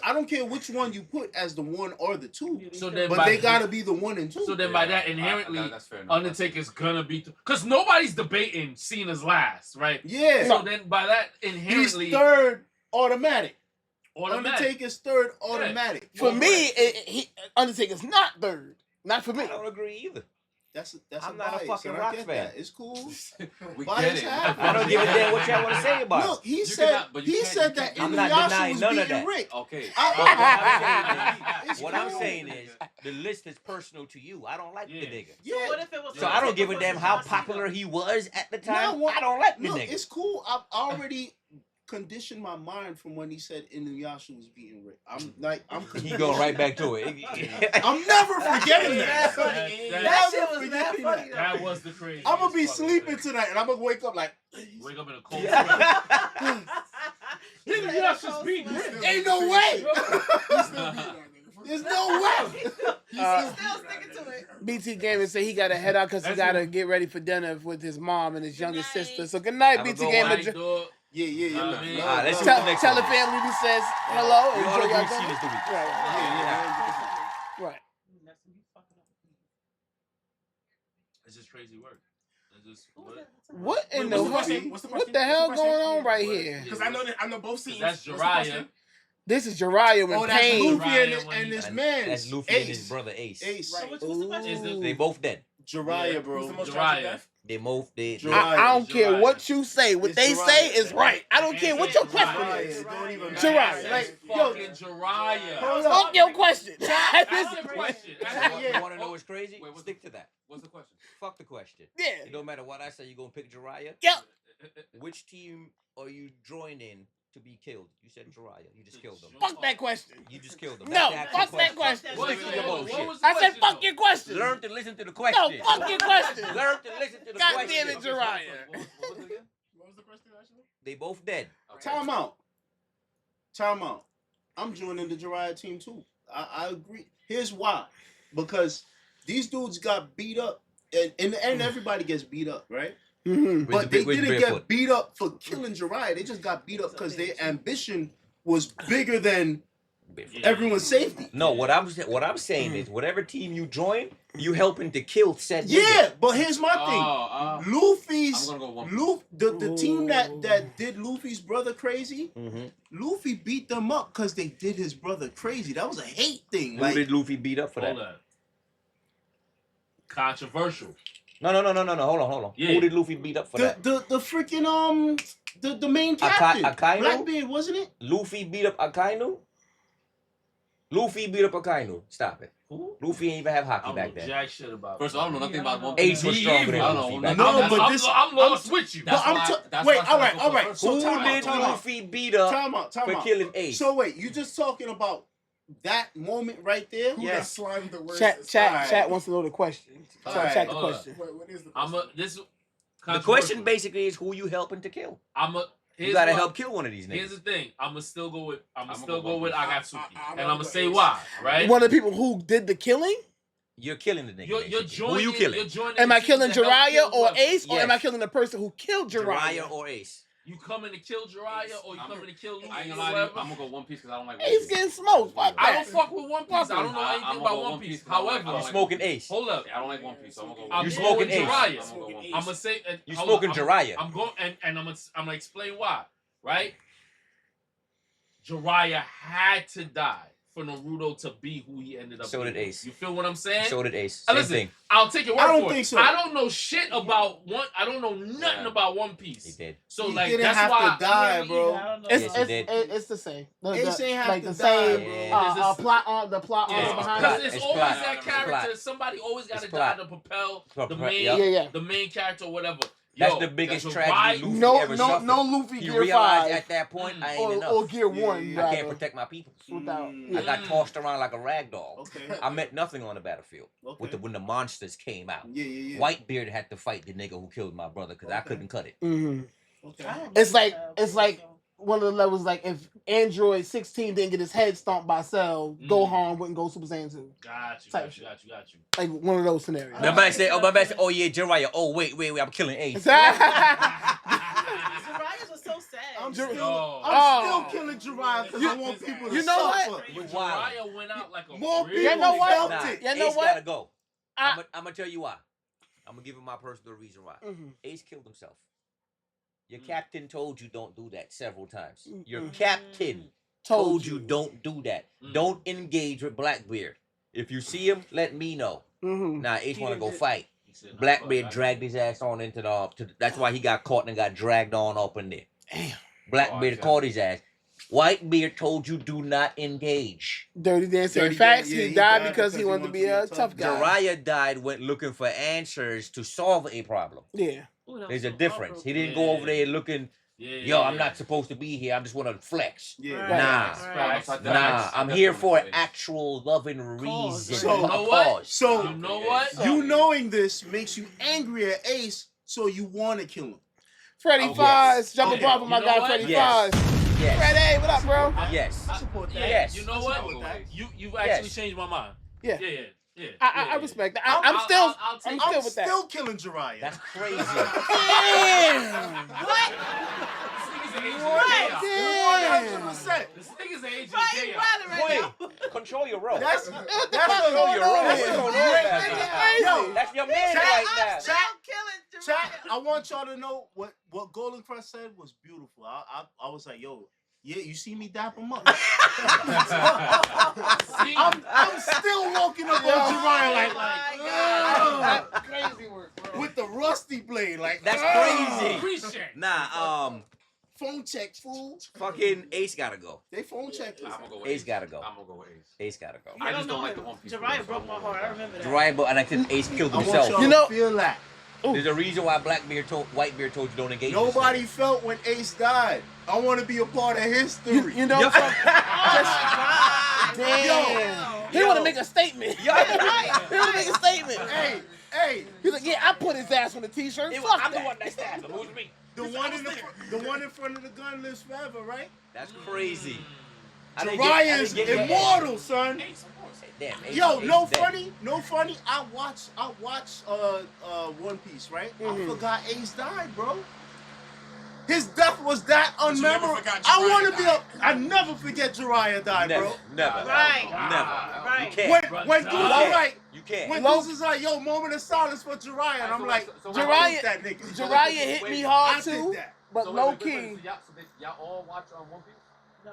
I don't care which one you put as the 1 or the 2, So then but by, they gotta be the 1 and 2. So then by that inherently, that's fair enough. Undertaker's gonna be because nobody's debating Cena's last, right? Yeah, So then by that he's inherently, third automatic. automatic. Undertaker's third automatic. For me, Undertaker's not third. Not for me. I don't agree either. That's I'm a not a bias, fucking and I Rock get fan. that. It's cool. We Bias get it. happens. I don't give a damn what y'all want to say about Look, it. he You said cannot- but you he can't- said you that can't- I'm not Inuyasha denying was none of beating that. Rick. Okay. It's What I'm cool. saying is, the list is personal to you. I don't like Yeah. the nigga. Yeah. So what if it was? So I don't give a damn how popular he was at the time. No, I don't like the Look, nigga. it's cool. I've already conditioned my mind from when he said Inuyasha was beating Rick. I'm He conditioned. going right back to it. I'm never forgetting That's that. funny. That- That shit Never was mad forgetting funny. That was the crazy. I'm gonna be sleeping tonight, and I'm gonna wake up like, Wake up in a cold sweat. Inuyasha's beating Rick. ain't no way. There's no way. He's Uh, still sticking to it. BT Gamer said he got to head out because he That's got to what- get ready for dinner with his mom and his younger night. sister. So good night, Have a BT good Gamer. one. White dog. Yeah. I mean, love, let's love. see what Tell, next tell the one. family we says hello. We all Enjoy agree your Cena's dinner. the weakest. Right. It's just crazy work. It's just What in Wait, the what's the fuck? question? What's the What question? the hell What's the question? going on right What? here? Because I know both scenes. That's What's the Jiraiya. question? This is Jiraiya with Oh, that's pain. Luffy and, Jiraiya when and he- his And man. that's Luffy Ace. and his brother Ace. Ace. So what's the question? Is it- They both dead. Jiraiya, Yeah. bro. Who's the most Jiraiya. tragic death? They both dead. Jiraiya. I don't care Jiraiya. what you say. What It's they Jiraiya. say is right. I don't care what your Jiraiya. question is. It don't even Jiraiya. matter. Like, yo, Fucking Jiraiya. Hold up. Fuck your question. That's That's the it. question. You want to know what's crazy? Wait, what's Stick to that. What's the question? Fuck the question. Yeah. It don't matter what I say. You gonna pick Jiraiya? Yep. Which team are you joining to be killed? You said Jiraiya. You just killed them. Fuck that question. You just killed them. No, That's the actual fuck that question. question. What Stick is to it? your What bullshit. was the I said question, fuck though? your question. Learn to listen to the No, question. fuck your question. Learn to listen to the God question. damn it, Jiraiya. What was it again? What was the question, actually? They both dead. Okay. Time out. Time out. I'm joining the Jiraiya team too. I agree. Here's why. Because these dudes got beat up, and in the end, everybody gets beat up, right? Mm-hmm. But they With didn't Barefoot. get beat up for killing Jiraiya. They just got beat up because their ambition was bigger than Blackbeard. Yeah. Everyone's safety. No, what I'm saying is, whatever team you join, you helping to kill said nigga. Yeah, but here's my thing. I'm Luffy's gonna go One Piece. the team that did Luffy's brother crazy. Mhm. Luffy beat them up because they did his brother crazy. That was a hate thing. Who Like, did Luffy beat up for Hold that? on. Controversial. No. Hold on. Yeah. Who did Luffy beat up for that? the freaking the main captain, Akainu? Blackbeard, wasn't it? Luffy beat up Akainu? Luffy beat up Akainu. Stop it. Who? Luffy ain't even have I hockey don't back know then. jack shit about. First of all, I don't know nothing about One Ace Piece. was stronger than I don't Luffy know. back No, then. but I'm lost with you. That's But why- I'm that's wait, why I all right, said all right. first. So Who time did out. Luffy beat up Time out. for killing Ace? So wait, you just talking about that moment right there? Who Yeah. that slimed the worst? Chat wants to know the question. So Alright, chat the hold question. What is the I'm question? a this. The controversial. question basically is who you helping to kill. You Here's gotta what- help kill one of these Here's niggas. the thing. I'ma still go with I'ma Akatsuki, I'm and gonna I'ma go say Ace. why. Right? One of the people who did the killing? You're killing the nigga. You're basically. joining. Who you killing? You're joining Am I the team killing to help Jiraiya kill or whoever. Ace, or am I Yes. killing the person who killed Jiraiya? Jiraiya or Ace? You coming to kill Jiraiya or you I'm- coming to kill Luffy I ain't or gonna lie to you. whoever? I'm gonna go One Piece because I don't like One Ace Piece. getting smoked. Fuck I that. don't fuck with One Piece. I don't know I'm anything gonna about go One One Piece. Piece, but I don't like- However, I don't You like smoking Ace? hold up. I don't like One Piece, so I'm gonna go I'm One You Piece. smoking going Ace? Jiraiya. I'm gonna go One Piece. I'm gonna say. You hold smoking up, Jiraiya? I'm going and I'm gonna explain why. Right? Jiraiya had to die for Naruto to be who he ended up So being. did Ace. You feel what I'm saying? So did Ace. Now Same listen, thing. I'll take your word I don't for think it. so. I don't know shit about one. I don't know nothing Yeah. about One He Piece. did. So He like didn't that's have why to die, Yeah, bro. I don't know. It's, Yes, he it's, did. it's the same. Ace ain't have like to the die, same bro. It's plot on the plot Yeah, armor behind plot. it. because it's It's always plot. that It's character. plot. Somebody always got to It's die plot. to propel Plot, the plot, main, yep. Yeah. the main character or whatever. That's Yo, the biggest Jiraiya- tragedy Luffy No, ever no, suffered. no Luffy He Gear realized 5 at that point, I ain't enough. or Gear Yeah, 1. yeah, I rather, can't protect my people. without. I got tossed around like a rag doll. Okay. I meant nothing on the battlefield. Okay. When the monsters came out. Yeah. Whitebeard had to fight the nigga who killed my brother because I Okay. couldn't cut it. Okay. I don't It's know like that, it's like so. one of the levels. Like if Android 16 didn't get his head stomped by Cell, Gohan wouldn't go Super Saiyan 2. Got you. Type Got you. Like one of those scenarios. My man say, oh yeah, Jiraiya. Oh wait, I'm killing Ace. Jiraiya's was so sad. I'm Jir- still, Oh. I'm still killing Jiraiya because You- I want people to you know suffer. what? You wild. Jiraiya went out like a More real- You know what? felt Nah, it. You know Ace what? gotta go. I- I'm gonna tell you why. I'm gonna give him my personal reason why. Mhm. Ace killed himself. Your captain told you don't do that several times. Your Mhm. captain told you don't do that. Don't engage with Blackbeard. If you see him, let me know. Mhm. Nah, Ace wanna go did. fight. He said, "Nah, Blackbeard fuck that." dragged his ass on into that's why he got caught and got dragged on up in there. Blackbeard Oh, caught his ass. Whitebeard told you do not engage. Dirty Dancing. Dirty Facts. Dan- yeah, he he died died because he wanted to be a tough guy. Jiraiya died, went looking for answers to solve a problem. Yeah. Ooh, that There's was a so difference. He heartbroken. didn't go over there looking, Yeah, yo, I'm yeah. not supposed to be here. I just want to flex. Yeah. Right. Nah. Facts. Facts. Nah, I'm here for an actual loving Cause. reason. So- You know what? Cause. So You know what? you knowing this makes you angry at Ace, so you want to kill him. Freddie Oh, Foz. yes. Jump Okay. above with my You know guy what? Freddie Yes. Foz. Yes. Freddie, what up, bro? Yes. I support that. Yeah, Yes. you know I what? support that. You've actually changed my mind. Yeah. Yeah. I respect that. I'm still I'll take I'm it. still I'm with that. still killing Jiraiya. That's crazy. Damn. What? This nigga's an agent of Right. chaos. Damn. 100%. This nigga's an agent of Right, chaos. brother, right now. Wait, control your role. That's What that's the fuck Control going your on role. here? What's going on This back is now? crazy. Yo, That's your man Chat, right I'm now. still killing Chat, Jiraiya. I want y'all to know what Golden Crest said was beautiful. I was like, yo, yeah, you see me dap him up. See? I'm still walking up on Jiraiya like, my God. "Ugh." Crazy work, bro. with the rusty blade, like That's "Ugh." crazy. Appreciate. Nah, Phone check, fool. fucking Ace gotta go. They phone check. I'm gonna go with Ace gotta go. I'm gonna go with Ace. Ace gotta go. I just know don't like him. the One Piece. Jiraiya broke my heart. I remember that. Jiraiya, and I think Ace killed I want himself. y'all You know- to feel that. There's a reason why Whitebeard told you don't engage. with this Nobody nigga. felt when Ace died. I want to be a part of history. You know, Yo- some- God. damn. He Yo. want to make a statement. Yo. He want to make a statement. hey, He's like, yeah, I put his ass on the t-shirt. Fuck I'm the that. one that stabbed him. It was me. the one in front of the gun lives forever, right? That's crazy. Jiraiya is immortal, son. Damn, Ace- Yo, Ace no dead. funny. I watch One Piece, right? I Mhm. forgot Ace died, bro. his death was that But you never unmemorable. forgot I Jiraiya want to be died. I never forget Jiraiya died, Never, bro. never, Right. never. Right. You can't. When Deuce You was can't. like, You can't. when Low- Deuce is like, yo, moment of silence for Jiraiya, and I'm like, so Jiraiya- hate that nigga. Jiraiya hit me I hard did too, that. but So low wait, key, y'all all watch One Piece? No.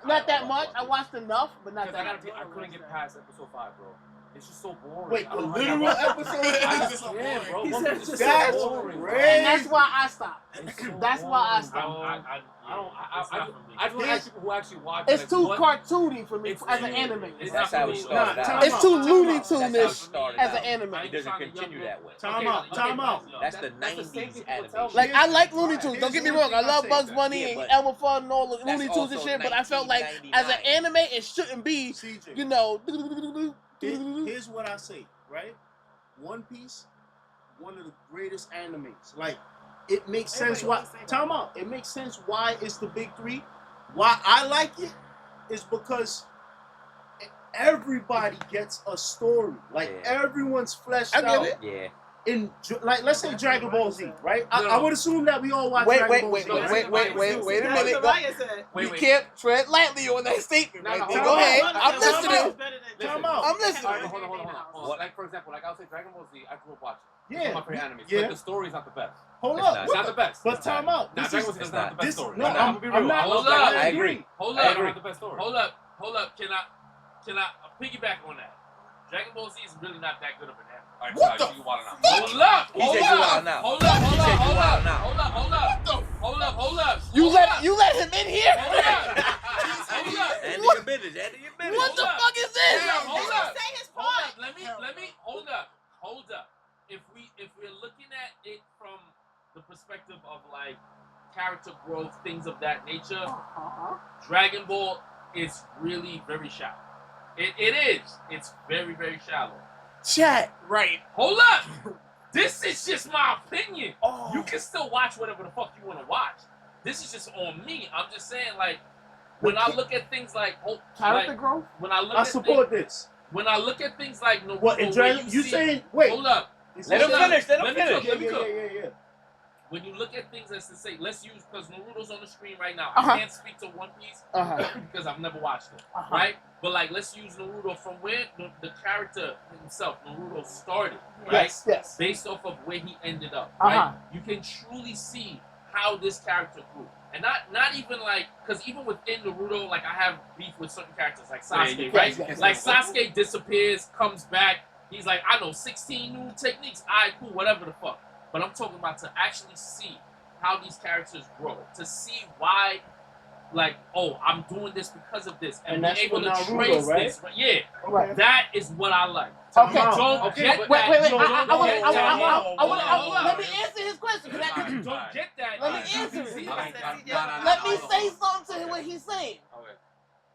not that much. I watched enough, but not Because that much. I couldn't get past episode 5, bro. It's just so boring. Wait, I the don't know how literal y'all watch it. episode? I That's just so can't, bro. boring. One Piece is so That's boring, bro. crazy. And that's why I stopped. It's so That's why I boring, stopped. bro. I don't. It's not for me. I just want to ask people who actually watch It's like, too what- cartoony for me It's- as an anime. It's That's not how for it me. started Nah, out. time It's out, too time Looney out. That's how it Tune-ish started as out. an anime. It doesn't continue that way. Time out, time out. That's the That's the same 90s thing people animation. tell me. Like I like Looney Here's Tunes. Don't get me one wrong. I thing love say. Bugs Bunny Yeah, and but Elmer Fudd and all the that's Looney Tunes and also shit. But I felt like as an 1999. anime, it shouldn't be. CJ, You know. here's what I say, right? One Piece, one of the greatest animes. Like, it makes sense why. Everybody always say that. Time out. It makes sense why it's the big three. Why I like it is because everybody gets a story. Like Yeah. everyone's fleshed I get out. it. Yeah. In like, let's say Dragon Ball Z, right? No, I would assume that we all watch Wait, Dragon wait, Ball wait, Z. wait, right? wait, wait, wait, wait a That's minute. what Raya said. You can't tread lightly on that statement No, right no, there. hold Go on, ahead. Raya I'm said Listen. Raya listening. is better than Time Dragon out. Ball. I'm listening. Alright, hold on. Like for example, like I'll say Dragon Ball Z, I grew up watching. It's one Yeah. of my favorite animes. Yeah. But the story's not the best. Hold It's up. not. It's not the best. But It's not. time out. Nah, This Dragon is- Ball Z doesn't have the best this- story. no, I'm I'm gonna be not- real. I love Hold Dragon up. Ball I Z. agree. Hold They don't up. have the best story. Hold up. Can I piggyback on that? Dragon Ball Z is really not that good of an anime. Alright, What sorry, the you want to know. Hold up. He said you wild now. Hold up. He said you wild now. Hold up. You let him in here? Hold up. Handle your business. Handle your business. What the Hold up. fuck is this? Hold up. Say his Hold point. up. Let me hold up. If we're looking at it from the perspective of like character growth, things of that nature, Dragon Ball is really very shallow. It is. It's very, very shallow. Chat. Right. Hold up. This is just my opinion. Oh. You can still watch whatever the fuck you want to watch. This is just on me. I'm just saying, like, when I look at things like, Character growth? when I look I at support this. when I look at things like Naruto, What in where Dragon? You see- saying wait? Hold up. Let him Hold up. finish. Let him Let me finish. cook, let me cook. Yeah. When you look at things, let's say, let's use, because Naruto's on the screen right now. Uh-huh. I can't speak to One Piece because I've never watched it, Uh-huh. right? But like, let's use Naruto from where the character himself, Naruto, started, right? Yes. Based off of where he ended up, Uh-huh. right? You can truly see how this character grew. And not even like, because even within Naruto, like I have beef with certain characters like Sasuke, Yeah, right? yes. Like Sasuke disappears, comes back. He's like, I know 16 new techniques. Alright, cool, whatever the fuck. But I'm talking about to actually see how these characters grow, to see why, like, oh, I'm doing this because of this, and, And be that's able for to Naruto, trace right? this. Yeah, Right. that is what I like. Okay. Don't get Wait. that. Let Let me answer his question. Don't get that. Let me answer it. Nah, Let me say something to what he's saying. Okay.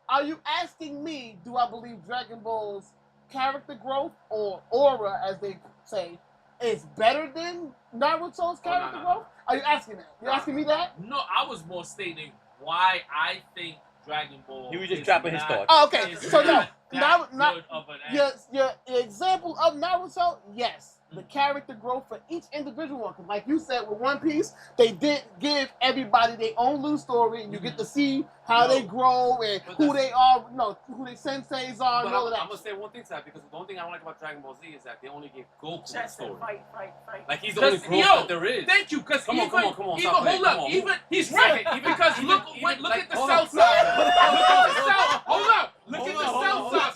Are you asking me, do I believe Dragon Ball's character growth or aura, as they say, is better than Naruto's character no. growth? Are you asking that? You asking me that? No, I was more stating why I think Dragon Ball. He was just is dropping his not- thoughts. Oh, okay. is So no, not that not good of an anime. your example of Naruto, yes. The character growth for each individual one. 'Cause like you said with One Piece, they did give everybody their own little story, and you get to see how they grow and But who that's- they are, who their senseis are, But and all of I'm that. gonna say one thing to that because the only thing I don't like about Dragon Ball Z is that they only give Goku the Chest and story. fight. Like he's the only Because, growth yo, that there is. Thank you, because Come on, even stop hold playing, up, come on. even he's Even- right. even- Because even- look even, look like, at the hold south on. side. Look at the south. Hold up. Look at the Hold south on. side.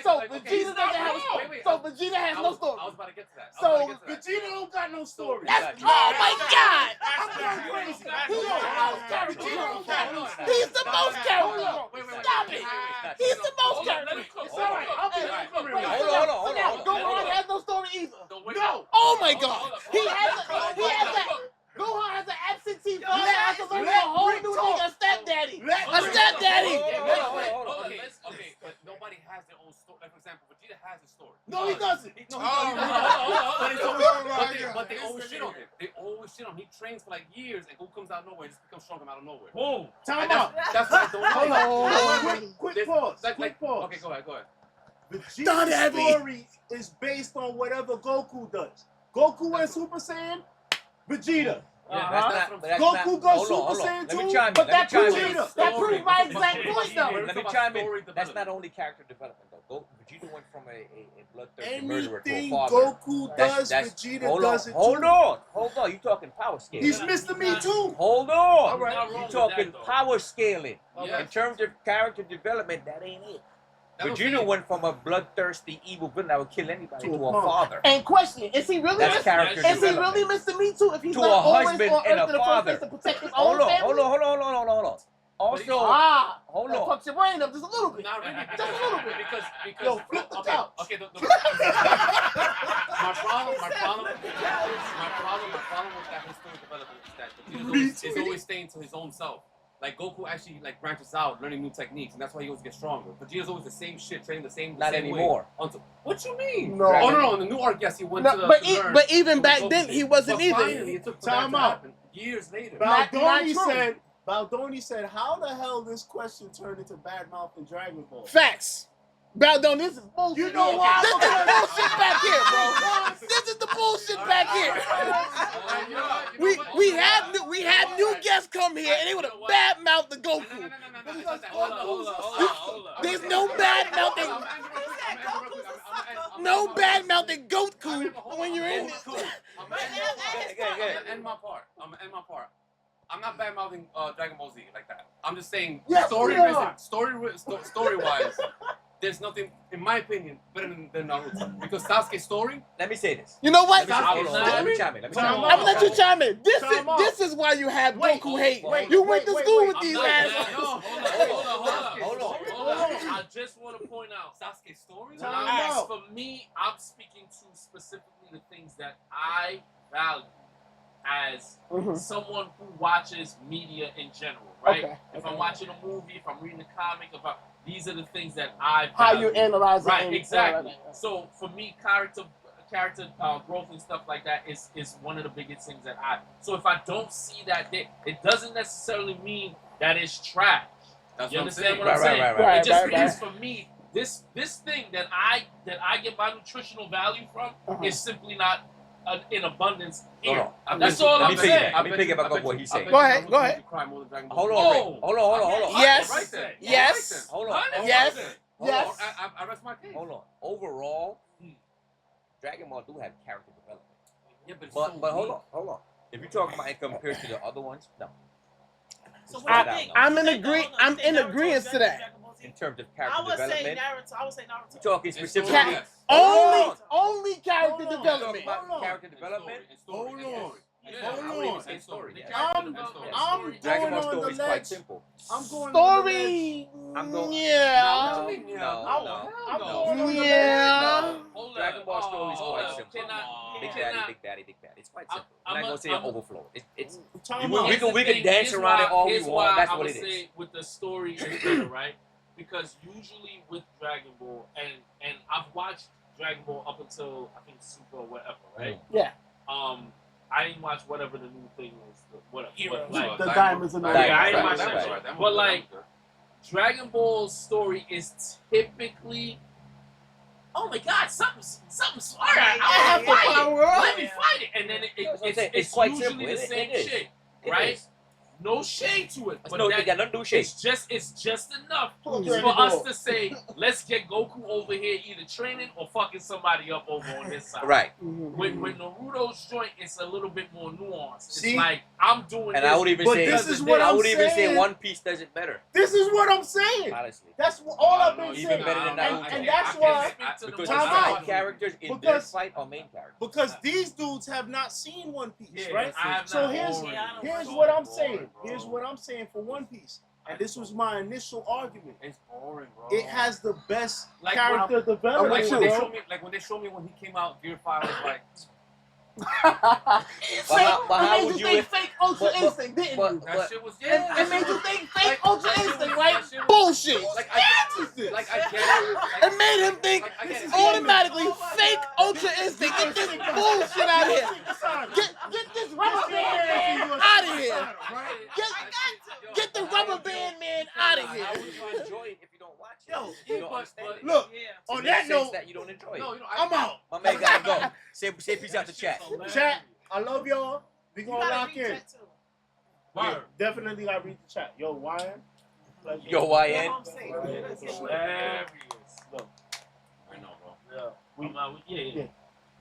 So Vegeta doesn't have a story. Wait, So Vegeta has no story. I was about to get to that. So Vegeta don't got no story. that's oh my god! I'm going crazy. He's the most character Vegeta don't got no growth. story. He's the most character growth. Wait. Stop it! He's the most Hold up, let character. me cook. It's all right. Hold up. Okay, Hold up. wait, Hold sit on, down, hold sit on, down. hold on. Gohan has no story either. No. Oh my Hold god! up. He has Gohan has an absentee father. Has to learn a whole new thing, a stepdaddy. A stepdaddy. Hold on. Okay, but nobody has their own story. Like for example, Vegeta has a story. No, he doesn't. No, Oh, he hold doesn't. on. But they always shit on him. They always shit on him. He trains for like years and who comes out of nowhere and just becomes strong out of nowhere. Boom. Time And out. that's what I don't Hold like. on. Quick pause. Like, Quick pause. Okay, go ahead. Vegeta's story is based on whatever Goku does. Goku went Super Saiyan, Vegeta. Yeah, that's Goku not, goes hold on. Super Saiyan Let me 2, chime in. But Let me that chime proves in. my exact point, though. Let me chime in. That's not only character development, though. Vegeta went from a bloodthirsty murderer to a Anything father. Goku does, Vegeta does it Hold too. on. You talking power scaling? He's Mr. Me too. Hold on. All right. You talking power scaling? Yes. In terms of character development, that ain't it. That was Vegeta it. went from a bloodthirsty evil villain that would kill anybody to a punk. father. And question: Is he really? That's character Is he development. really Mr. Me Too? If he's To not a always husband on and Earth a in the first father. place to protect his Hold own on. family? Also, hold on. Fucks your brain up just a little bit. Not really. Just a little bit. Because Yo, flip the couch. Okay, my problem with that whole story development is that Vegeta is always staying to his own self. Like Goku actually like branches out, learning new techniques, and that's why he always gets stronger. Vegeta's always the same shit, training the same. Not same anymore. Way. What you mean? No. Oh no, in the new arc, yes, he went to the. But, to learn but even to back Goku then, did. he wasn't But either. finally, it took for that Time to out. happen years later. Not Baldoni said, how the hell this question turned into badmouth in Dragon Ball? Facts. Baldon, this is bullshit. You know why? This is the bullshit back here, bro. This is the bullshit back here. We had new guests come here and they would have badmouthed the Goku. Hold on. There's no badmouthing. No badmouthing Goku when you're in this. I'm gonna end my part. I'm not bad mouthing Dragon Ball Z like that. I'm just saying story-wise, there's nothing, in my opinion, better than Naruto. Because Sasuke's story. Let me say this. You know what? Let me chime in. I'm gonna let you chime in. This is why you have Goku hate. You went to school with these assholes. Hold on. I just want to point out Sasuke's story. For me, I'm speaking to specifically the things that I value as someone who watches media in general, right? Okay. If I'm watching a movie, if I'm reading a comic, these are the things that I value. How you analyze it. Right, exactly. So for me, character growth and stuff like that is one of the biggest things that So if I don't see that there, it doesn't necessarily mean that it's trash. That's You what understand I'm what I'm saying? Right, It just right. means for me, this thing that I get my nutritional value from is simply not in abundance here. That's all I'm saying. Let me piggyback off what he's saying. Go ahead. Hold on. Yes. Yes. Hold on. Yes. Yes. I rest my case. Hold on. Overall, Dragon Ball do have character development. Yeah, but But hold on. If you're talking about it compared to the other ones, no. So what do you think? I'm in agreement to that. In terms of character I would say development, Naruto. you're talking specifically. Only character Talking development. about character development. Hold on. Same story. Yeah. I'm Dragon going Ball on story the is quite ledge. simple. I'm going Story. I'm going. Yeah. Yeah. Dragon Ball story is quite Hold simple. up. Big Daddy. It's quite simple. I'm I'm not a- gonna say I'm- overflow. It's Time we out. can dance Here's around it all we here's want. why That's I what would it is. say with the story is better, right? Because usually with Dragon Ball, and I've watched Dragon Ball up until I think Super or whatever, right? Yeah. I didn't watch whatever the new thing is, whatever. But, like, The diamonds and the Yeah, I ain't Right, watched right, that. But like, Dragon Ball's story is typically, oh my God, something's smart. I want to fight it. Let me fight it, and then it's quite usually simple. the same It is. shit, It right? is. No shade to it, but No, that, they got nothing to do with shade. it's just enough Dragon for us Ball. to say, let's get Goku over here either training or fucking somebody up over on this side. Right. With Naruto's joint, it's a little bit more nuanced. It's See? like I'm doing And this. I would even But say this is what I I'm would even say saying. One Piece does it better. This is what I'm saying. Honestly. That's all I've been Even saying. better than Naruto. And that's why, Because Time the side out. characters in their Because- fight are main characters. because these dudes have not seen One Piece, Yeah, right? I have So not. here's Boring. here's Boring, what I'm boring, saying. bro. Here's what I'm saying for One Piece. And this was my initial argument. It's boring, bro. It has the best Like, character development. Like with when you, they bro. showed me, when they showed me when he came out, Gear 5 was like, But how would you? fake Ultra Instinct, didn't you? that shit was It made you think fake Ultra that shit Instinct, was- right? that shit was- Bullshit. Like I get it. It made him think automatically fake Ultra Instinct. Get this bullshit out of here. Get this rubber band out of here. Get the rubber band man out of How here. would you enjoy it if you don't watch it? though. You don't But- understand but- it. Look, Yeah. To on make that sense note, that you don't enjoy it. No, you know, I'm out. My man gotta go. Say peace out to chat. Chat, I love y'all. We You gonna gotta lock read in. that too. Yeah, Word. definitely gotta read the chat. Yo, Wyan. pleasure. Yo, That's YN. what I'm saying. Hilarious. Look, I know, bro. yeah, we, Yeah.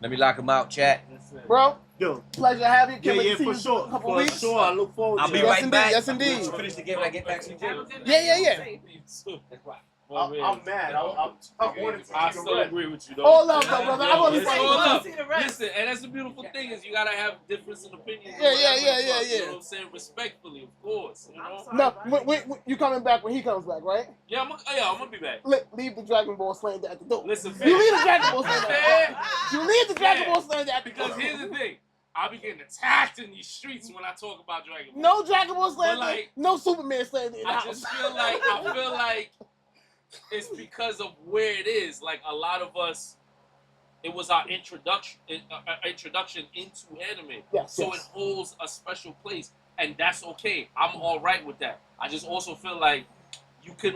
Let me lock him out, chat. Bro, yo, pleasure having you. Can't wait to see for you sure. in a couple For weeks. sure. I look forward I'll to be it. Yes, right indeed. back. Yes, I'm indeed. gonna finish the game when I get back to Have a jail. good night. Yeah, yeah, yeah. Safe. That's right. I'm mad. I wanted to I see the still red. agree with you, though. All love, though, brother. I'm only It's saying. all love. See the rest. Listen, and that's the beautiful thing is you gotta have difference in opinions. Yeah, or yeah, whatever yeah, the yeah, fuck, yeah. You know what I'm saying? Respectfully, of course. You know? sorry, No, right? you coming back when he comes back, right? Yeah, I'm gonna be back. Leave the Dragon Ball slander at the door. Listen, You leave the fair. Dragon Ball slander. Fair. You leave the Dragon Fair. Ball slander at the door. Because here's the thing. I'll be getting attacked in these streets when I talk about Dragon Ball. No Dragon Ball slander. like, No Superman slander in the I house. just feel like it's because of where it is. Like a lot of us, it was our introduction into anime. Yes, So yes. it holds a special place, and that's okay. I'm all right with that. I just also feel like you can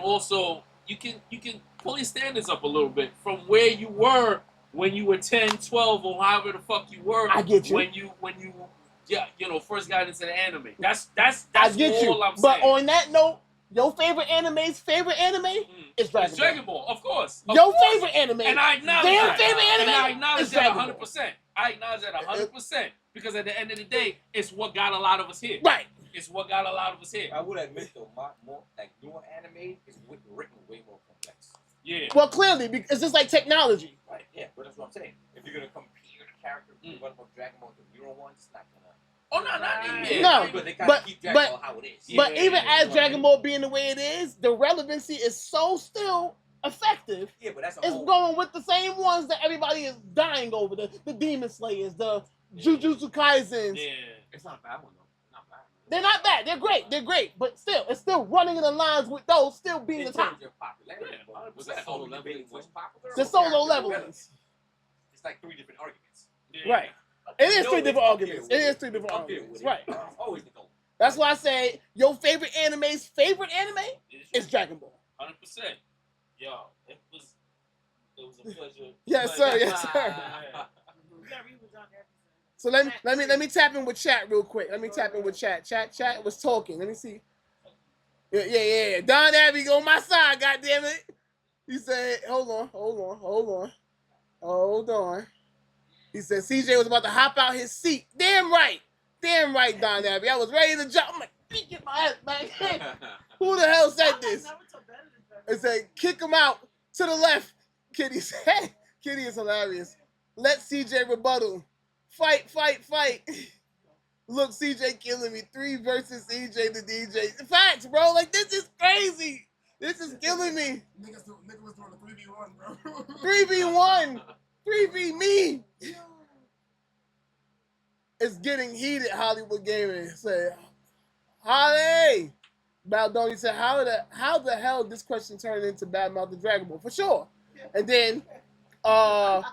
pull your standards up a little bit from where you were when you were 10, 12, or however the fuck you were. I get you. When you first got into the anime. That's I get all you. I'm But saying. on that note, your favorite anime's favorite anime is Dragon It's Ball. Dragon Ball, of course. Of Your course. favorite anime. And I acknowledge Their that. favorite anime And I acknowledge is that Dragon Ball. 100%. I acknowledge that 100%. Because at the end of the day, it's what got a lot of us here. Right. It's what got a lot of us here. I would admit though, more like newer anime is written way more complex. Yeah. Well, clearly, it's just like technology. Right. Yeah, but that's what I'm saying. If you're gonna compare the character development of Dragon Ball to the newer ones, it's not gonna. Oh, no, not even. No, But they kind but- of keep Dragon but- Ball how it is. But Yeah, even yeah, as yeah. Dragon Ball being the way it is, the relevancy is so still effective. Yeah, but that's a It's whole. going with the same ones that everybody is dying over. The Demon Slayers, the Jujutsu Kaisens. Yeah. It's not a bad one though. Not bad. They're not bad. They're great. They're great. But still, it's still running in the lines with those still being in the top. terms of popularity, Yeah, but was 100%. that solo leveling was popular? The or solo character levelings. development? It's like three different arguments. Yeah. Right. It is No, three it's different up arguments. there It with is three different Up there arguments. with it. Right. It's always the goal. That's why I say your favorite anime's favorite anime is Dragon Ball. 100%. Yo, it was a pleasure. Yes, sir. Yes, sir. Yeah. You gotta read what John Harrison said. So let me tap in with chat real quick. Let me tap in with chat. Chat was talking. Let me see. Yeah. Don Abbey on my side, goddammit. He said, hold on. He said CJ was about to hop out his seat. Damn right, Don Abbey. I was ready to jump. I'm like, get my ass back. Who the hell said this? Naruto better than Dragon It said, kick him out to the left. Kitty said, Kitty is hilarious. Let CJ rebuttal. Fight. Look, CJ killing me. 3 versus CJ the DJ. Facts, bro. Like, this is crazy. This is killing me. Nigga was doing a 3v1, bro. 3v1. 3v me. It's getting heated, Hollywood Gaming. Say, Holly. Baldoni said, how the hell this question turned into Badmouth the Dragon Ball? For sure. And then Don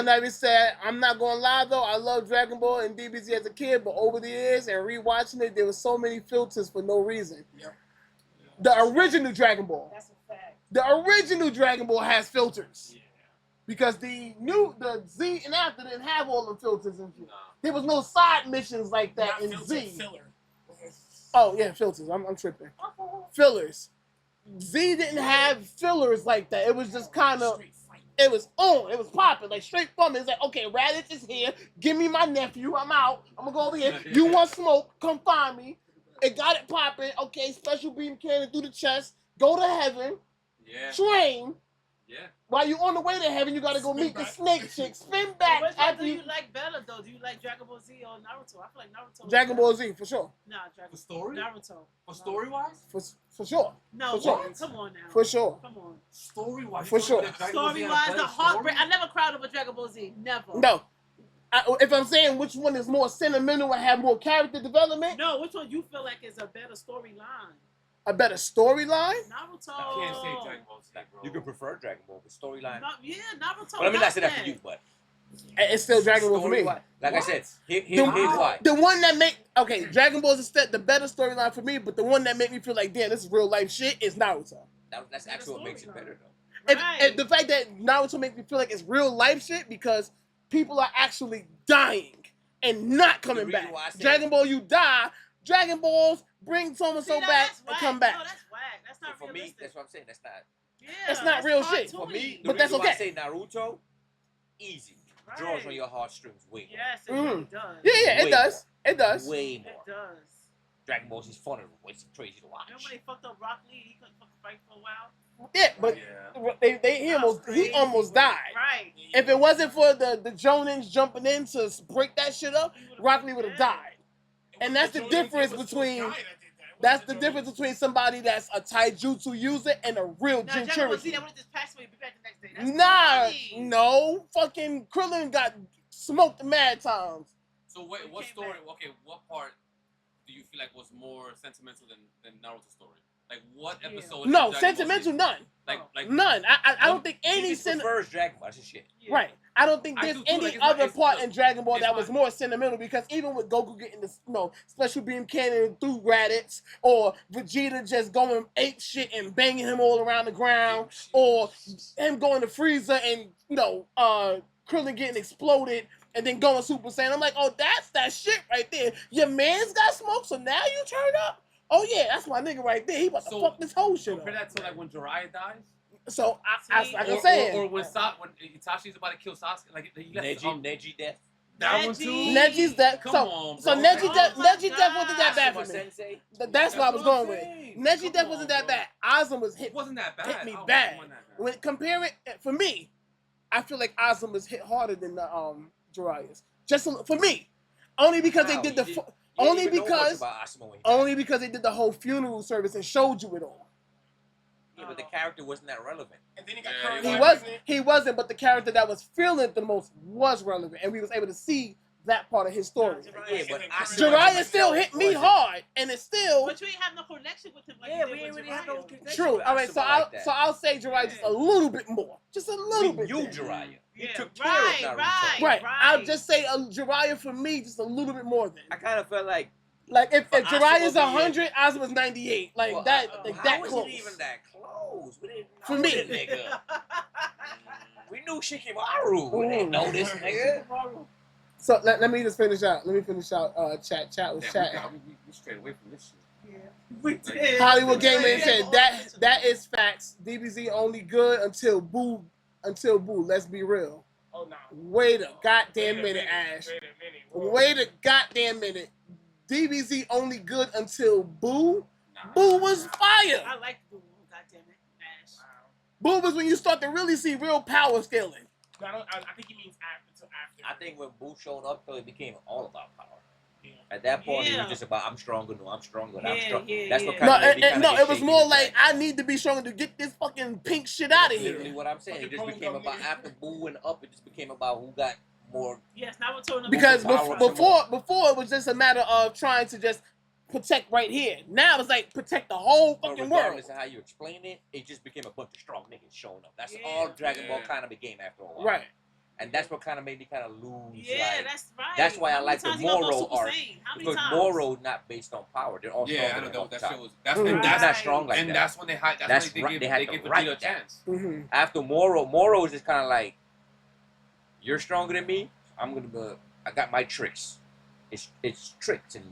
Ivy said, I'm not gonna lie though, I love Dragon Ball and DBZ as a kid, but over the years and rewatching it, there was so many filters for no reason. Yep. The original Dragon Ball. That's a fact. The original Dragon Ball has filters. Because the Z and after didn't have all the filters and shit. There was no side missions like that Not in filtered, Z. filler. Oh yeah, filters. I'm tripping. Fillers. Z didn't have fillers like that. It was just kind of. Straight fight. It was on. It was popping. Like straight from it. It's like, okay, Raditz is here. Give me my nephew. I'm out. I'm gonna go over here. You want smoke? Come find me. It got it popping. Okay, special beam cannon through the chest. Go to heaven. Yeah. Train. Yeah. While you on the way to heaven, you gotta go Spin meet the back. snake chick. Spin back Which one after do you. you like better though? Do you like Dragon Ball Z or Naruto? I feel like Naruto. is Dragon better. Ball Z for sure. Nah, Dragon For story? Naruto. For story wise? For sure. No, For sure. what? Come on now. For sure. Come on. Story wise. For sure. Story wise, the heartbreak. I never cried over Dragon Ball Z. Never. No. If I'm saying which one is more sentimental and have more character development, No, which one you feel like is a better storyline? a better storyline. Naruto. I can't say Dragon Ball Z, bro. You can prefer Dragon Ball, but storyline. Yeah, Naruto. Well, let me got not say that for you, but It's still Dragon Ball for me. story-wise, like I said, here's The, why. the one that make Dragon Ball is the better storyline for me, but the one that make me feel like damn, this is real life shit is Naruto. That's Yeah, the actually what makes it storyline. better though. And the fact that Naruto makes me feel like it's real life shit because people are actually dying and not coming reason back. why I say- Dragon Ball, you die. Dragon Balls bring so and See, so now back that's and whack. come back. No, that's whack. That's not For me, realistic. that's what I'm saying. That's not. Yeah, That's not real shit. For me, cartoony. the But that's reason why I okay. say Naruto, easy. Draws on your heartstrings way more. Yes, it Mhm. really does. Yeah, it Way does. It does. Way It more. does. Dragon Ball's just fun and it's crazy to watch. Remember when they fucked up Rock Lee? He couldn't fucking fight for a while. Yeah, but he almost died. Right. If it wasn't for the Jonins jumping in to break that shit up, Rock Lee would have died. And that's the difference between somebody that's a taijutsu user and a real Now, Dragon Ball Z, Jinchuriki. that would have just passed away. Be back the next day. That's Nah, funny. no. Fucking Krillin got smoked mad times. So wait, He what came story? back. Okay, what part do you feel like was more sentimental than Naruto's story? Like what Yeah. episode? No, in Dragon Ball Z? sentimental, none. Like None. I don't think He any just sen- prefers Dragon Ball. That's his shit. Yeah. Right. I don't think I there's do too, any like, it's not- other it's- part in Dragon Ball it's that was not- more sentimental because even with Goku getting the special beam cannon through Raditz or Vegeta just going ape shit and banging him all around the ground or him going to Frieza and Krillin getting exploded and then going Super Saiyan. I'm like, oh, that's that shit right there. Your man's got smoke, so now you turn up? Oh yeah, that's my nigga right there. He about to So, fuck this whole shit compare up. that to like when Jiraiya dies. So See? like or, I'm saying, or when Itachi's about to kill Sasuke, like he left Neji death. that one too. Neji's death. Come so on, so bro. Neji Oh death. my Neji death wasn't that God. bad Asuma for me. Sensei. That's what I was going with. saying. Neji Come death on, wasn't that bro. bad. Azuma was hit It wasn't that bad. hit me Oh, bad. it wasn't that bad. When compare it for me, I feel like Azuma was hit harder than the Jiraiya's. For me, only because How? they did You the did- fu- You didn't only even know much because about Asuma when he died. only because they did the whole funeral service and showed you it all. Yeah, but the character wasn't that relevant. And then he got Yeah, current He life was pregnant. he wasn't, but the character that was feeling it the most was relevant, and we was able to see that part of his story. Yeah, but And Asuma Jiraiya still hit me wasn't- hard, and it's still But you ain't have no connection with him like Yeah, you we did ain't with really have no Jiraiya. connection. true. with All right, so Asuma like that. I'll say Jiraiya just a little bit more, just a little bit. You there. Jiraiya. You Yeah, took care of right, Naruto. Right. Right. I'll just say Jiraiya for me just a little bit more than. I kind of felt like Like if For Jiraiya's Asuma 100, Azuma's 98. Like well, that, like how that was close. it even that close? We didn't For know me. this nigga. We knew Shikamaru. We didn't know this nigga. So let me just finish out. Let me finish out. Chat was Yeah, chatting. we strayed away from this shit. We did. Hollywood We Gamer did. said that is facts. DBZ only good until Boo. Let's be real. Oh no. Wait a goddamn minute, Ash. Wait a minute. Wait a goddamn minute. DBZ only good until Boo. Nah. Boo was fire. I like Boo. Goddamn it, Ash. Boo was when you start to really see real power scaling. No, I think he means after. I think when Boo showed up, though, it became all about power. Yeah. At that point, it Yeah. was just about I'm stronger. No, I'm stronger. I'm Yeah, strong. yeah, That's what yeah. kind No, of made me kinda no, get it was shaky more with like Dragon I need to be stronger to get this fucking pink shit out of That's literally here. what I'm saying. It just Fucking became Pokemon about nigga. after Boo went up. It just became about who got more. Yes, now we're talking about Because Power before it was just a matter of trying to just protect right here. Now it's like protect the whole But fucking world. regardless of how you explain it, it just became a bunch of strong niggas showing up. That's Yeah. all Dragon Ball Yeah. kind of became after a while. Right. And that's what kind of made me kind of lose. Yeah, like, that's right. that's why I How many like the times he gonna go Moro Super arc. Saiyan? How many Because times? Moro's not based on power. They're all Yeah, stronger I know than that, off the that top. shit was. That's Mhm. when He's that's not strong like and that. that's when they had. That's That's when right, they they had gave to Vegeta write a that. chance. Mm-hmm. After Moro is just kind of like, you're stronger than me. I'm gonna be. I got my tricks. It's tricks and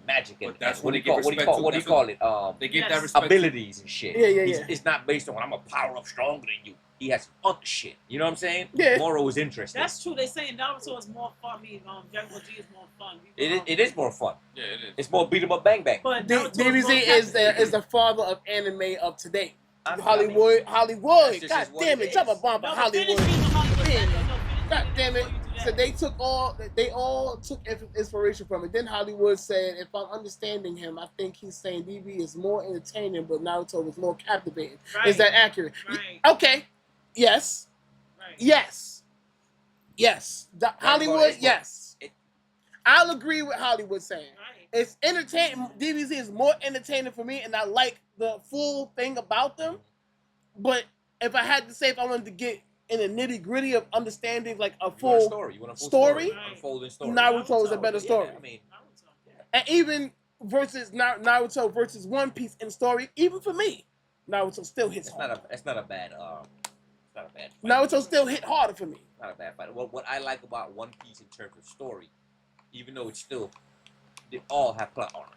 magic and, But that's and when what they do you give call respect to- what do you that's call it? They gave Yes. that respect. Abilities and shit. Yeah, yeah, He's- yeah. It's not based on I'm a power up stronger than you. He has other shit. You know what I'm saying? Yeah. Moro is interesting. That's true. They saying Naruto is more fun. Dragon Ball G is more fun. It is more fun. Yeah, it is. It's more beat 'em up bang bang. But Naruto DBZ is the father of anime of today. I mean, Hollywood. that's just God what damn it it, jump a is. bomb No, Hollywood. finish me with Hollywood. Yeah. No, finish God me damn it. before you do that. So they all took inspiration from it. Then Hollywood said, if I'm understanding him, I think he's saying DB is more entertaining, but Naruto was more captivating. Right. Is that accurate? Right. Okay. Yes. Right. Yes. Yes. Hollywood, is more- yes. it- I'll agree with Hollywood saying. Right. It's entertaining. DBZ is more entertaining for me, and I like the full thing about them. But if I had to say, if I wanted to get in the nitty gritty of understanding, like a You want a full story. You want a full story? story? Unfolding story. Naruto is a better Yeah, story. I mean, Naruto. And even versus Naruto versus One Piece in story, even for me, Naruto still hits It's not harder. a. It's not a bad. It's not a bad. Fight. Naruto still hit harder for me. Not a bad fight. What I like about One Piece in terms of story, even though it's still, they all have plot armor.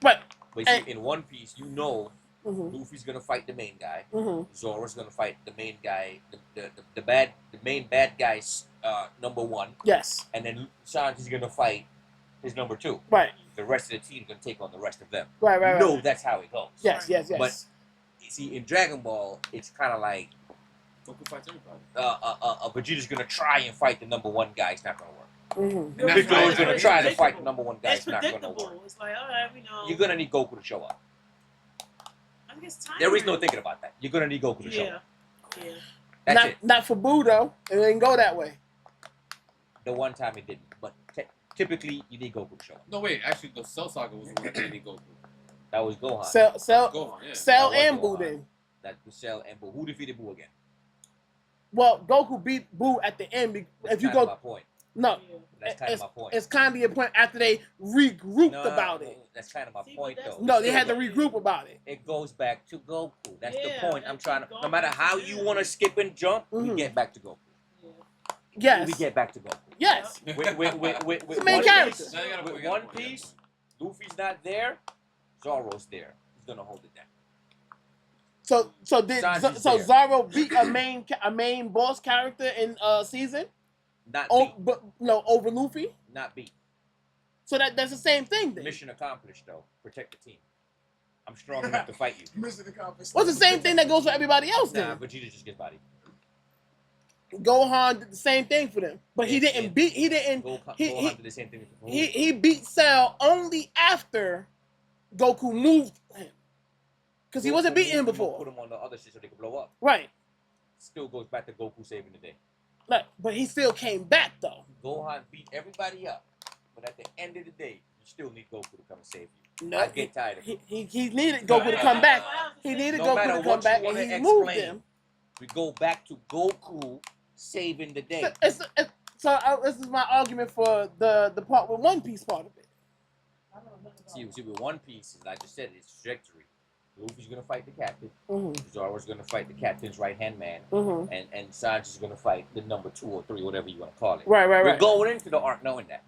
Right. But see, in One Piece, you know, Mm-hmm. Luffy's gonna fight the main guy. Mm-hmm. Zoro's gonna fight the main guy, the main bad guy's number one, Yes. and then Sanji's gonna fight his number two. Right. The rest of the team's gonna take on the rest of them. Right. Right. You know Right. that's how it goes. Yes. Yes. Yes. But you see, in Dragon Ball, it's kind of like Goku fights everybody. Vegeta's gonna try and fight the number one guy. It's not gonna work. Mm-hmm. And that's Piccolo's why- gonna try to fight the number one guy. It's It's not gonna predictable. work. It's like, all right, we know. You're gonna need Goku to show up. I think it's time. There is no thinking about that. You're gonna need Goku to show Yeah. up. Yeah. That's Not it. not for Boo though. It didn't go that way. The one time it didn't, but typically you need Goku to show up. No, wait. Actually, the Cell Saga was the one that didn't need Goku. That was Gohan. Cell Gohan, yeah. Cell That was and Boo Gohan. then. That was Cell and Boo. Who defeated Boo again? Well, Goku beat Boo at the end. That's If you kind of go, my point. no, Yeah. That's kind of my point. it's kind of your point after they regrouped No, about it. That's kind of my See, point, but that's- though. No, they had to regroup about it. It goes back to Goku. That's Yeah, the point. I'm that's trying to. Goku. No matter how you want to skip and jump, we Mhm. get back to Goku. Yes. We get back to Goku. Yes. With It's the main One character. Piece, Now you gotta- with we gotta- One we gotta- Piece, Luffy's not there. Zoro's there. He's gonna hold it down. So Sanji's so there. Zoro beat a main boss character in season? Not Oh, beat. but no, over Luffy. Not beat. So that's the same thing then. Mission accomplished, though. Protect the team. I'm strong enough to fight you. Mission accomplished. What's the same thing that goes for everybody else Nah, then? Vegeta just gets bodied. Gohan did the same thing for them, but he Yeah, didn't yeah. beat. He didn't. Gohan He did the same thing with he beat Cell only after Goku moved him, because he wasn't beating him Put before. him on the other shit so they could blow up. Right. Still goes back to Goku saving the day. Like, but he still came back though. Gohan beat everybody up, but at the end of the day, you still need Goku to come and save you. No, I get tired of it. he needed Goku to come back. He needed No Goku matter to come what back, you and wanna he moved explain, him. we go back to Goku saving the day. This is my argument for the part with One Piece part of it. See, with One Piece, as I just said, it's trajectory. Luffy's gonna fight the captain. Mm-hmm. Zoro's gonna fight the captain's right hand man, Mm-hmm. and Sanji's gonna fight the number 2 or 3, whatever you want to call it. Right. We're going into the arc knowing that.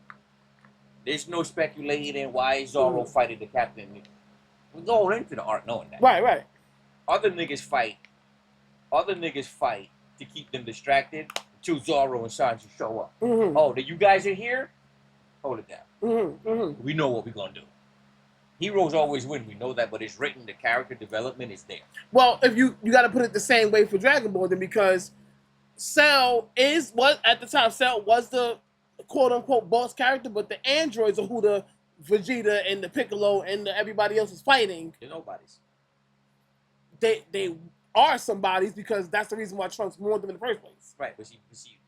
There's no speculating why Zoro fighting the captain. We're going into the arc knowing that. Right. Other niggas fight to keep them distracted until Zoro and Sanji show up. Mm-hmm. Oh, that you guys are here? Hold it down. Mm-hmm. We know what we're gonna do. Heroes always win, we know that, but it's written, the character development is there. Well, if you got to put it the same way for Dragon Ball, then, because Cell at the time Cell was the quote unquote boss character, but the androids are who the Vegeta and the Piccolo and everybody else is fighting. They're nobodies. They are somebody's, because that's the reason why Trunks warned them in the first place. Right, but see,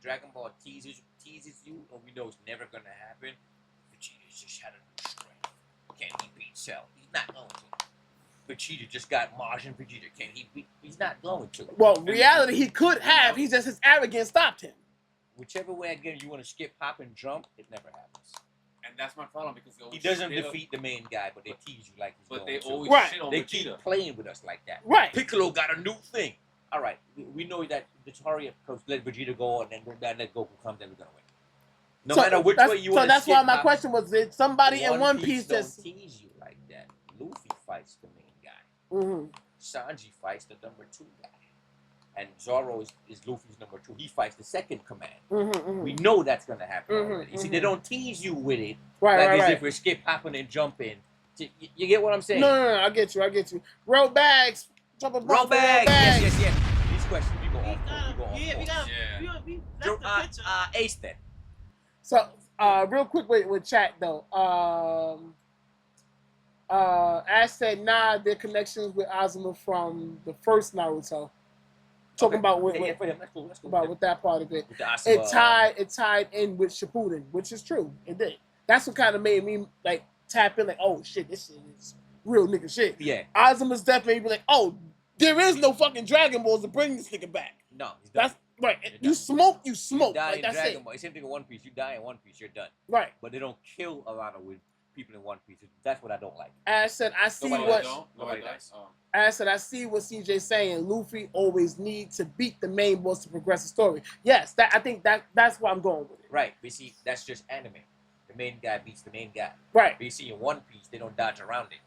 Dragon Ball teases you, and we know it's never gonna happen. Vegeta's just had a new strength. Can he beat Cell? He's not going to. Vegeta just got Majin Vegeta. Can he beat? He's not going to. Well, reality, he could have. He's just, his arrogance stopped him. Whichever way again you want to skip, hop, and jump, it never happens. And that's my problem because He doesn't defeat the main guy, but they tease you like he's But going they to. always Right. shit on They Vegeta. keep playing with us like that. Right. Piccolo got a new thing. All right, we know that hurry up, let Vegeta go, and then let Goku come, then we're gonna win. No matter which way you want to So that's skip, why my hop, question was: did somebody in One Piece don't just? tease you like that. Luffy fights the main guy. Mm-hmm. Sanji fights the number 2 guy, and Zoro is Luffy's number 2. He fights the second command. Mm-hmm. We know that's gonna happen Mhm, already. You see, mhm. they don't tease you with it Right, like right, as right. if we're skip, hopping, and jumping. You get what I'm saying? No, I get you. Roll bags. Drop a Roll bump for back. bags. Yes. These questions we go off. We got. Yeah. We left the picture. Ace then. So, real quick with chat though. Ash said, nah, their connections with Azuma from the first Naruto. Talking about with for him. That's cool. about with that part of it. With the Asuma, It tied in with Shippuden, which is true. It did. That's what kind of made me like tap in, like, oh shit, this shit is real nigga shit. Yeah. Azuma's death made me like, oh, there is no fucking Dragon Balls to bring this nigga back. No, he's done. That's right. You're You done. smoke. Die Like in that's Dragon it. Ball. Same thing in One Piece. You die in One Piece, you're done. Right. But they don't kill a lot of people in One Piece. That's what I don't like. I said I see Nobody what don't. Nobody does. I said I see what CJ's saying. Luffy always needs to beat the main boss to progress the story. Yes, that I think that's where I'm going with it. Right, but see, that's just anime. The main guy beats the main guy. Right. But you see, in One Piece, they don't dodge around it.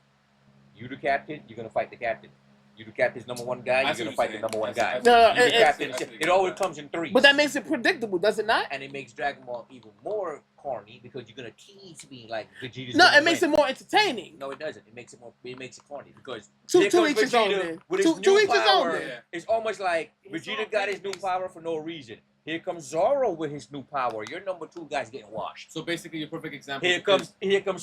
You the captain, you're gonna fight the captain. You the captain's number one guy, you're gonna fight the number one guy. No, You the captain. It always comes in threes. But that makes it predictable, does it not? And it makes Dragon Ball even more corny because you're gonna tease me like Vegeta's No, gonna it makes win. it more entertaining. No, it doesn't. It makes it more. It makes it corny because To here comes each his own, Vegeta then. with his To new each his own, power. then. It's almost like Vegeta got his new power for no reason. Here comes Zoro with his new power. Your number two guy's getting washed. So basically, your perfect example. Here comes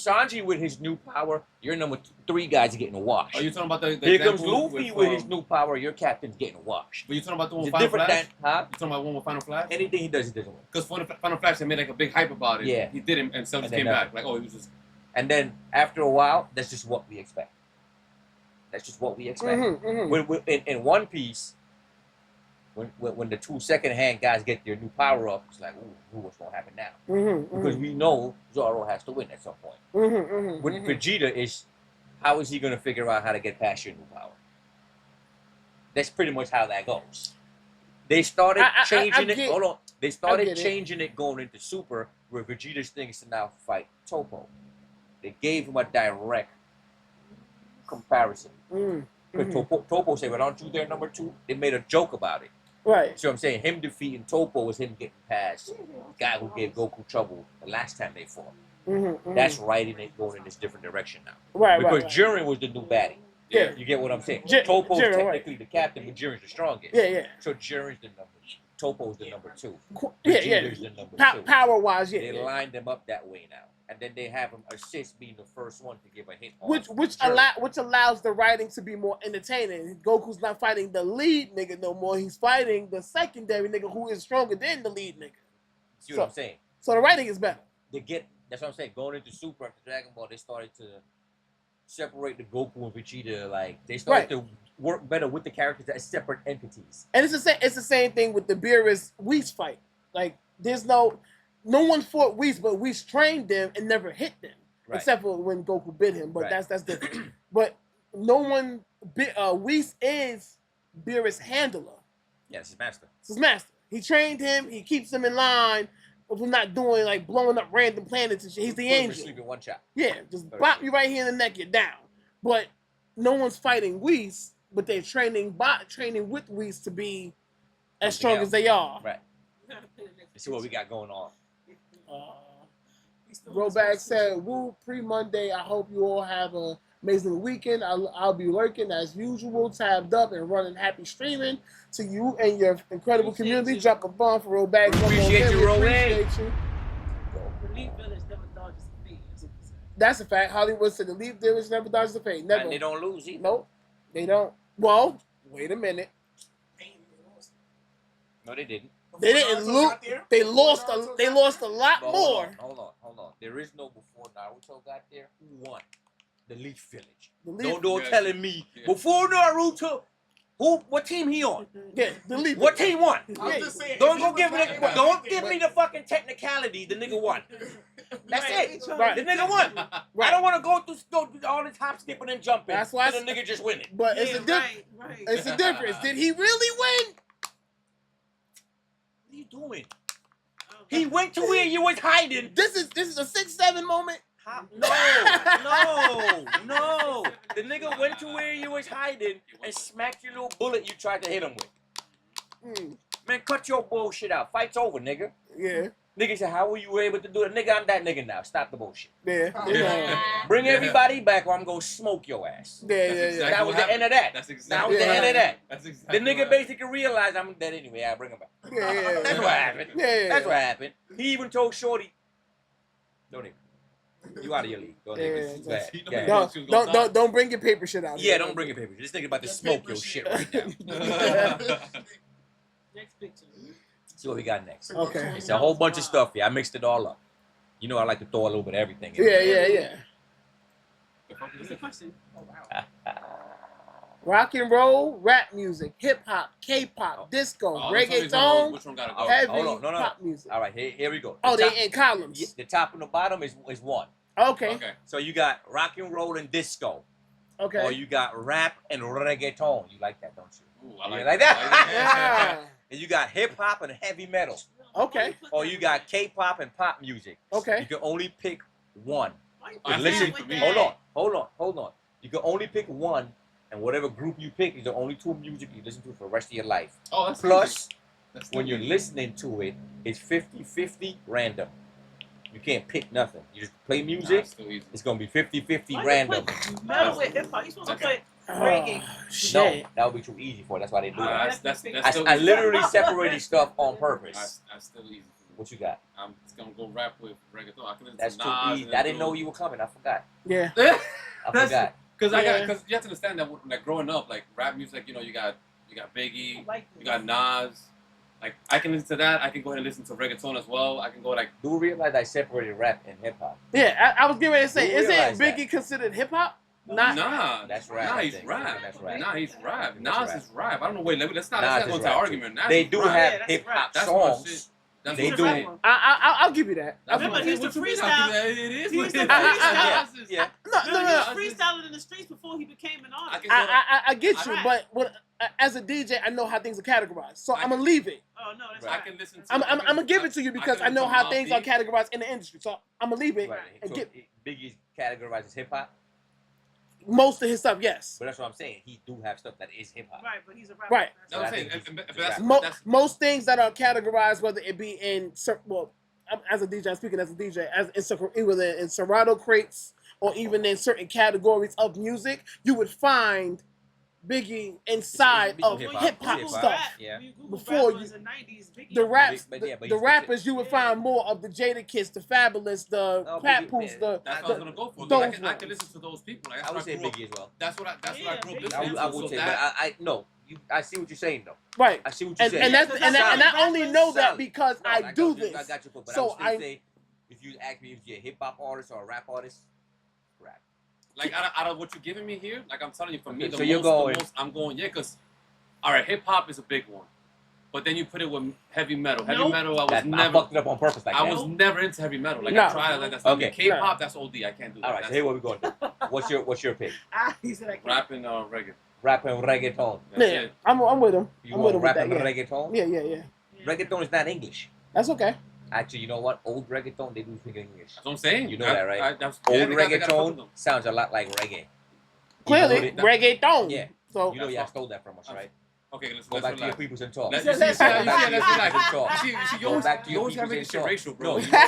Sanji with his new power. Your number three guy's getting washed. Are you talking about the Here comes example Luffy with his new power. Your captain's getting washed. But you talking about the one It's with Final different Flash? than, huh? You talking about one with Final Flash? Anything he doesn't win. Because Final Flash, they made like a big hype about it. Yeah. He did it, and Cell just And came then back. Like, oh, he was just. And then after a while, that's just what we expect. That's just what we expect. In One Piece, when the two second-hand guys get their new power up, it's like, ooh, what's gonna happen now? Because we know Zoro has to win at some point. With Vegeta is, how is he gonna figure out how to get past your new power? That's pretty much how that goes. They started changing it. Hold on. They started changing it going into Super, where Vegeta's thing is to now fight Topo. They gave him a direct comparison. Because Topo said, "But aren't you their number two?" They made a joke about it. Right. So I'm saying him defeating Topo was him getting past the guy who gave Goku trouble the last time they fought. That's writing it going in this different direction now. Right, because right. Jiren was the new baddie. Yeah. You get what I'm saying? Jiren, Topo's right. technically the captain, but Jiren's the strongest. Yeah, yeah. So Jiren's the number. Topo's the number two. Yeah, Vegeta's yeah. the number two. Power wise, yeah. They yeah. lined them up that way now, and then they have him assist being the first one to give a hit. On Which Jiren. allows the writing to be more entertaining. Goku's not fighting the lead nigga no more. He's fighting the secondary nigga who is stronger than the lead nigga. See what I'm saying? So the writing is better. That's what I'm saying. Going into Super after Dragon Ball, they started to separate the Goku and Vegeta. Like they started to work better with the characters as separate entities. And it's the same thing with the Beerus Whis fight. Like there's no one fought Whis, but Whis trained them and never hit them. Right. Except for when Goku bit him, but Right. that's different. But no one Whis is Beerus' handler. Yeah, it's his master. It's his master. He trained him, he keeps him in line of not doing like blowing up random planets and shit. He's the Put him to angel. sleep in one shot. Yeah, just bop you right here in the neck, you're down. But no one's fighting Whis, but they're training with Whis to be as strong as they are. Right. Let's see what we got going on. Robag said, "Woo, pre-Monday. I hope you all have an amazing weekend. I'll be lurking as usual, tabbed up and running happy streaming to you and your incredible community. Drop a bomb for Robag. Appreciate you, Robag. Appreciate you. The Elite Village never dodges a beat. That's a fact. Hollywood said the Leaf Village never dodges the fate. Never. And they don't lose either. Nope. They don't. Well, wait a minute. No, they didn't. They didn't lose. They lost a lot But more. Hold on. There is no before Naruto got there. Who won? The Leaf Village. The Leaf- Don't telling me before Naruto. What team he on? Yeah, the Leaf. What team won? I'm just saying. Don't give me the fucking technicality. The nigga won. That's it. Right. The nigga won. I don't want to go through all this hop skipping and jumping. That's why the nigga just win it. But it's a difference. It's a difference. Did he really win? What are you doing? He went to where you was hiding. This is a 6-7 moment. No. The nigga went to where you was hiding and smacked your little bullet you tried to hit him with. Man, cut your bullshit out. Fight's over, nigga. Yeah. Nigga said, how were you able to do it? Nigga, I'm that nigga now. Stop the bullshit. Yeah. Bring everybody back or I'm gonna smoke your ass. Yeah. That was the end of that. That's That exactly was the end of that. That's exactly The nigga basically realized I'm dead anyway. I bring him back. Yeah. That's what happened. Yeah. That's what happened. He even told Shorty, don't even. You out of your league. Don't even. Go ahead. Go ahead. Don't bring your paper shit out. Yeah, don't bring your paper. This nigga about to smoke your shit right now. Next picture. See what we got next. Okay. It's a whole bunch of stuff here. I mixed it all up. You know I like to throw a little bit of everything in. Yeah. What's the question? Rock and roll, rap music, hip hop, K-pop, disco, reggaeton, Which one gotta go? heavy Hold on. No. pop music. All right, here we go. Oh, The top- they in columns. The top and the bottom is one. Okay. Okay. So you got rock and roll and disco. Okay. Or you got rap and reggaeton. You like that, don't you? Ooh, I You like like that. that? Yeah. And you got hip hop and heavy metal. Okay. Or you got K-pop and pop music. Okay. You can only pick one. Why you Oh, And that's listen, easy for me. hold on. You can only pick one, and whatever group you pick is the only two music you listen to for the rest of your life. Oh, that's Plus, easy. That's when you're easy. listening to it, it's 50-50 random. You can't pick nothing. You just play Nah, music, it's still easy. it's going to be 50-50 Why you random. put metal with hip hop? You supposed to Okay. put reggae. Oh, shit. No, that would be too easy for it. That's why they do that. That's I, still I easy. literally separated stuff on purpose. That's still easy for me. What you got? I'm just gonna go rap with reggaeton. I can listen That's to too Nas easy. and I didn't do- know you were coming. I forgot. Yeah. I That's- forgot. Cause Yeah. because you have to understand that like growing up, like rap music, you know, you got Biggie, I like you got Nas. Like I can listen to that. I can go ahead and listen to reggaeton as well. I can go like Do realize I separated rap and hip hop. Yeah, I was getting ready to say, You isn't realize Biggie that. considered hip hop? Not. nah. That's rap, Nah, I he's think. rap. That's rap. Nah, he's rap. That's Nas rap. is rap. I don't know. Wait, let's not Nas go is into rap, argument. Nas They is do rap. have Yeah, that's hip hop rap. That's my songs. shit. That's They my do. shit. I'll give you that. That's Remember, my he shit. used to What you mean? freestyle. It is He what used it to is. freestyle. Yeah. No, No, no, he no. was freestyling in the streets before he became an I artist. can go to- I get you, Alright. but what, as a DJ, I know how things are categorized, so I I'm gonna can- leave it. Oh no, that's Right. I right. can listen to. I'm I can- gonna give it to you because I can know listen to how Mobb things are Deep. categorized in the industry. So I'm gonna leave it Right. and So get Biggie's categorized as hip hop, most of his stuff. Yes, but that's what I'm saying. He do have stuff that is hip hop. Right, but he's a rapper. Right. That's what I'm I saying. think But he's that's- rap. that's- most things that are categorized, whether it be in well, as a DJ, I'm speaking as a DJ, as either in Serato crates or even in certain categories of music, you would find Biggie inside It's of hip-hop. hip hop Hip-hop. stuff. Yeah. Before Before you- the 90s, Biggie The raps, But yeah, but the he's- rappers, you would Yeah. find more of the Jada Kiss, the Fabulous, the No, Pat Biggie, Pools, man. the. That's what I was gonna go for. 'cause those I can ones. listen to those people. Like, I that's would what say I grew up. Biggie as well. That's what I grew Yeah, up Biggie. listening to. I would so say, that- but I no. I see what you're saying though. Right. I see what you're And, saying. and that's Because and, that's and I solid. only know that Solid. because No, I got do you, this. I got you, but So I would still say, if you ask me if you're a hip hop artist or a rap artist, rap. Like out of what you're giving me here, like I'm telling you, for me, Okay, the so you're most, going- the most I'm going, yeah, because all right, hip hop is a big one, but then you put it with heavy metal. Heavy Nope. metal, I was That, I never, fucked it up on purpose like I that. was never into heavy metal. Like No. I tried, like that's not Okay. me. K-pop, that's OD. I can't do that. All right, so That's here what we're going to do. What's your pick? He said I can't. rap and reggae. Rap and reggaeton. That's Yeah, it. I'm with him. You I'm with want him with rap that. and Yeah. reggaeton? Yeah. Reggaeton is not English. That's okay. Actually, you know what? Old reggaeton, they do speak English. That's what I'm saying. You know that, right? That's, Old yeah, they gotta fuck with reggaeton them. sounds a lot like reggae. Clearly, Even though reggaeton. Yeah. So you know y'all stole that from us, right? Okay, let's Go back to your relax. peoples and talk. Let's, Go you see, let's back to relax. your You peoples see, you Go always, back to you your always have peoples making and shit talk. racial, bro. No, You you know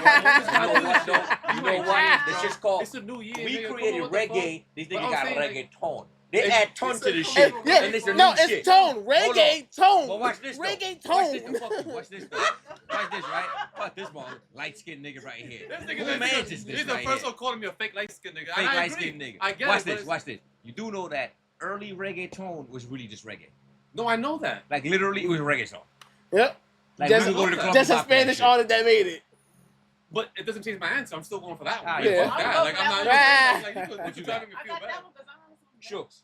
know what? what? No, you know what? This is called. It's a new year. We nigga. Come created on, what the fuck? reggae. These But niggas I'm got saying, like, reggaeton. They it's- add tone it's to a the tone. shit. yeah, And it's a no, new it's shit. tone, Hold reggae tone. Well, watch this though. Reggae Watch tone. this though. Fuck you. Watch this though. Watch this, right? Fuck this one. Light skinned nigga right here. This nigga, Who mans is this he's the right first here? one calling me a fake light skinned nigga. Fake And I light agree. skinned nigga. I get Watch it. but this. Watch this. You do know that early reggaeton was really just reggae. No, I know that. Like literally, it was a reggae song. Yep. Like Just- we would go to the club Just and a pop that Spanish shit. artist that made it. But it doesn't change my answer. I'm still going for that one. Ah, Like, yeah. fuck that. I'll Like, go I'm for not. that Like, one. you What you driving me I feel got bad. that one because I don't know. Shooks.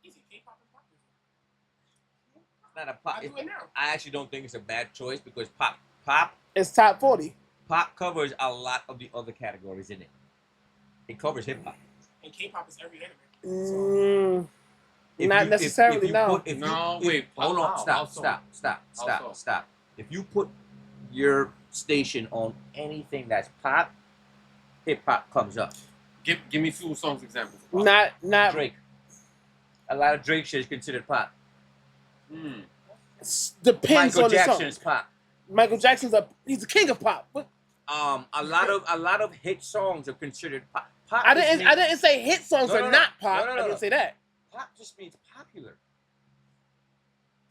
Easy, K-pop and pop music. It's not a pop. I do it now. I actually don't think it's a bad choice because pop It's top 40. covers a lot of the other categories in it. It covers hip hop. And K-pop is every anime. Mm, If not you- necessarily, if you no. put- if you- No, if- wait, hold on, how? stop, How so? stop, stop, How stop, so? stop. If you put your station on anything that's pop, hip hop comes up. Give me two songs examples. Not Drake. A lot of Drake shit is considered pop. Hmm. depends Michael on the Jackson song. is pop. Michael Jackson's he's the king of pop. What? A lot of hit songs are considered pop. Pop I just didn't means- say hit songs No, are no, no. not pop. No, no, no. I didn't say that. Pop just means popular.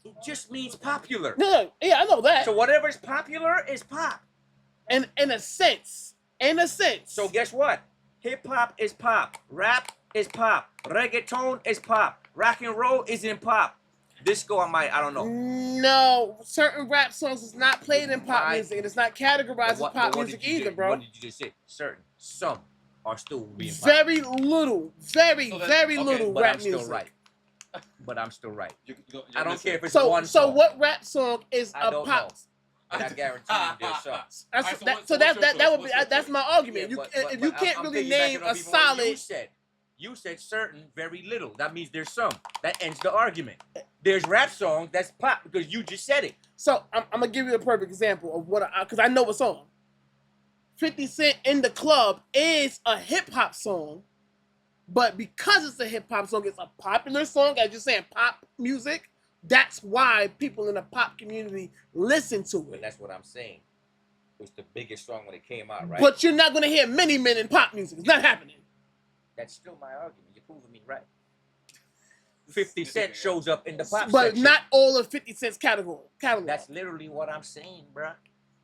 It just means popular. No, yeah, I know that. So whatever is popular is pop. in a sense. So guess what? Hip hop is pop. Rap is pop. Reggaeton is pop. Rock and roll isn't pop. Disco, I don't know. No, certain rap songs is not played in pop Right. music, and it's not categorized as But pop but music did you either, just- bro. What did you just say? Certain. Some are still being pop. Very little, very, So then- very okay, little But rap I'm still music. right. But I'm still right. You I don't care if it's So, one so song. what rap song is I a don't pop? know. And I guarantee you there's some. That would be that's my argument. Yeah, If you can't I'm really piggybacking name off a even what solid. You said certain, very little. That means there's some. That ends the argument. There's rap songs that's pop because you just said it. So I'm gonna give you a perfect example of what because I know a song. 50 Cent in the Club is a hip hop song, but because it's a hip hop song, it's a popular song. As you're saying, pop music. That's why people in the pop community listen to But it. that's what I'm saying. It was the biggest song when it came out, right? But you're not gonna hear many men in pop music. It's not happening. That's still my argument. You're proving me right. 50 Cent shows up in the pop But section. not all of 50 Cent's catalog. That's literally what I'm saying, bruh.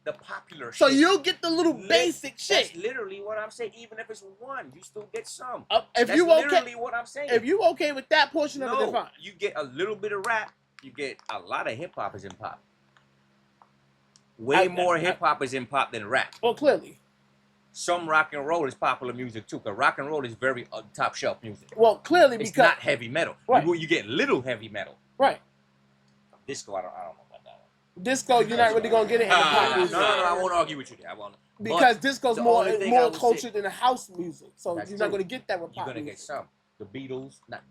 The popular So shit. you'll get the little basic shit. That's literally what I'm saying. Even if it's one, you still get some. If That's you literally okay, what I'm saying. if you okay with that portion of it, then No, fine. you get a little bit of rap. You get a lot of hip hop is in pop. Way more hip hop is in pop than rap. Well, clearly. Some rock and roll is popular music too, because rock and roll is very top shelf music. Well, clearly It's because not heavy metal. Right. You get little heavy metal. right. Disco, I don't know about that one. Disco, you're not really gonna get it in the pop No, music. I won't argue with you there. I won't. Because But disco's the more only thing I more would cultured say- than the house music, so That's you're not true. gonna get that with You're pop gonna music. get some. The Beatles, not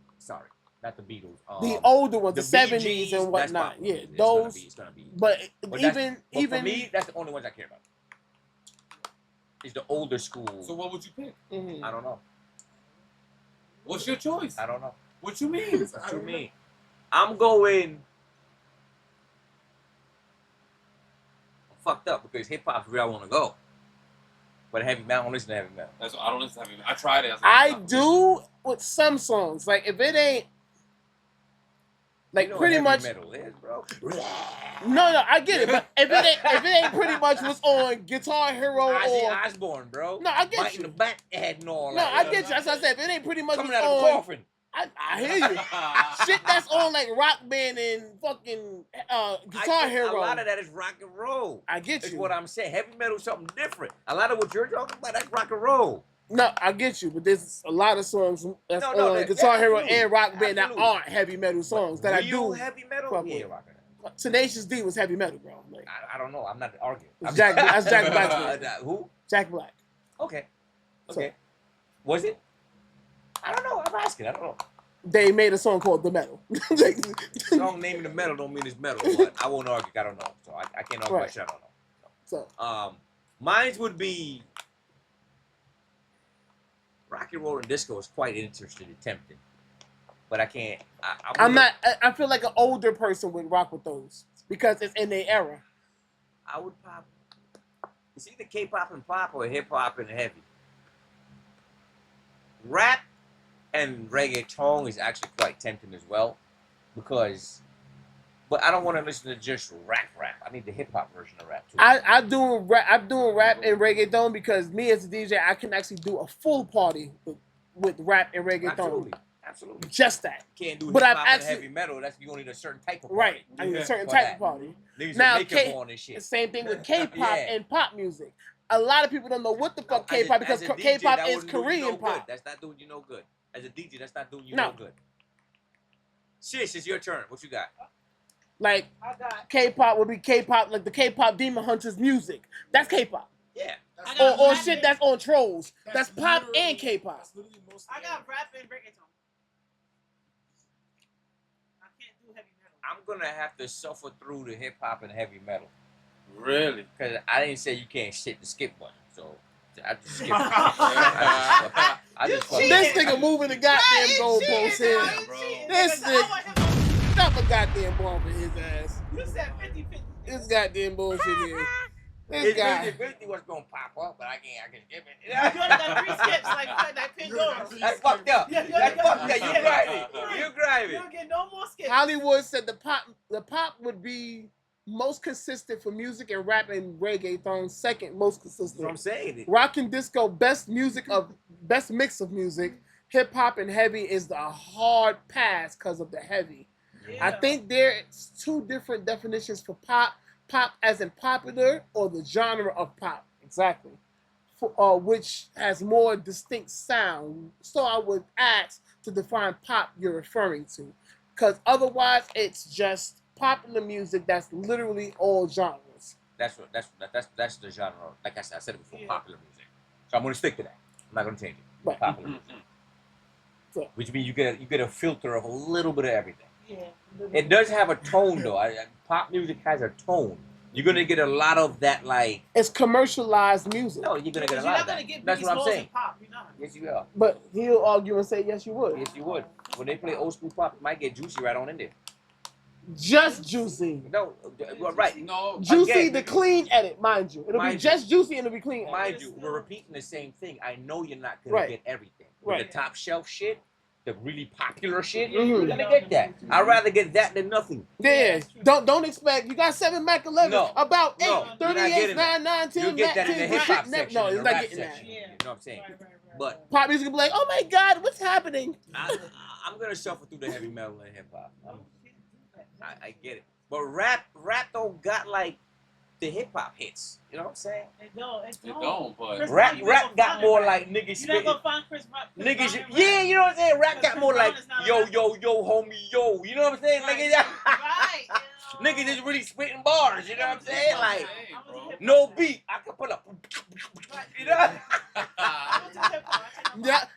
the Beatles. The older ones, the Bee 70s Gees, and that's whatnot. popular. Yeah, It's those. It's gonna be. But But even for me, that's the only ones I care about. Is the older school. So what would you pick? Mhm. I don't know. What's your choice? I don't know. What you mean? What you mean? I'm going. I'm fucked up because hip hop's where I want to go. But heavy metal, I don't listen to heavy metal. That's I don't listen to heavy. I tried it. I do with some songs. Like if it ain't like You know pretty what much heavy metal is, bro. no, I get it. But if it ain't pretty much what's on Guitar Hero Ozzy or Osbourne, bro. No, I get Biting you. the back head and all no, that. I get you. That's what I said. If it ain't pretty much Coming what's out of a on, coffin. I hear you. Shit that's on like Rock Band and fucking Guitar Hero. A lot of that is rock and roll. I get That's you. what I'm saying. Heavy metal is something different. A lot of what you're talking about, that's rock and roll. No, I get you, but there's a lot of songs that's No, on Guitar Hero absolutely. and Rock Band that Absolutely. aren't heavy metal songs that I Real do. heavy metal? fuck Yeah, with. rock and roll. Tenacious D was heavy metal, bro. Like, I don't know. I'm not arguing. It's Jack- that's Jack Black's band. Who? Jack Black. Okay. So- Okay. Was it? I don't know. I'm asking. I don't know. They made a song called The Metal. Song naming the metal don't mean it's metal, but I won't argue. I don't know. So I can't argue Right. about shit I don't know. So Mine would be rock and roll and disco is quite interesting and tempting, but I can't. I'm not. I feel like an older person would rock with those because it's in their era. I would pop. It's either K-pop and pop or hip hop and heavy. Rap and reggaeton is actually quite tempting as well, because. But I don't want to listen to just rap. I need the hip hop version of rap too. I'm doing rap and reggaeton because me as a DJ, I can actually do a full party with rap and reggaeton. Absolutely. Just that. Can't do But hip I've hop and actually- heavy metal. That's you only need a certain type of party. Right. I need a certain For type that. of party. Niggas Now, with makeup on and shit. the same thing with K-pop Yeah. and pop music. A lot of people don't know what the fuck As a- K-pop because as a DJ, K-pop that is wouldn't do you Korean no good. pop. That's not doing you no good. As a DJ, that's not doing you No. no good. Sis, it's your turn. What you got? Like K-pop would be K-pop, like the K-pop Demon Hunters music. That's K-pop. Yeah. Or shit that's on Trolls. That's pop and K-pop. I got rap and reggaeton. I can't do heavy metal. I'm gonna have to suffer through the hip hop and heavy metal. Really? Because I didn't say you can't hit the skip button. So I just skip. I just fucking- This nigga moving the goddamn goalpost here. This nigga, drop a goddamn bomb in his ass. You said 50-50. This goddamn bullshit here. This It's guy. 50 what's gonna pop up, but I can skip it. You only got 3 skips like that Pandora. That's fucked up. Yeah, you That's only fucked got up. You grinding. You You grinding. don't get no more skips. Hollywood said the pop would be most consistent for music and rap and reggaeton, second most That's what I'm consistent. saying. Rock and disco, best mix of music. Hip hop and heavy is the hard pass because of the heavy. I think there's 2 different definitions for pop. Pop as in popular or the genre of pop. Exactly. Which has more distinct sound. So I would ask to define pop you're referring to. Because otherwise it's just popular music that's literally all genres. That's the genre. Like I said it before, popular music. So I'm gonna stick to that. I'm not gonna change it. Right. Popular music. So- Which means you get a filter of a little bit of everything. Yeah. It does have a tone though. Pop music has a tone. You're gonna get a lot of that, like. It's commercialized music. No, you're gonna get a You're lot not of gonna that. get That's Biggie what I'm Smalls saying. and pop. You're not. Yes, you are. But he'll argue and say, yes, you would. Yes, you would. When they play old school pop, you might get Juicy right on in there. Just Juicy. No, well, right. No. Juicy, Again, the clean edit, mind you. It'll be Mind you. just Juicy and it'll be clean edit. Mind you, we're repeating the same thing. I know you're not gonna Right. get everything. With Right. the top shelf shit, the really popular shit, Mhm. you're gonna get that. I'd rather get that than nothing. Yeah, don't expect. You got 7 Mac 11, No. about 8, No, you're not 38, getting 9, that. 9, 10, You'll get Mac that in the 10, hip hop shit. section, No, in it's the not rap getting that. section. Yeah. You know what I'm saying? But Pop music will be like, oh my God, what's happening? I'm gonna shuffle through the heavy metal and hip hop. I get it. But rap though got like the hip hop hits. You know what I'm saying? It don't. It They don't. don't, but Chris Rap Brown, you're not got gonna find more it, like right? niggas You're not spitting. gonna find Chris Brown. Niggas, in yeah, rap. you know what I'm saying? Rap Because got more Chris like Brown is not yo, rap. yo, homie, yo. You know what I'm saying? Right. Niggas, Right. niggas just really spitting bars. You know what I'm saying? Like Hey, bro. no beat, I can pull up. You know?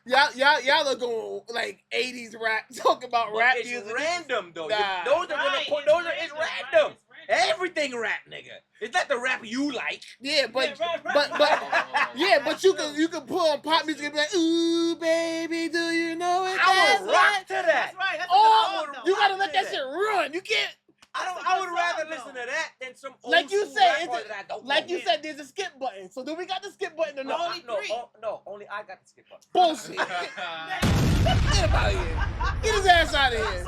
Y'all are going like 80s rap, talking about But rap it's music. random though. Nah. Those are Right, gonna put. it's Those are it's random, right, random. it's random. Everything rap, nigga. It's not the rap you like. Yeah, but Yeah, right, but right. yeah, but you can put on pop music and be like, ooh, baby, do you know it? I would That's rock right. to that. That's right. That's Oh, a good song, you though. gotta let that that. shit run. You can't, I would good rather song, listen though. to that than some old like you school said, rapper it's that I don't like know. you said, there's a skip button. So do we got the skip button or No, not? Only three. only I got the skip button. Bullshit. Get him out of here. Get his ass out of here.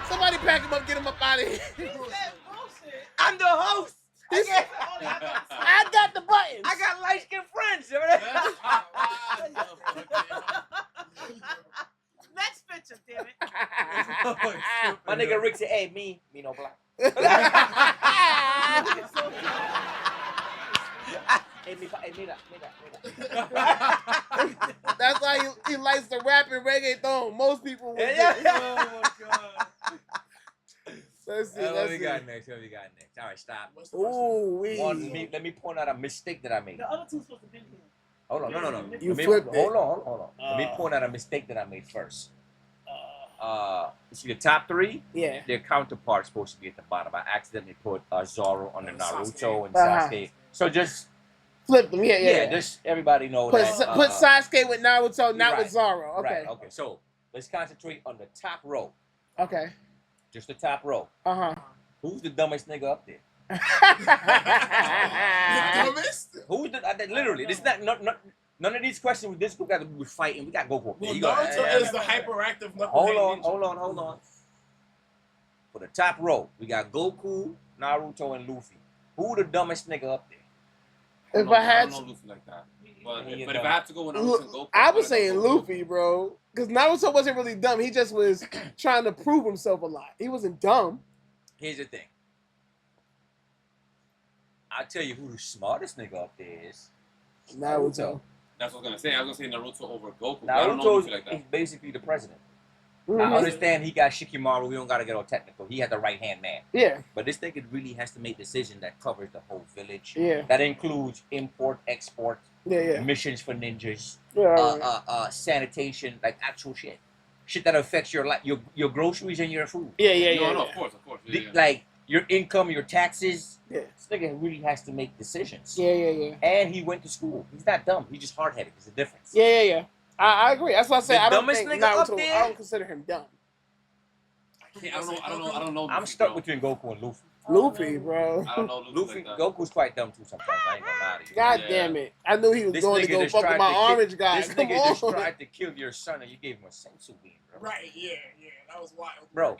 Somebody pack him up, get him up out of here. He said bullshit. I'm the host. He said, I got the buttons. I got light skinned friends. Next picture, damn it. My nigga Rick said, "Hey, me no black." Hey, me that. That's why he likes to rap and reggaeton. Most people would. Yeah. Oh my God. Let's see. What Let's we see. got next? What we got next? All right, stop. Ooh, Let me point out a mistake that I made. The other two supposed to be here. Hold on, no. You Let me, flipped it. hold on. Let me point out a mistake that I made first. You see the top 3? Yeah. Their counterpart's supposed to be at the bottom. I accidentally put Zoro under Naruto and Uh-huh. Sasuke. So just Flip them. Yeah. just everybody know Put, that. put Sasuke with Naruto, not right, with Zoro. Okay. Right. Okay. So let's concentrate on the top row. Okay. Just the top row. Uh Who's the dumbest nigga up there? huh. Dumbest? Who's the literally? This is not none of these questions with this group got to be fighting. We got Goku up there. Well, You got- Naruto is the hyperactive knucklehead Hold ninja. on. For the top row, we got Goku, Naruto, and Luffy. Who the dumbest nigga up there? If I had don't know Luffy like that. But, Yeah, but if no. I have to go with Naruto and Goku, I was I'd saying go with Luffy, bro. Because Naruto wasn't really dumb. He just was trying to prove himself a lot. He wasn't dumb. Here's the thing. I'll tell you who the smartest nigga up there is. Naruto. That's what I was gonna say. I was gonna say Naruto over Goku. But I don't know Luffy Naruto like that. is basically the president. I Mhm. understand he got Shikamaru. We don't gotta get all technical. He had the right hand man. Yeah. But this nigga really has to make decisions that covers the whole village. Yeah. That includes import, export, Yeah. missions for ninjas, Yeah. sanitation, like actual shit. Shit that affects your life, your groceries and your food. No, of course. The- Yeah. Like your income, your taxes. Yeah. This nigga really has to make decisions. Yeah. And he went to school. He's not dumb. He's just hard headed. There's a difference. Yeah. I agree. That's why I said The I don't dumbest think nigga up Naruto. there? I don't consider him dumb. I don't know. I'm Luffy, stuck bro. between Goku and Luffy. Luffy, bro. I don't know Luffy, Luffy, like that. Goku's quite dumb too sometimes. I ain't gonna lie to you. God Yeah. damn it. I knew he was This going to nigga go just fuck with tried my to kill- orange guy. This Come nigga just on. tried to kill your son and you gave him a sensu bean, bro. Right, yeah, that was wild. Bro,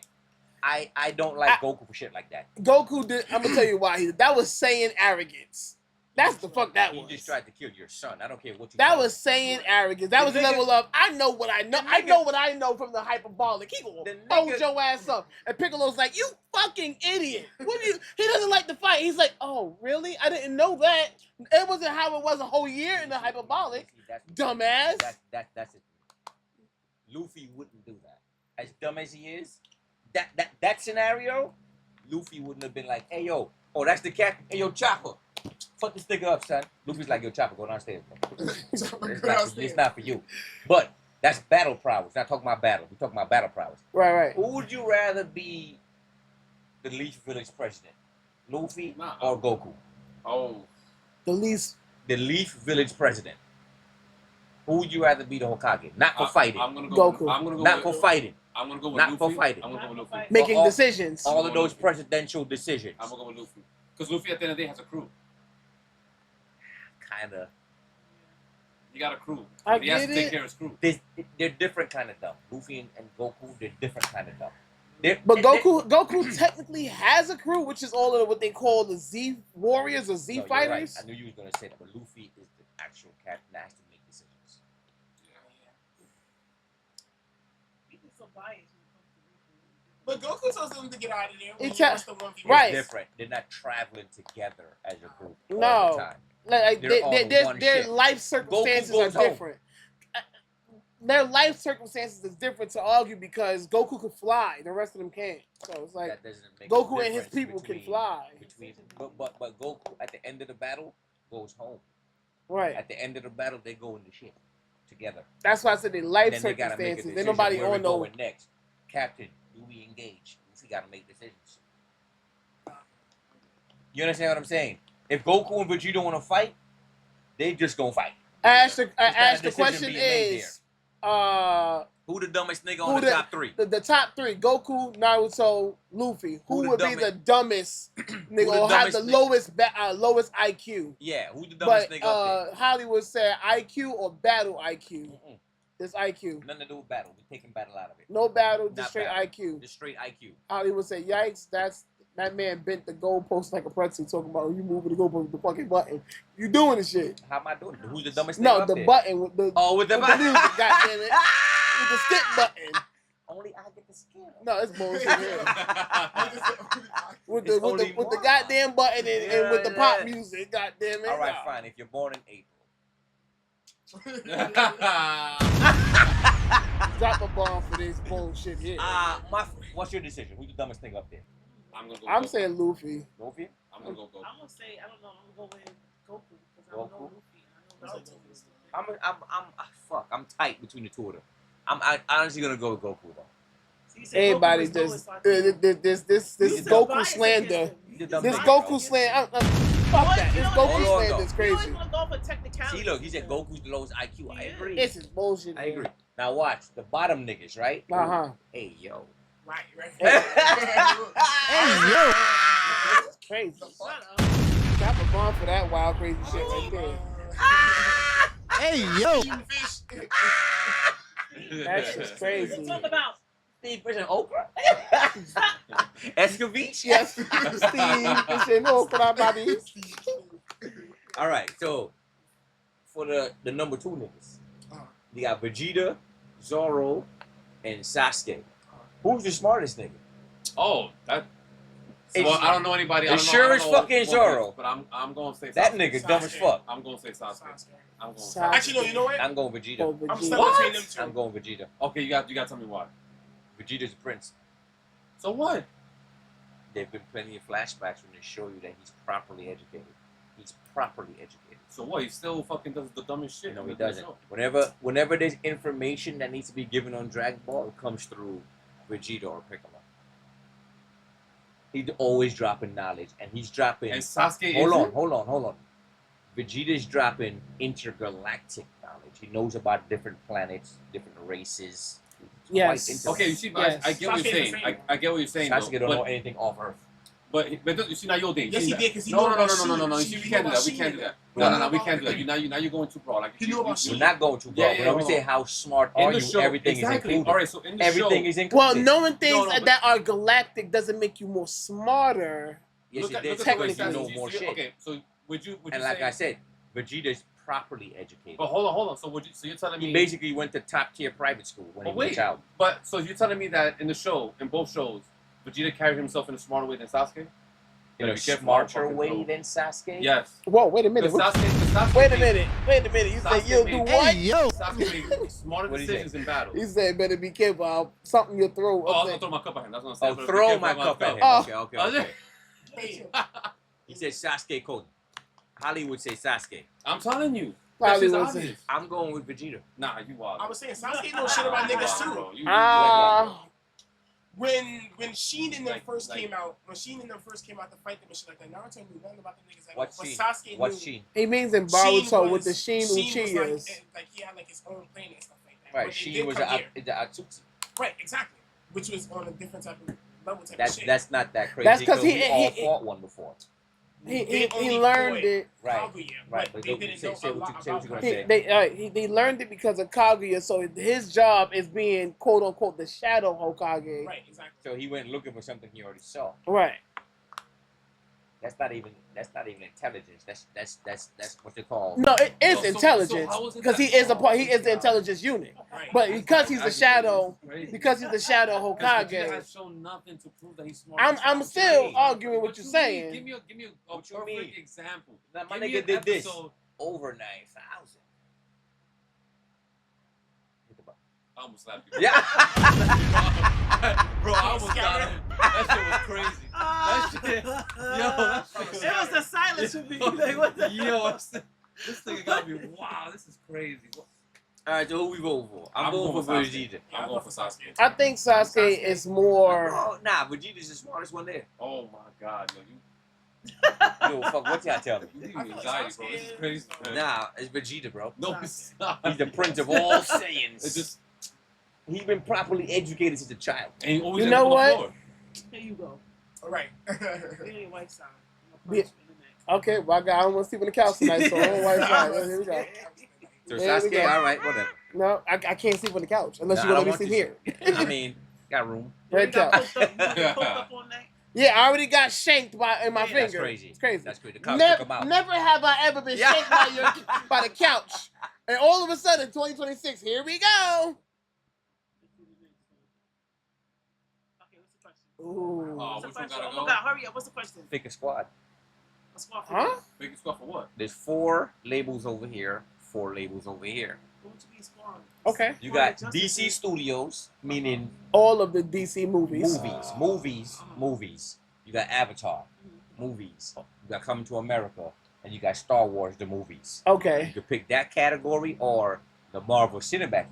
I don't like Goku for shit like that. Goku did. I'm gonna tell you why. That was saying arrogance. That's the fuck that He was. just tried to kill your son. I don't care what you That call was it. saying arrogance. That The was the nigga- level of I know what I know. the I nigga- know what I know from the hyperbolic. He gonna The hold nigga- your ass up. And Piccolo's like, you fucking idiot. What do you? He doesn't like the fight. He's like, oh really? I didn't know that. It wasn't how it was a whole year in the hyperbolic. See, that's- Dumbass. That's it. Luffy wouldn't do that. As dumb as he is, that scenario, Luffy wouldn't have been like, hey yo, Oh, that's the cat. Hey, yo, Chopper. Fuck this nigga up, son. Luffy's like, yo, Chopper, go downstairs, bro. It's not for you. But that's battle prowess. Not talking about battle. We're talking about battle prowess. Right. Who would you rather be the Leaf Village president? Luffy or Goku? Oh. The Leaf Village president. Who would you rather be the Hokage? Not for fighting. I'm gonna go. Goku. I'm gonna go. Not with, for fighting. I'm gonna go with Not Luffy. for fighting. I'm gonna go with Luffy. making all- decisions. All of those presidential decisions. I'm gonna go with Luffy. Because Luffy at the end of the day has a crew. Kinda. He got a crew. I He has to get take it. care of his crew. They're different kind of dumb. Luffy and Goku, they're different kind of dumb. But Goku technically has a crew, which is all of what they call the Z Warriors or Z No, you're Fighters. right. I knew you was gonna say that, but Luffy is the actual captain that has to make decisions. People so biased But Goku tells them to get out of there when It's he wants the 1v1. right. It's different. They're not traveling together as a group all No. the time. Like They're all one their ship. life circumstances are goes home. different. Their life circumstances is different to argue because Goku can fly, the rest of them can't. So it's like That doesn't make Goku a and his difference people can fly. But Goku at the end of the battle goes home. Right. At the end of the battle, they go in the ship together. That's why I said their life Then they gotta make a circumstances. decision Ain't nobody where we on no. going next. Captain, do we engage? We gotta make decisions. You understand what I'm saying? If Goku and Vegeta want to fight, they just gonna fight. The question is, who the dumbest nigga on the top three? The top three: Goku, Naruto, Luffy. Who the would be the dumbest nigga or have the lowest IQ? Yeah, who the dumbest nigga up there? Hollywood said IQ or battle IQ. It's IQ. Nothing to do with battle. We're taking battle out of it. No battle, Not just straight battle. IQ. Just straight IQ. Hollywood said, "Yikes, that man bent the goalpost like a pretzel." Talking about you moving the goalpost with the fucking button. You doing the shit? How am I doing it? Who's the dumbest nigga No, up the there? button with the with the music. Goddamn it, with the skip button. Only I get the skip. No, it's bullshit. Yeah. with It's the only with the one. goddamn button and with the pop Yeah. music. Goddamn it. All right, No. fine. If you're born in April, Drop a bomb for this bullshit here. what's your decision? Who's the dumbest nigga up there? I'm gonna go. I'm Goku. saying Luffy. Luffy? I'm gonna go Goku. I'm gonna say I don't know. I'm gonna go with Goku because I don't know Luffy. I know Naruto. Fuck. I'm tight between the two of them. I'm honestly gonna go with Goku though. So you said Everybody Goku was just lowest this You so Goku biased slander. against him. He's a dumb This nigga, Goku bro. slander. Fuck that. You This know what? Goku Hold on, slander is though. You always crazy. want to go for technicality. See, look, he said Goku's the lowest IQ. I agree. This is bullshit. I agree. Now watch the bottom niggas, right? Uh-huh. Hey yo. Right. Hey, yo. That's crazy. Shut up. Drop a bomb for that wild crazy shit right there. Hey yo. That's just crazy. Talk about Steve Fish and Okra. Escovitch. Yes, Steve. You say no, Baby. All right, so for the number two niggas, you got Vegeta, Zoro, and Sasuke. Who's the smartest nigga? Oh, that. It's- Well, I don't know anybody. I it's don't sure know, as I don't know fucking what Zoro. is, but I'm going to say That Sasuke. nigga dumb as Sasuke. fuck. I'm going to say Sasuke. I'm going. Sasuke. Actually, no. You know what? I'm going Vegeta. Oh, I'm Vegeta. stuck What? between them two. I'm going Vegeta. Okay, you got to tell me why. Vegeta's a prince. So what? There've been plenty of flashbacks when they show you that he's properly educated. He's properly educated. So what? He still fucking does the dumbest shit. No, in he the doesn't. show. Whenever there's information that needs to be given on Dragon Ball, it comes through Vegeta or Piccolo. He's always dropping knowledge, and he's dropping. And Sasuke Hold on. Vegeta's dropping intergalactic knowledge. He knows about different planets, different races. He's Yes. quite into Okay, you that. see, Yes. I get what you're Sasuke saying. the same. I get what you're saying. Sasuke though, don't know but, anything off Earth. but you see now you're doing. Yes, he did, 'cause he no, knew no, about no, no, no, no. Shi- You see, we he can't knew do that. about We can't do Shi. that. He No, knew we about can't do that. Shi. Now you're going too broad. Like He knew about Shi. We're not going too broad. Yeah, yeah, When we hold say on. how smart in are the you, show, everything exactly. is included. All right, so in the Everything show, is included. Well, knowing things but- that are galactic doesn't make you more smarter. Yes, look it at did. the way Technically, you Sasuke- know you more see- shit. Okay, so would you And say, like I said, Vegeta's properly educated. but hold on. So you're telling me He basically went to top tier private school when But he was a wait, child. but so you're telling me that in the show, in both shows, Vegeta carried himself in a smarter way than Sasuke? In Better a be careful smarter how fucking way throw. than Sasuke? Yes. Whoa, wait a minute. Because Sasuke Wait a made- minute. You Sasuke said you'll made- do what? Hey, yo. Sasuke made smarter What'd he decisions in battle. He said, better be careful. Something you'll throw. Oh, I was gonna throw my cup at him. That's what I'm saying. Oh, But be throw careful my about cup the at him. Oh. Okay. Oh, yeah. He said Sasuke Cody. Hollywood say Sasuke. I'm telling you. That's Hollywood just say- obvious. I'm going with Vegeta. Nah, you wild. I was saying Sasuke know shit about niggas too. Bro, you When Sheen and them Like- first like- came out, when Sheen and them first came out to fight them and shit like that, Naruto knew nothing about the niggas. What's but Sheen? Sasuke What's knew. Sheen? He means in Sheen Boruto with was- the Shin Sheen was Uchiyas. like he had like his own planet and stuff like that. Right, But they Sheen did was come the here. Atsuki. Right, exactly. Which was on a different type of level type That's of shit. that's not that crazy. That's 'cause we he- all he- fought one before. He only learned fought it. Right. Kaguya, Right, but but they don't didn't say- know say a what lot you- say what about you're He, gonna say. they learned it because of Kaguya, so his job is being quote unquote the shadow Hokage. Right, exactly. So he went looking for something he already saw. Right. That's not even intelligence. That's what they call. No, it is So intelligence how is it because that- he is a part. He is the intelligence unit. Right. But because he's the shadow, Crazy. because he's the shadow Vegeta Hokage, has shown nothing to prove that he's smart. I'm still arguing what you're saying. Give me a What you perfect mean? example. Now, my Give me nigga an did this. episode- Over 9,000. I almost slapped you. Yeah. Bro, I almost got it. That shit was crazy. That shit. Yo, that shit was It was the silence for me. Like, what the Yo, this thing got me. Wow, this is crazy. All right, so who we voting for? I'm going for Vegeta. I'm going for Sasuke. I think Sasuke is more. Oh, nah, Vegeta's the smartest one there. Oh my god, yo, you Yo, fuck, what y'all tell me? give me anxiety, bro. This is crazy. Man. Nah, it's Vegeta, bro. No, it's not. He's the prince of all Saiyans. It's just, He's been properly educated since a child. and he always You ends know up on the what? floor. Here you go. All right. Give me your white side. Yeah. Okay, well, I don't want to sleep on the couch tonight, so on white side. Here we go. So There we Sasuke, go. all right, whatever. No, I can't sleep on the couch unless Nah, you're I gonna let don't me want sleep you here. I mean, got room. Red couch. Poked up all night. Yeah, I already got shanked in my Yeah, finger. that's crazy. It's crazy. That's crazy. The cops took him out. Never have I ever been Yeah. shanked by the couch. And all of a sudden, 2026, here we go. Okay, what's the question? Ooh. Oh, What's the which one question? gotta Oh go? my God, hurry up. What's the question? Pick a squad. A squad for Huh? Make it score for what? There's 4 labels over here, 4 labels over here. Going to be a squad. Okay. You got Justice DC League. Studios, meaning All of the DC movies. movies. You got Avatar, movies. You got Coming to America, and you got Star Wars, the movies. Okay. You could pick that category or the Marvel Cinematic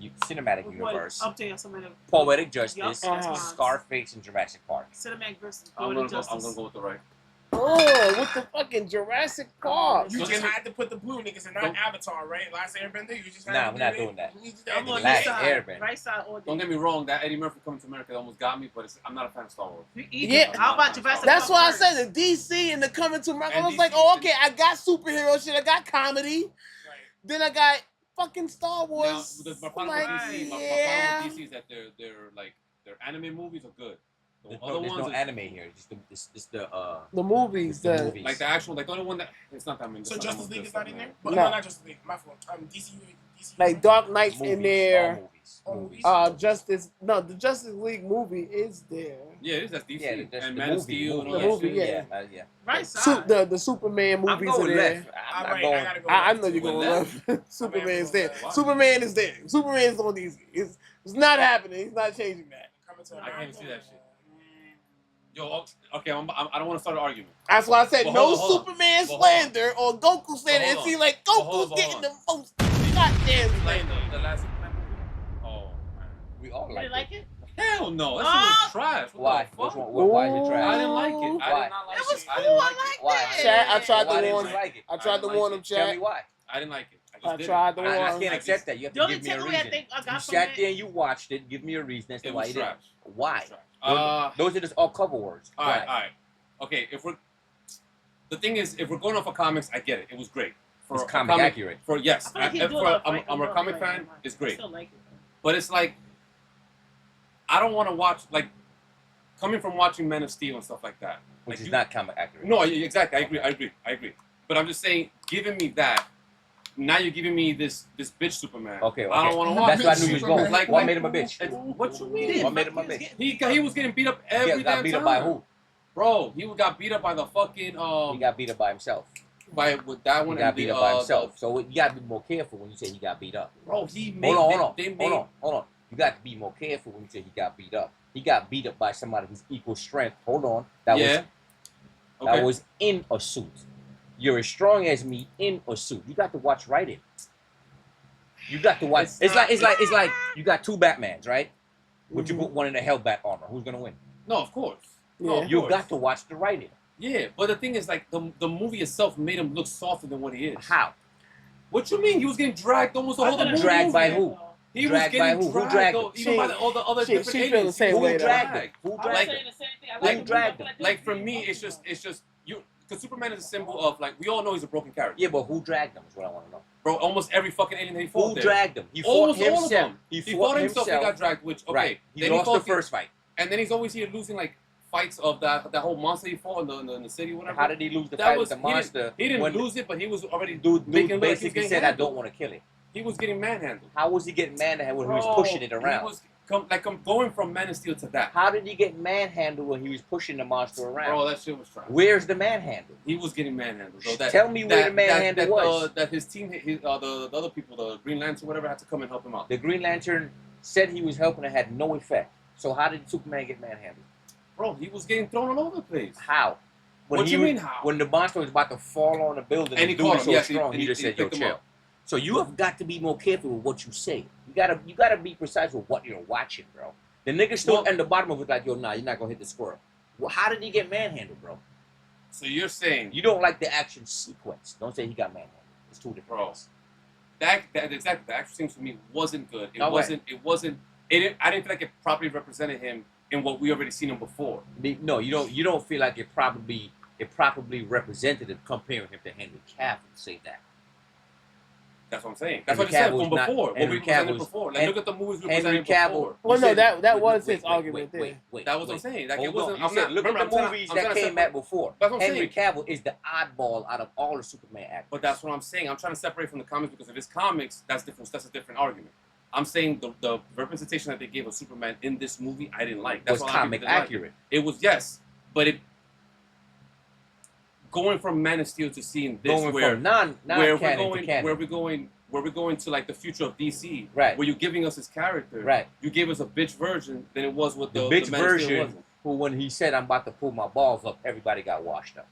What- Universe, Up there, some of the Poetic Justice, Yup, Uh-huh. Scarface, and Jurassic Park. Cinematic versus I'm Poetic gonna Justice. go with the right. Oh, with the fucking Jurassic Park. You Don't just get me- had to put the blue niggas and not Don't- Avatar, right? Last Airbender, you just had Nah, to we're do not it. doing that. You just had I'm to on do this Last it. side. Airbender. Right side all day. Don't get me wrong, that Eddie Murphy Coming to America almost got me, but I'm not a fan of Star Wars. Yeah. How about Jurassic That's Park why I first? said the DC and the Coming to America. I And was like, DC oh, okay, I got superhero shit. I got comedy. Right. Then I got fucking Star Now, Wars. my problem like, with DC, my yeah. problem with DC is that their anime movies are good. The There's other no, there's ones no is- anime here. Just the The movies. the The, movies. like the actual, like the only one that it's not that many. So there's Justice not League that is much not in good there? stuff, But No. no, not Justice League. My fault. DC. like Dark Knight's movies, in there. all movies. Oh, Justice. No, the Justice League movie is there. Yeah, it is. That's DC. Yeah, that's and the Man of movie, Steel and all The that movie, shit. yeah. yeah. Right side. The Superman I'm movies are going there. left. All I'm not right, going. I gotta go. I left. know you're going Left? left. Superman's go there. left. Why? Superman is there. Superman's on these. It's not happening. He's not changing that. Coming to I can't America. see that shit. Yo, okay, I don't want to start an argument. That's why I said Well, no hold on. Superman Well, hold on. slander or Goku slander. hold And see, on. like Well, Goku's hold on, getting hold the most goddamn Like slander. the last Superman movie. Oh man. We all You like didn't like it? Hell no, that Oh! shit was trash. What Why? the fuck? What's wrong? Why is it I trash? didn't like it. I Why? did not like It was it. I cool. didn't I like it. liked Why? it. Chat, I tried Why to didn't warn you him. like it? I tried to like warn it. him, Tell me chat. why. I didn't like it. I just didn't. tried to I warn him. can't accept that. You have The to only give me a takeaway I reason. think I You got from sat it. there and you watched it. Give me a reason as to It why was you didn't. trash. Why? It was trash. Those are just all cover words. All right, Why? all right. Okay, the thing is, if we're going off of comics, I get it. It was great. For It's a comic accurate. For yes, I feel like he's and doing for, a I'm a comic fan. I It's great, still like it. but it's like I don't want to watch like coming from watching Men of Steel and stuff like that. Which Like, is you- not comic accurate. No, exactly. I agree. But I'm just saying, giving me that. Now you're giving me this bitch Superman. Okay, I don't want to watch. That's why I it. knew you was going. Like, What like- made him a bitch? What you mean? What made him a bitch? He was getting beat up He every got damn beat time. up by who? Bro, he got beat up by the fucking He got beat up by himself. by with that He one got and beat the up by himself. So you got to be more careful when you say he got beat up. Bro, he made Hold they made on. You got to be more careful when you say he got beat up. He got beat up by somebody who's equal strength. Hold on. That Yeah. was Okay. that was in a suit. You're as strong as me in a suit. You got to watch Raiden. You got to watch. It's like you got two Batmans, right? But you put one in a Hellbat armor. Who's gonna win? No, of course. No, of You course. got to watch the Raiden. Yeah, but the thing is, like, the movie itself made him look softer than what he is. How? What you mean? He was getting dragged almost the whole movie. Dragged by who? He Dragged was by getting who? Who dragged, dragged though, him? even by all the other she different feel the aliens. same Who way, though. dragged him? Who I was dragged saying him? the same thing. I Like, like dragged him. Like, for me, it's just you. Because Superman is a symbol of, like, we all know he's a broken character. Yeah, but who dragged him is what I want to know. Bro, almost every fucking alien that he fought Who there. dragged him? He fought Almost all of himself. them. He He fought fought himself. He himself. got dragged, which, okay. Right. He then lost the fought first fight. And then he's always here losing, like, fights of that whole monster he fought in the city, whatever. How did he lose the That fight was- with the monster? He didn't when lose it, but he was already Dude making look like he was basically getting said, "I handled. don't want to kill it." He was getting manhandled. How was he getting manhandled when he was Bro, pushing it around? He was going from Man of Steel to that. How did he get manhandled when he was pushing the monster around? Bro, that shit was trash. Where's the manhandle? He was getting manhandled. So that, Tell me where the manhandle was. That his team, the other people, the Green Lantern, whatever, had to come and help him out. The Green Lantern said he was helping and had no effect. So how did Superman get manhandled? Bro, he was getting thrown all over the place. How? When What he you was- mean how? When the monster was about to fall on the building And he the dude caught was him, so yes, strong, and he just said, "Yo, picked him chill." up. So you have got to be more careful with what you say. You gotta be precise with what you're watching, bro. The nigga stood Well- at the bottom of it like, "Yo, nah, you're not gonna hit the squirrel." Well, how did he get manhandled, bro? So you're saying, You don't like the action sequence. Don't say he got manhandled. It's two different bro, things. that exactly. The action scenes for me wasn't good. It No way. wasn't. It wasn't. I didn't feel like it properly represented him in what we already seen him before. No, you don't. You don't feel like it properly represented him comparing him to Henry Cavill. Say that. That's what I'm saying. That's Henry what I said Cavill's from not- before. What Henry we presented Cavill's- before. Like, Hen- look at the movies we Henry presented Cavill. before. Well, You no, said- that wait, was wait, his wait, argument wait, there. wait, That was what wait. I'm saying. Like, Hold it wasn't. on. You I'm said, not, look remember, at I'm the trying to- movies I'm that trying to came separate- out before. That's what I'm Henry saying. Cavill is the oddball out of all the Superman actors. But that's what I'm saying. I'm trying to separate from the comics because if it's comics, that's different. That's a different argument. I'm saying the representation that they gave of Superman in this movie, I didn't like. That's was why a lot of comic people didn't like accurate. it. It was, yes, but it going from Man of Steel to seeing this, Going where from non-canon to canon. where we're going to like the future of DC, Right. Where you're giving us his character, Right. You gave us a bitch version than it was with The the bitch Man of Steel version, wasn't. who when he said, "I'm about to pull my balls up," everybody got washed up.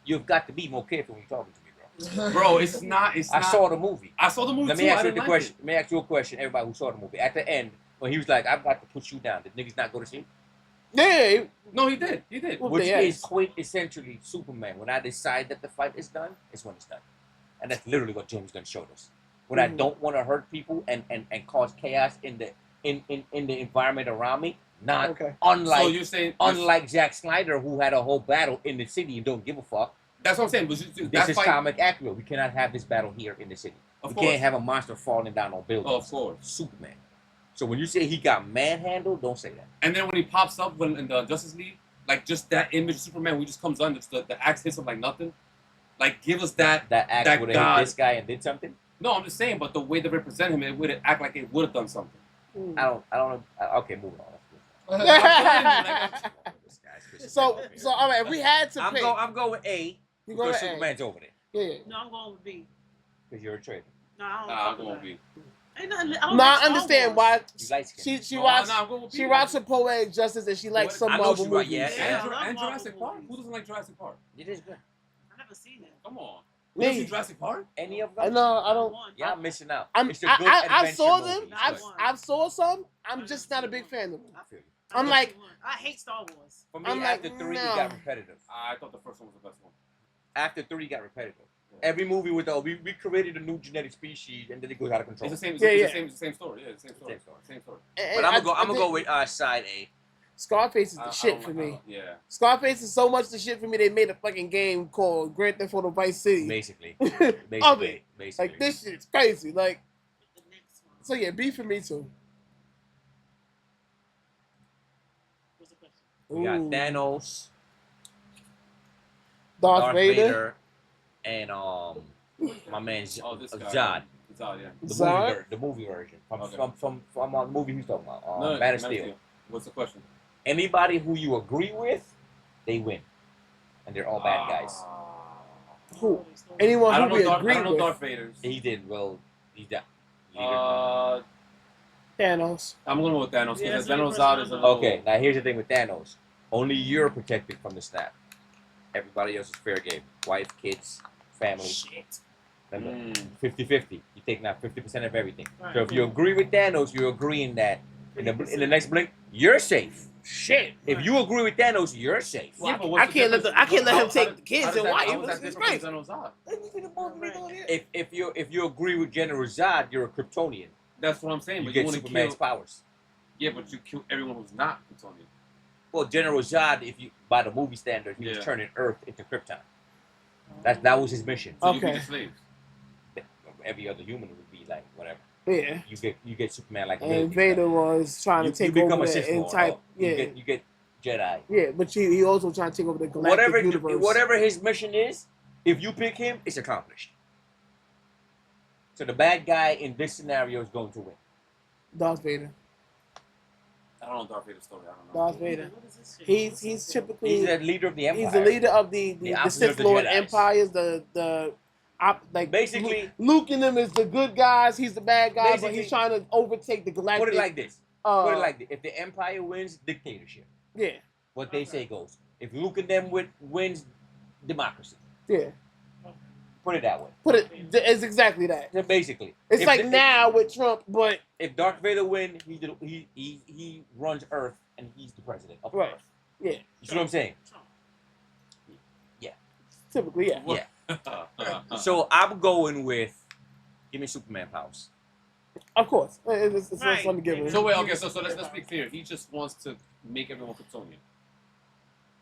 You've got to be more careful when you're talking to me, bro. Bro, it's not. It's I not. saw the movie. I saw the movie Let too. me I ask you didn't the like question. it. Let me ask you a question. Everybody who saw the movie, at the end, when he was like, "I'm about to put you down," did niggas not go to sleep? Yeah, No, he did. He did. Well, Which yeah. is quintessentially Superman. When I decide that the fight is done, it's when it's done. And that's literally what James Gunn showed us. When I don't want to hurt people and cause chaos in the environment around me, not Okay. unlike So you're saying unlike Zack Snyder, who had a whole battle in the city and don't give a fuck. That's what I'm saying. This That's is fight. comic accurate. We cannot have this battle here in the city. Of We course. can't have a monster falling down on buildings. Oh, of course. Superman. So when you say he got manhandled, don't say that. And then when he pops up in the Justice League, like just that image of Superman, who just comes on, just the axe hits him like nothing. Like give us that. That act That would have God- hit this guy and did something. No, I'm just saying, but the way they represent him, it would act like it would have done something. I don't know. Okay, moving on. This guy's So all right, if we had to pick, I'm going with A you go because to A. Superman's over there. Yeah. No, I'm going with B. Because you're a traitor. No, I don't. Nah, fuck I'm going with to be. that. Ain't nothing. I don't No, like I Star understand Wars. why You light skin. she Oh, rocks nah, I'm going with B. she rocks with poetic justice and she likes some I know Marvel she right, movies. yeah. Yeah, I And, love and Marvel Jurassic Park? movies. Who doesn't like Jurassic Park? It is good. I never seen it. Come on. Me. You don't see Jurassic Park? Any of I them? know I don't. One. Y'all missing out. I'm, It's a good I adventure saw movie. them. Not one. I've saw some. I'm just not a big fan of them. I feel you. I I'm never like- seen one. I hate Star Wars. For me, I'm like, after 3, no. it got repetitive. I thought the first one was the best one. After 3, it got repetitive. Every movie with we created a new genetic species and then it goes out of control. It's the same. Yeah, it's yeah. the same. It's the same story. Yeah, it's the same story. Same story. Same story. And But I I'm gonna think go with side A. Scarface is I the don't shit like- for I me. don't- Yeah. Scarface is so much the shit for me. They made a fucking game called Grand Theft Auto Vice City. Basically. Of Basically. it. Basically. Like this shit's crazy. Like The next one. so, yeah. B for me too. What's the question? We got Ooh. Thanos, Darth Vader. and my man Oh, this guy. Zod. Zod, yeah. Zod? The movie version from Okay. from the movie he's talking about. No, Man of Steel. What's the question? Anybody who you agree with, they win, and they're all bad guys. Who? Anyone I who don't know. we Darth, I agree don't know with. Darth Vader's. He did well. He did. Thanos. I'm going with Thanos Yeah, because that's the only Thanos person Zod I is a know. little. Okay, now here's the thing with Thanos. Only you're protected from the snap. Everybody else is fair game. Wife, kids, family. Shit. Remember, 50-50. You take now 50% of everything. Right. So if you agree with Thanos, you're agreeing that in the next blink, you're safe. Shit. If you agree with Thanos, you're safe. Yeah, but I what's the can't let difference? I can't let him How take does- the kids how does and that- wife. how is that It's different great. from Xanozad? If you agree with General Zod, you're a Kryptonian. That's what I'm saying. You But get want to Superman's kill. powers. Yeah, but you kill everyone who's not Kryptonian. Well, General Zod, if you by the movie standard, he was Yeah. turning Earth into Krypton. That was his mission. So you Okay. be the slaves. Every other human would be like whatever. Yeah. You get Superman like a And little Vader was trying to take become over a the Sith Lord. entire. No? Yeah. You get Jedi. Yeah, but he also trying to take over the galactic universe. Whatever his mission is, if you pick him, it's accomplished. So the bad guy in this scenario is going to win. Darth Vader. I don't know Darth Vader's story. I don't know. Darth Vader. What is this shit? He's typically He's the leader of the Empire. he's the leader of the opposite Sith of the Lord Jedis. empires. Like Basically- Luke and them is the good guys. He's the bad guy, but Basically- he's trying to overtake the galactic. Put it like this. uh, Put it like this. If the Empire wins, dictatorship. yeah, What they say goes. If Luke and them wins, democracy. yeah. Put it that way. Put it. It's exactly that. So basically, It's if like the- now with Trump, but If Darth Vader wins, he runs Earth and he's the president of Right. Earth. yeah, You see what I'm saying? typically, yeah. Yeah. So I'm going with give me Superman powers. Of course, it's Right. fun to give him. So wait, okay, so let's be clear. He just wants to make everyone Kryptonian.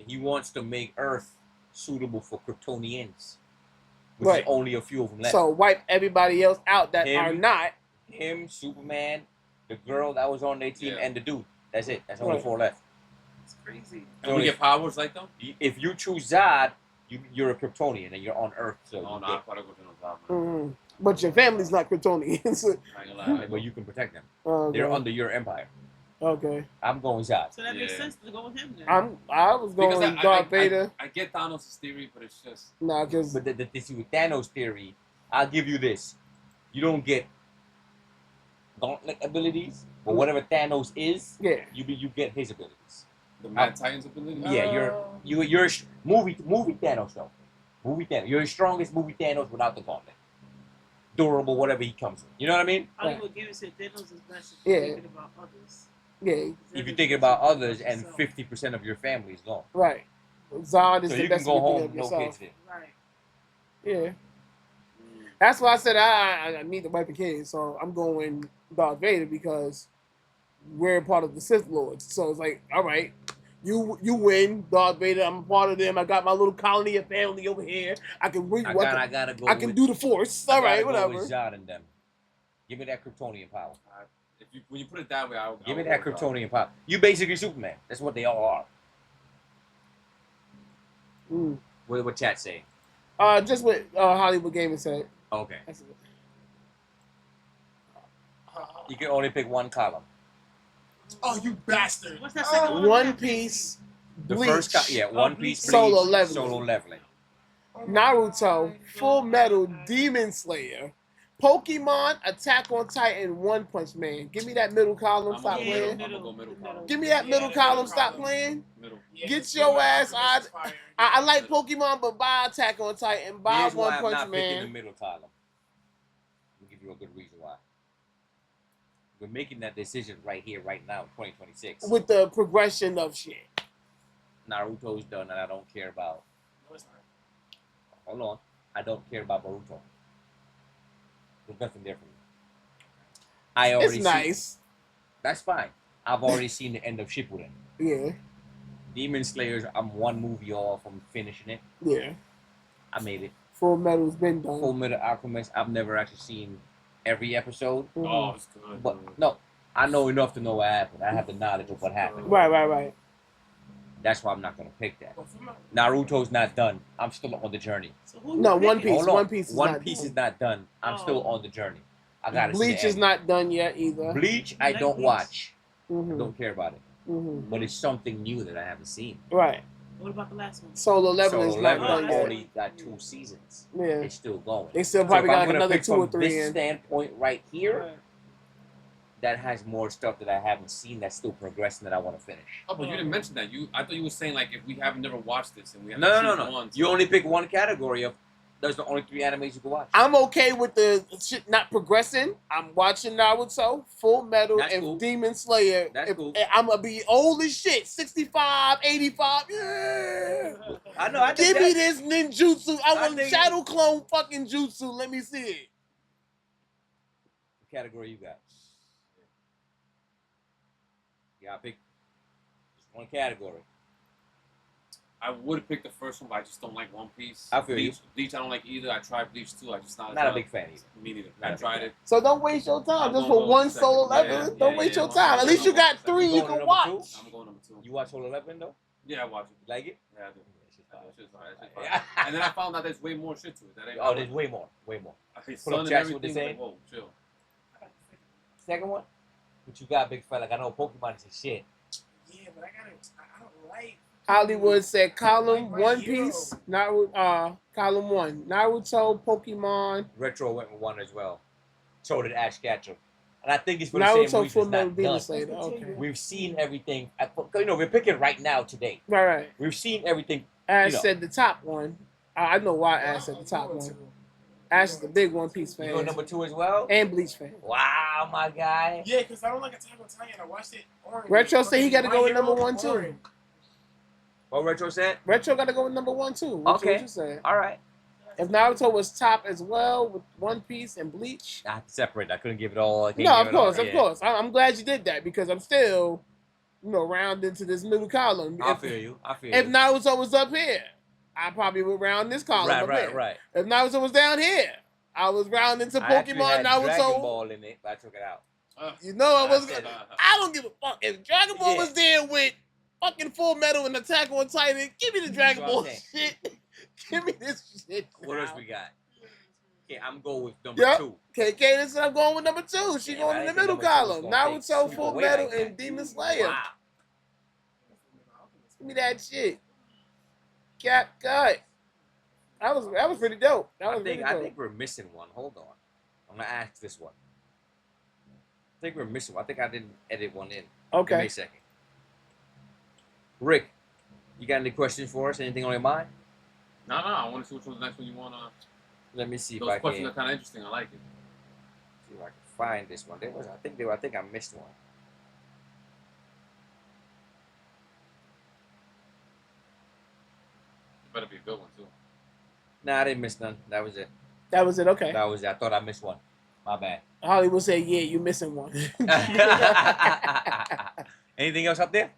He wants to make Earth suitable for Kryptonians, which Right. is only a few of them left. So wipe everybody else out that Him. are not. Him, Superman, the girl that was on their team, Yeah. and the dude. That's it. That's only Right. 4 left. It's crazy. And we get powers like them? If you choose Zod, you're a Kryptonian and you're on Earth. So Oh you no, I get- gotta go to Xanozad, man. Mhm. But your family's not Kryptonians. I ain't gonna lie. but you can protect them. Okay. They're under your empire. Okay. I'm going Zod. So that makes Yeah. sense to go with him then. I was Because going Darth Vader. I get Thanos' theory, but it's just Nah, because But this with Thanos theory, I'll give you this: you don't get gauntlet abilities, but whatever Thanos is, yeah. you get his abilities. the Mad Titans ability. Yeah, you're movie Thanos though. Movie Thanos. You're the strongest movie Thanos without the gauntlet. Durable, whatever he comes with. You know what I mean? Hollywood Gamer said Thanos is best if Yeah. you're thinking about others. Yeah, If you're thinking about others and 50% of your family is gone. right. Zod is So the you can best go you can home, think of no yourself. kids there. Right. Yeah. That's why I said I need to wipe the kids. So I'm going Darth Vader because we're part of the Sith Lords. So it's like, all right, you win, Darth Vader. I'm a part of them. I got my little colony of family over here. I can I gotta go. I can with, do the Force. I All gotta right, go whatever. With Zod and them. Give me that Kryptonian power. When you put it that way, I Give me would that go with Kryptonian power. You basically Superman. That's what they all are. Mm. What chat saying? Just what Hollywood Gamer said. Okay. That's it. You can only pick one column. Oh, you bastard. What's that second one? One Piece, The Bleach, first One Piece, Bleach, Solo Leveling. Solo Leveling. Naruto, Full Metal, Demon Slayer, Pokemon, Attack on Titan, One Punch Man. Give me that middle column. I'm Stop gonna go playing. middle. I'm gonna go middle column. Give me that middle column. Stop playing. Middle. Yeah, Get it's your good. ass It's out. fire. I like Pokemon, but buy Attack on Titan, buy Here's why One I'm Punch not picking the Man. middle column. I'll give you a good reason why. We're making that decision right here, right now, 2026. With the progression of shit. Naruto's done, and I don't care about. No, it's not. Hold on, I don't care about Boruto. There's nothing there for me. I already It's nice. That's fine. I've already seen the end of Shippuden. Yeah, Demon Slayers, I'm one movie off from finishing it. yeah. I made it. Full Metal's been done. Full Metal Alchemist, I've never actually seen every episode. Mhm. Oh, it's good. But no, I know enough to know what happened. I have the knowledge of what happened. Right. That's why I'm not gonna pick that. But for me- Naruto's not done. I'm still on the journey. So who No, you One picking? Piece. Hold on. One Piece is One not Piece done. is not done. I'm still Oh. on the journey. I gotta Bleach see is the not done yet either. end. Bleach, I Like don't Bleach. watch. I Mm-hmm. don't care about it. Mm-hmm. But it's something new that I haven't seen. Right. What about the last one? Solo Leveling is Solo not Leveling done yet. only got 2 seasons. Yeah. It's still going. They still So probably if got I'm like gonna another pick 2 or from 3 this in. standpoint right here, Right. that has more stuff that I haven't seen that's still progressing that I want to finish. Oh, but you didn't mention that. I thought you were saying like if we haven't never watched this and we have No, to no, choose no, no. one. You only pick one category of. Those are the only 3 animes you can watch. I'm okay with the shit not progressing. I'm watching Naruto, Full Metal, That's and cool. Demon Slayer. That's cool. I'm gonna be old as shit, 65, 85. Yeah. I know. I think Give me that- this ninjutsu. I want think- Shadow Clone fucking jutsu. Let me see it. What category you got? You gotta pick just one category. I would pick the first one, but I just don't like One Piece. I feel you. Bleach, I don't like either. I tried Bleach too. I just not Not a big fan either. Me neither. Not I a tried big it. So don't waste your time I'm just gonna for go one second. solo Yeah, level. Don't yeah, waste yeah, your I'm time. At going least you number got two. 3 You you going can number watch. two? I'm going number 2. You watch Whole 11 though? Yeah, I watched it. You like it? Yeah, I do. That shit's That fire. shit's fire. That shit's Yeah. fire. And then I found out there's way more shit to it. That ain't Oh, there's way more. Way more. his Pull up son and chats with the everything. same. Like, whoa, chill. Second one? What you got, big fella? Like, I know Pokemon is a shit. Yeah, but I don't like. Hollywood said column Like my One hero. Piece, Naruto, column 1, Naruto, Pokemon, Retro went with 1 as well. So did Ash Ketchum. And I think it's for the same Naruto, reason. Full It's Metal, not Demon done. Slayer. Okay, We've seen everything. You know, we're picking right now today. right. We've seen everything. Ash You know. said the top one. I know why Ash said the top one. Ash is the big One Piece You fan go number 2 as well? and Bleach fan. Wow, my guy. Yeah, because I don't like Attack on Titan. I watched it. Orange. Retro said he got to My go with Hero, number 1 too. Orange. What Retro said? Retro got to go with number 1 too. What Okay. you said. All right. If Naruto was top as well with One Piece and Bleach. I have to separate. I couldn't give it all. I can't No, give of it all. course, of Yeah. course. I'm glad you did that because I'm still, round into this middle column. I If- feel you. I feel If you. Naruto was up here, I probably would round this column up here. Right. If Naruto was down here, I was rounding to I actually Pokemon, had Dragon Naruto. Ball in it, but I took it out. You know I was. said- I don't give a fuck if Dragon Ball Yeah. was there with fucking Full Metal and Attack on Titan. Give me the Dragon That's what Ball I'm shit. Give me this shit. What else now. we got? Okay, I'm going with number Yep. 2. KK, this is I'm going with number 2. She Yeah, going I in the think middle number 2 is column. gonna take Naruto, people Full away Metal, like that. and Demon Slayer. Wow. Give me that shit. Cut. That was pretty dope. That was I think really dope. we're missing one. Hold on. I'm gonna ask this one. I think we're missing one. I think I didn't edit one in. Give me Okay. a second. Rick, you got any questions for us? Anything on your mind? No. I want to see which one's the next one you want to. Let me see if Those I questions can are kind of interesting. I like it. see if I can find this one. I think I missed one. It better be a good one too. Nah, I didn't miss none. That was it. That was it. Okay. That was it. I thought I missed one. My bad. Hollywood said, "Yeah, you missing one." Anything else up there?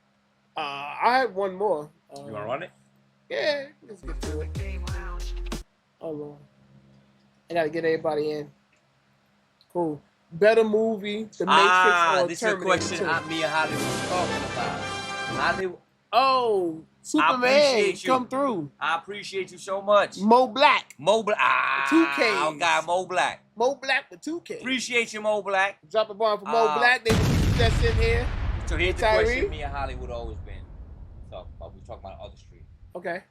I have one more. You want to run it? Yeah, let's get to it. Hold on. I gotta get everybody in. Cool. Better movie, The Matrix or this is a Terminator question 2? me and Hollywood was talking about. Hollywood, Oh, Superman, appreciate you. come through. I appreciate you so much. Mo Black. Mo Black. 2Ks. Our guy Mo Black. Mo Black with 2K. Appreciate you, Mo Black. Drop a bomb for Mo Black. They that's in here. So here's the Tyree? question me and Hollywood always been talking about. We talking about other street. Okay.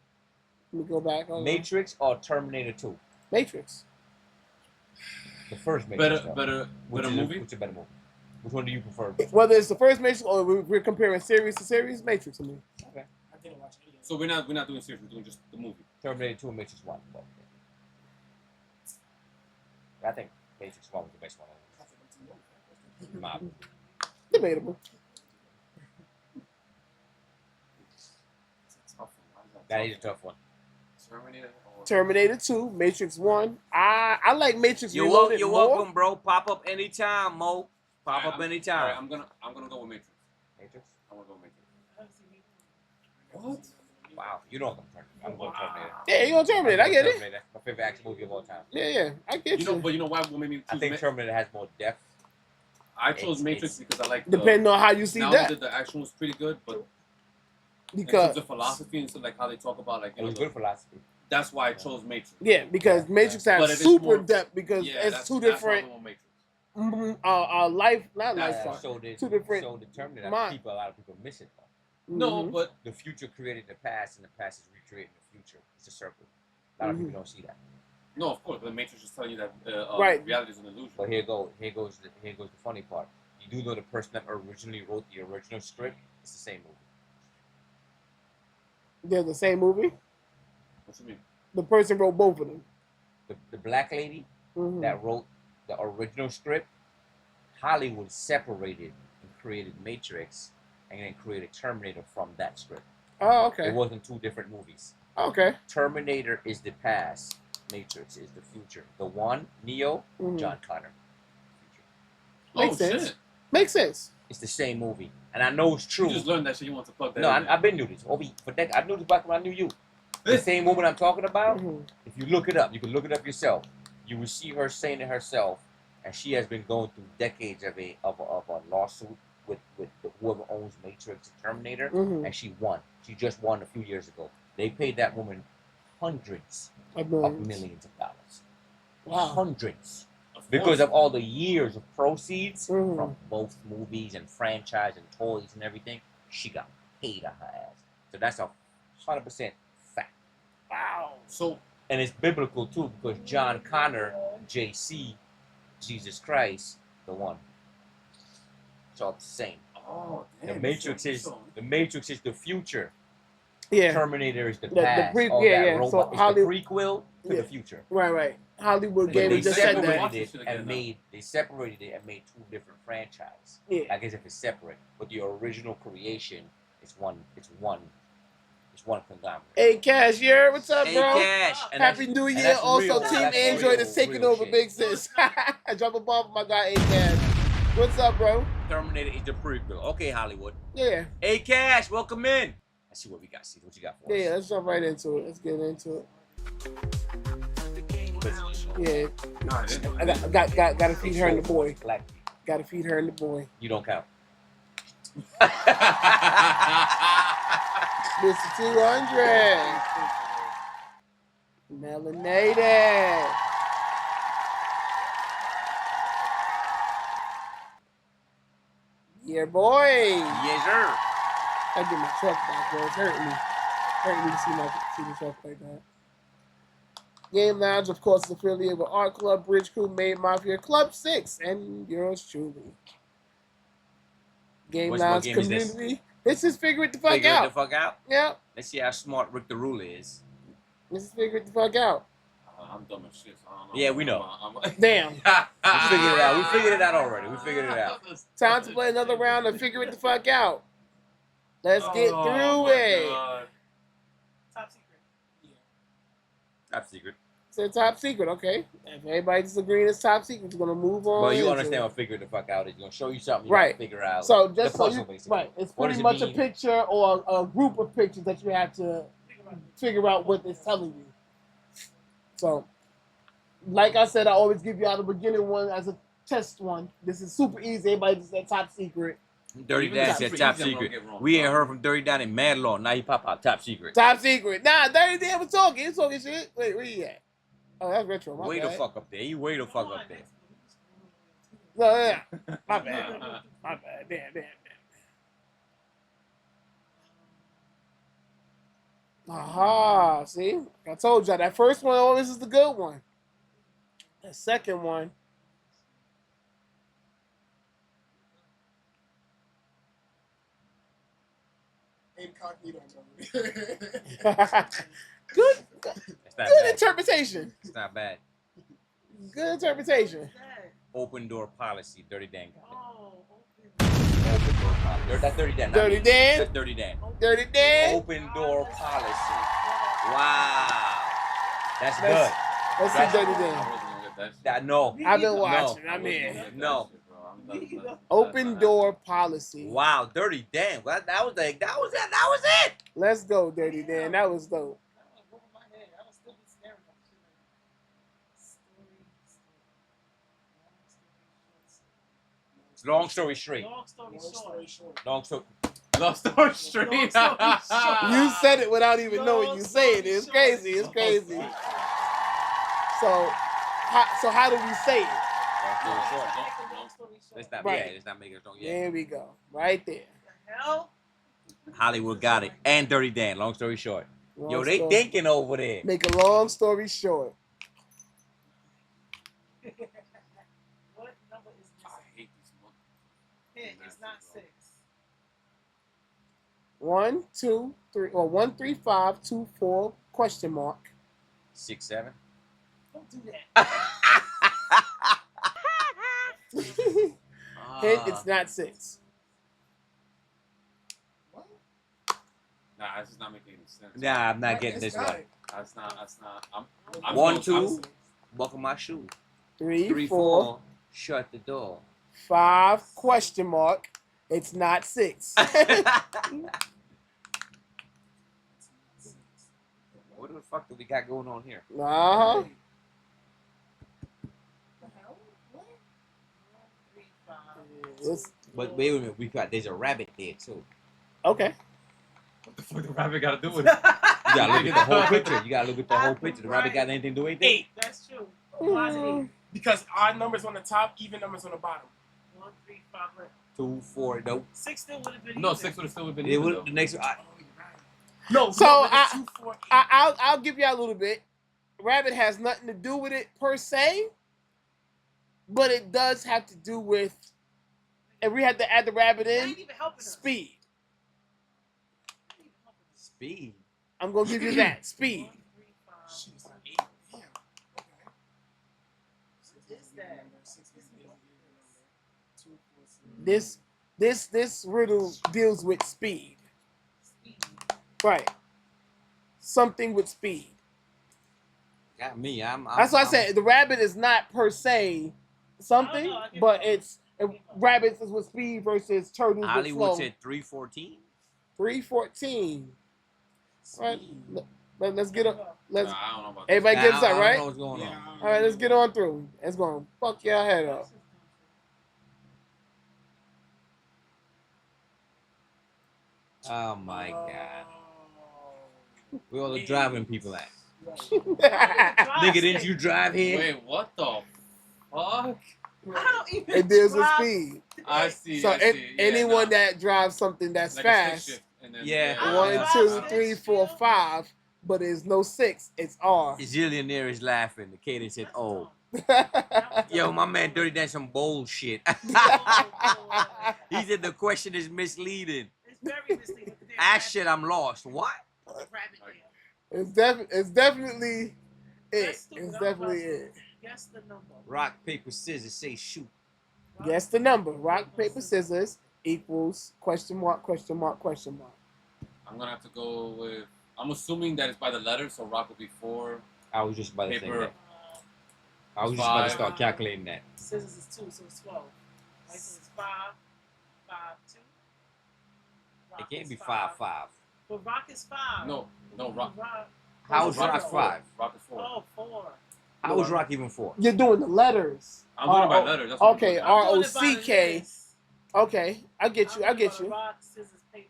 Let me go back. Hold on. Matrix or Terminator 2? Matrix. The first Matrix. though. Better Which is movie. Which is a better movie? Which one do you prefer? Whether it's the first Matrix or we're comparing series to series, Matrix to me. Okay. I didn't watch any of it. So we're not doing series. We're doing just the movie. Terminator 2 and Matrix 1. Well, I think Matrix 1 was the best one. In my opinion. Debatable. It's a tough one. Why is That tough? is a tough one. Terminator. Or... Terminator 2, Matrix 1. I like Matrix You're Reloaded more. welcome, bro. Pop up anytime, Mo. Pop Alright, up anytime. I'm gonna go with Matrix. Matrix? I'm gonna go with Matrix. What? Wow, you know I'm going Terminator. Yeah, you gonna Terminator. I get it. Terminator. My favorite action movie of all time. Yeah, I get You know, but you know why? What made me choose I think Terminator has more depth. I chose it's- Matrix because I like Depending on how you see now that. the action was pretty good, but in Because terms of philosophy and stuff like how they talk about like It was good philosophy. that's why I chose Matrix. yeah, because Matrix But has if it's super more- depth because Yeah, it's that's- two that's why I'm different going Matrix. life, not That's life why. forms. So did Two different so determined that minds. a lot of people miss it though. No, Mhm. but The future created the past, and the past is recreating the future. It's a circle. A lot of people don't see that. no, of course, the Matrix is telling you that Right. reality is an illusion. But here goes the funny part. You do know the person that originally wrote the original script? It's the same movie. They're the same movie. What you mean? The person wrote both of them. The black lady Mhm. that wrote the original script, Hollywood separated and created Matrix and then created Terminator from that script. Oh, okay. It wasn't two different movies. Okay. Terminator is the past, Matrix is the future. The one, Neo, Mhm. John Connor. Makes sense. Makes sense. It's the same movie. And I know it's true. You just learned that shit. You want to plug that No, in. I've been knew this. I knew this back when I knew you. The same woman I'm talking about, Mhm. if you look it up, you can look it up yourself. You will see her saying to herself, and she has been going through decades of a lawsuit with whoever owns Matrix and Terminator, Mhm. and she won. She just won a few years ago. They paid that woman hundreds Of of millions. millions of dollars. Wow. Hundreds. Because of all the years of proceeds Mhm. from both movies and franchise and toys and everything, she got paid on her ass. So that's a 100% fact. Wow. So, And it's biblical too, because John Connor, JC, Jesus Christ, the one. It's all the same. oh, The damn. Matrix is the future. Yeah. Terminator is the The past. pre- all yeah, that yeah. robot. So it's Hollywood- the prequel to Yeah. the future. Right. Right. Hollywood But Gamer they just said separated that. it again and now. they separated it and made two different franchises. Yeah. I guess if it's separate, but the original creation is one. It's one conglomerate. Hey, Cashier, what's up, Hey, bro? Cash. And Happy that's- New and Year. that's Also, real- Team that's Android real- is taking real over shit. Big Sis. Drop a bomb for my guy, A Cash. What's up, bro? Terminator is the prequel. Okay, Hollywood. Yeah. Hey, Cash, welcome in. Let's see what we got. See what you got for Yeah, us. let's jump right into it. Let's get into it. Yeah. Nah, it is. Gotta feed her and the boy. Black. Gotta feed her and the boy. You don't count. Mr. 200. Melanated. Yeah, boy. Yes, sir. I get my truck back, bro. It's hurting me. Hurting me to see the truck like that. Game Lounge, of course, is affiliated with Art Club, Bridge Crew, Maid Mafia, Club 6, and yours truly. Game What Lounge game is this? community. This is Figure It the Fuck Figure Out. it the fuck out. Yep. Let's see how smart Rick the Ruler is. This is Figure It the Fuck Out. I'm dumb as shit, so I don't know. Yeah, we know. Damn. We figured it out. We figured it out already. We figured it out. Time to play another round of Figure It the Fuck Out. Let's get Oh, through my it. God. Top secret. Top secret. It's a top secret, okay? If everybody's disagreeing it's top secret, we're gonna move on. Well, you into understand it. what figure the fuck out is. You're gonna show you something you Right. have to figure out. So the just so puzzle, you, basically. right, it's What pretty does it much a mean? picture or a group of pictures that you have to figure out what it's telling you. So, like I said, I always give you out the beginning one as a test one. This is super easy. Everybody just said top secret. Dirty Even Dan top said secret, top you never secret. get wrong, We ain't bro. heard from Dirty Dan in mad long. Now he pop out top secret. Top secret. Nah, Dirty Dan was talking. He was talking shit. Wait, where you at? Oh, that's retro. My Way bad. the fuck up there. He way the fuck up there. No, yeah. My bad. My bad. Damn. Aha, see? I told y'all that first one always is the good one. The second one. Incognito. good It's not good bad. interpretation. It's not bad. Good interpretation. Open door policy. Dirty Dan got it. Oh, Open door policy. That's Dirty Dan. not Dirty me. Dan? That's Dirty Dan. Dirty Dan. Open door policy. Wow. That's Let's- good. Let's That's- see Dirty I Dan. wasn't gonna get that shit. That no. I've been No. watching. I I'm wasn't in. gonna get No. that shit, bro. I'm done. Open door policy. Wow, Dirty Dan. Well, that was it. That was it. Let's go, Dirty Dan. That was dope. Long story straight. long story short. Long story. Lost Story Street. Long story short. You said it without even knowing Long you saying it. It's story crazy. It's short. crazy. So how do we say it? Long story short. Long story short. Let's not. Right. Yeah, let's not make it strong. Yeah. There we go. Right there. Hell? Hollywood got it. And Dirty Dan. Long story short. Long Yo, they story- thinking over there. Make a long story short. What number is this? I hate these not 6. 1, 2, 3, or 1, 3, 5, 2, 4, question mark. 6, 7. Don't do that. Hint, it's not 6. Nah, this is not making any sense. Nah, I'm not getting this one. That's not. I'm 1, going- 2, buckle my shoe. 3, 3, 4, 4, shut the door. 5, question mark. It's not 6. What the fuck do we got going on here? Uh-huh. It's, But wait a minute, there's a rabbit there too. okay. What the fuck the rabbit got to do with it? You gotta look at the whole picture. You gotta look at the whole picture. The rabbit got anything to do with anything? 8. That's true. Why is it 8? Because odd numbers on the top, even numbers on the bottom. 1, 3, 5, 2, 4, nope. 6 still would have been. No, even. 6 would have still been It even, would, though. the next No, So no, it's 2, 4, 8. I'll give you a little bit. Rabbit has nothing to do with it per se, but it does have to do with, if we had to add the rabbit That in, ain't even helping us. speed. That ain't even helping us. speed. I'm gonna give you that speed. 1, 3, 5. Shit, it's like 8. Damn. Okay. What is that? This riddle deals with speed, Speed. right? Something with speed. Got me. That's why I said the rabbit is not per se something, I get but that. it's rabbits is with speed versus turtles with Hollywood flow. said 314. 314. Right. Let's get up. Let's Nah, I don't know about everybody Nah, get this I out, don't right? know what's going on. All right, let's get on through. It's gonna fuck your head up. Oh my god. Where all the driving people at? Nigga, didn't you drive here? Wait, what the fuck? I don't even. It deals with drive- speed. I see. So I see. Yeah, anyone nah. that drives something that's Like a stick fast, shift, and then, Yeah. I one, drive two, stick 3, 4, shift. 5, but there's no 6. It's R. Zillionaire is laughing. The cadence said, That's oh. dumb. Yo, my man Dirty done some bullshit. Oh, He said the question is misleading. it's very misleading. Ah shit, I'm lost. What? Rabbit there. It's definitely it. That's stupid. It's I'm definitely about to it. Guess the number. Rock, paper, scissors, say shoot. Guess the number. Rock, paper, scissors equals question mark, question mark, question mark. I'm gonna have to go with. I'm assuming that it's by the letters, so rock will be 4. I was just about to say Paper. that. I was just about to 5. start calculating that. Scissors is 2, so it's 12. Right, so it's 5, 5, 2. Rock It can't is be 5, 5. But rock is 5. No, rock. How is Rock rock is 5? Rock is 4. Oh, 4. How is rock even 4? You're doing the letters. I'm doing it by R-O- letters. That's what I'm Okay, doing. I'm doing it by the ROCK. list. Okay, I get you. I I'm get doing you. Rock, scissors, paper.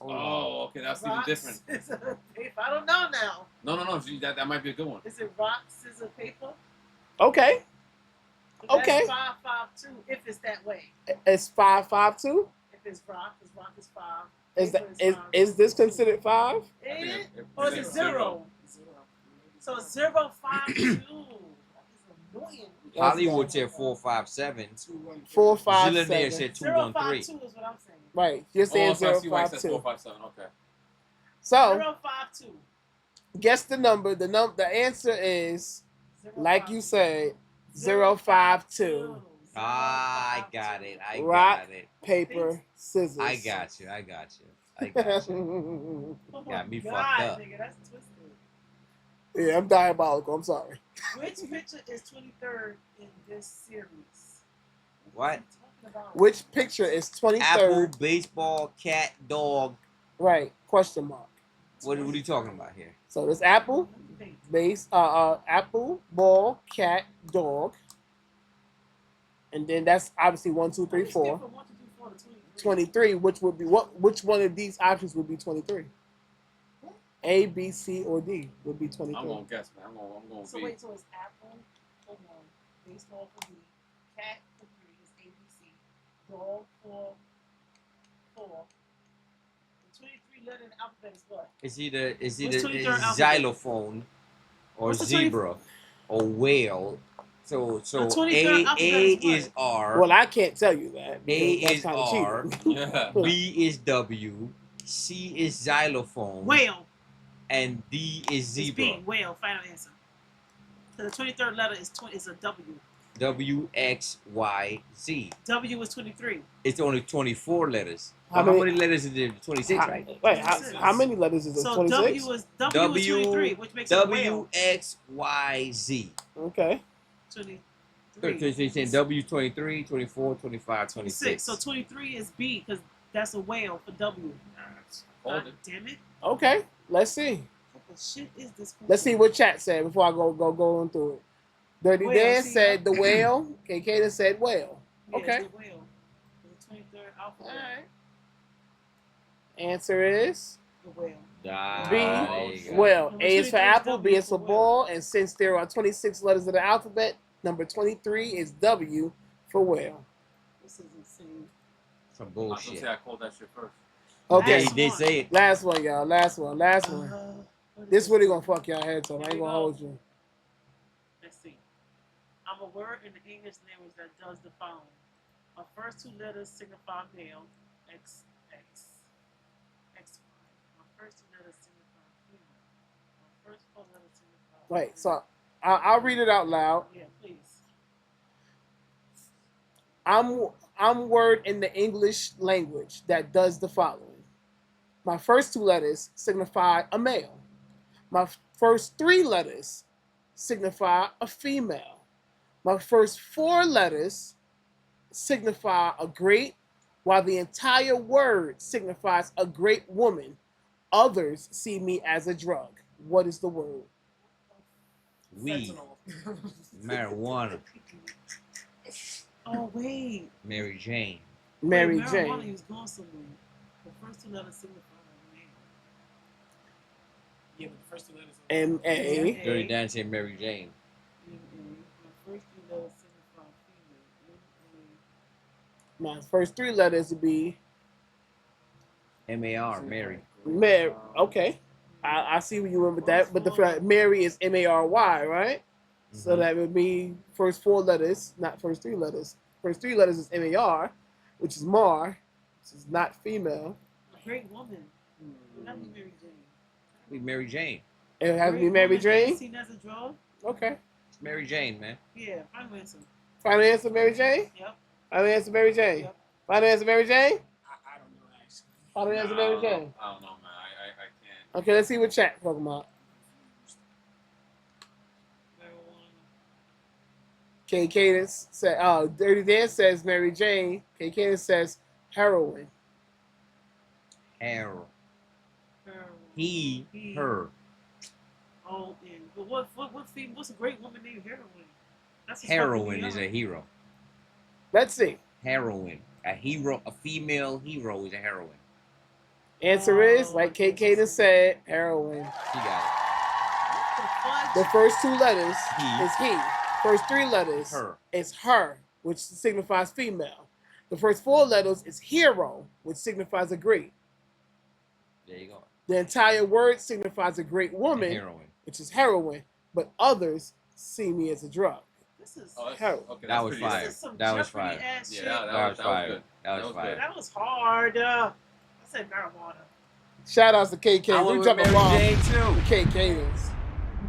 Oh, okay, that's even Rock, different. scissors, paper. I don't know now. No. See, that might be a good one. Is it rock, scissors, paper? Okay, But Okay. That's 5, 5, 2. If it's that way. it's 5, 5, 2. If it's rock, because rock is 5. Is paper that is 5. is this considered 5? Is I think it? it- Or is I it think 0? So 0, 5, 2. That is annoying. Hollywood said 4, 5, 7. 4, 5, Zillionaire 7. said 2, 0, 1, 5, 3. 2 is what I'm saying. Right, you're saying Oh, so I 0, see why it 5, says 2. 4, 5, 7. Okay. So 0, 5, 2. guess the number. The answer is, 0, like 5, you 2. said, 0, 5, 2. Ah, I got it. I Rock. got it. Paper, scissors. I got you. I got you. I got you. Oh Got me my fucked up. Nigga, that's twisted. Yeah, I'm diabolical. I'm sorry. Which picture is 23rd in this series? What? are you talking about? Which picture is 23rd? Apple, baseball, cat, dog. Right, question mark. What are you talking about here? So there's apple, base, apple, ball, cat, dog. And then that's obviously 1, 2, 3, 4. 23, which would be which one of these options would be 23? A, B, C, or D would be 23. I'm gonna guess, man. I'm gonna So be. wait, so it's apple for 1, baseball for B, cat for 3 is ABC, dog for 4. The 23 letter in the alphabet is what? It's either What's 23rd alphabet? xylophone or What's the 20 zebra or whale So The 23rd A alphabet is what? R. Well, I can't tell you that. A because that's is kinda R. cheating. B is W. C is xylophone. Whale. And D is It's zebra. B. Whale. Final answer. So the 23rd letter is a W. W X Y Z. W is 23. It's only 24 letters. How How many- many letters is there? 26, right? Wait, how many letters is it? So 26? W is 23, which makes it a W whale. X Y Z. Okay. 23. So you're saying W 23, 24, 25, 26. So 23 is B because that's a whale for W. Hold God it. damn it. Okay. Let's see. What the shit is this? Let's see what chat said before I go on through it. Dirty Whale, Dan see, said the whale. KK said whale. Yeah, Okay. it's the whale. The 23rd alphabet. Alright. Answer is The whale. Ah, B. there you go. Well, Number A is for 23 is apple, B W is for for ball, and since there are 26 letters of the alphabet, number 23 is W for whale. This is insane. Some I was gonna bullshit. say I called that shit first. Okay, Last They one. say it. last one, y'all. Last one. What This is really gonna fuck y'all heads up. I Here ain't we gonna go. hold you. Let's see. I'm a word in the English language that does the following. My first two letters signify male, X, X, X, Y. My first two letters signify female. My first four letters signify. Wait, so I'll read it out loud. Yeah, please. I'm word in the English language that does the following. My first two letters signify a male. My first three letters signify a female. My first four letters signify a great, while the entire word signifies a great woman. Others see me as a drug. What is the word? Weed, Fentanyl. marijuana, Oh, wait. Mary Jane. Mary Wait, marijuana, Jane. he was going somewhere. The first two letters signify a male. Yeah, but the first two letters. M-A. Dirty Dan said Mary Jane. My first three letters signify female. My first three letters would be M-A-R, Mary. Mary. Okay. I see where you went with that. But the Mary is M-A-R-Y, right? So Mhm. that would be first four letters, not first three letters. First three letters is M-A-R, which is Mar, which is not female. A great woman. Would that be Mary Jane? Be Mary Jane. It has to be Great Mary woman, Jane? Seen as a drug? Okay. It's Mary Jane, man. Yeah, final answer. Final answer, Mary Jane? Yep. Final answer, Mary Jane? Yep. Final answer, Mary Jane? I don't know actually. Final answer, Mary Jane? I don't know, man. I can't. Okay, let's see what chat talking about. K. Cadence said, Dirty Dan says Mary Jane. K. Cadence says heroin. Harold. Heroin. He, her. Oh, and but what's a great woman named Heroin? That's Heroin is a hero. Let's see. Heroin. A hero, a female hero is a heroine. Answer is, like K. Cadence said, heroin. She got The first two letters He. is he. First three letters Her. is her, which signifies female. The first four letters is hero, which signifies a great. it. There you go. The entire word signifies a great A woman, heroine. which is heroin, but others see me as a drug. This is Oh, that's, Heroin. okay, That that's was pretty fire. this is some That was Jeopardy fire. ass Yeah, shit. That was fire. good. That was That was fire. good. That was hard. I said marijuana. Shout outs to KK. I We went with dropping Mary bombs. Jane too. K Cadence.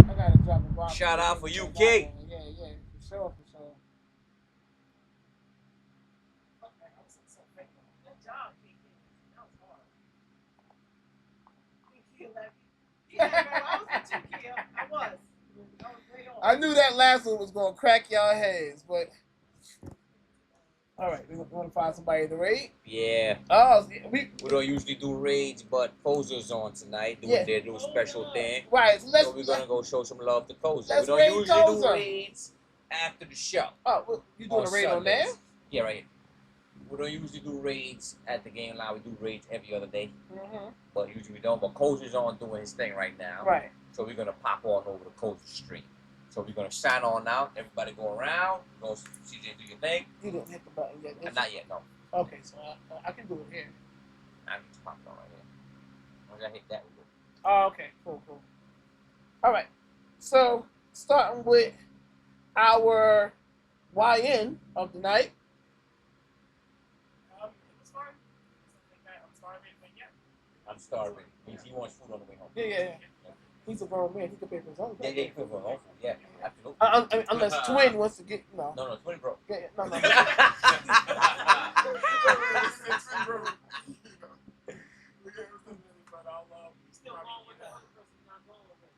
I gotta drop a bomb. Shout out for you, Yeah, K. yeah, for sure, for sure. Good job, Kiki. That was hard. Kiki left me. Yeah, bro, I was with you, Kia. I was. I was way off. I knew that last one was gonna crack y'all heads, but all right, we want to find somebody to rate. Yeah. Oh, we We don't usually do raids, but Kozer's on tonight doing Yeah. their little special thing. right. So let's. So we're gonna go show some love to Kozer. let's We don't raid usually do Kozer. raids after the show. Oh, well, you doing a raid on there? Sundays. Yeah, right here. We don't usually do raids at the game line. We do raids every other day, Mm-hmm. but usually we don't. But Kozer's on doing his thing right now. Right. So we're gonna pop on over to Kozer stream. So we're gonna sign on out. Everybody go around. Go CJ do your thing. You didn't hit the button yet. did you? Not yet, no. Okay, so I can do it here. I need to pop it on right here. Once I hit that, we go. Oh, okay, cool. All right. So starting with our YN of the night. It was fun. I'm starving, but yeah. I'm starving. He wants food on the way home. Yeah. He's a grown man. He can pay for his own. Yeah, he can for home food. Yeah, absolutely. I mean, unless Twin wants to get no. No, Twin broke. Yeah, no. Still wrong with the other person not going with it.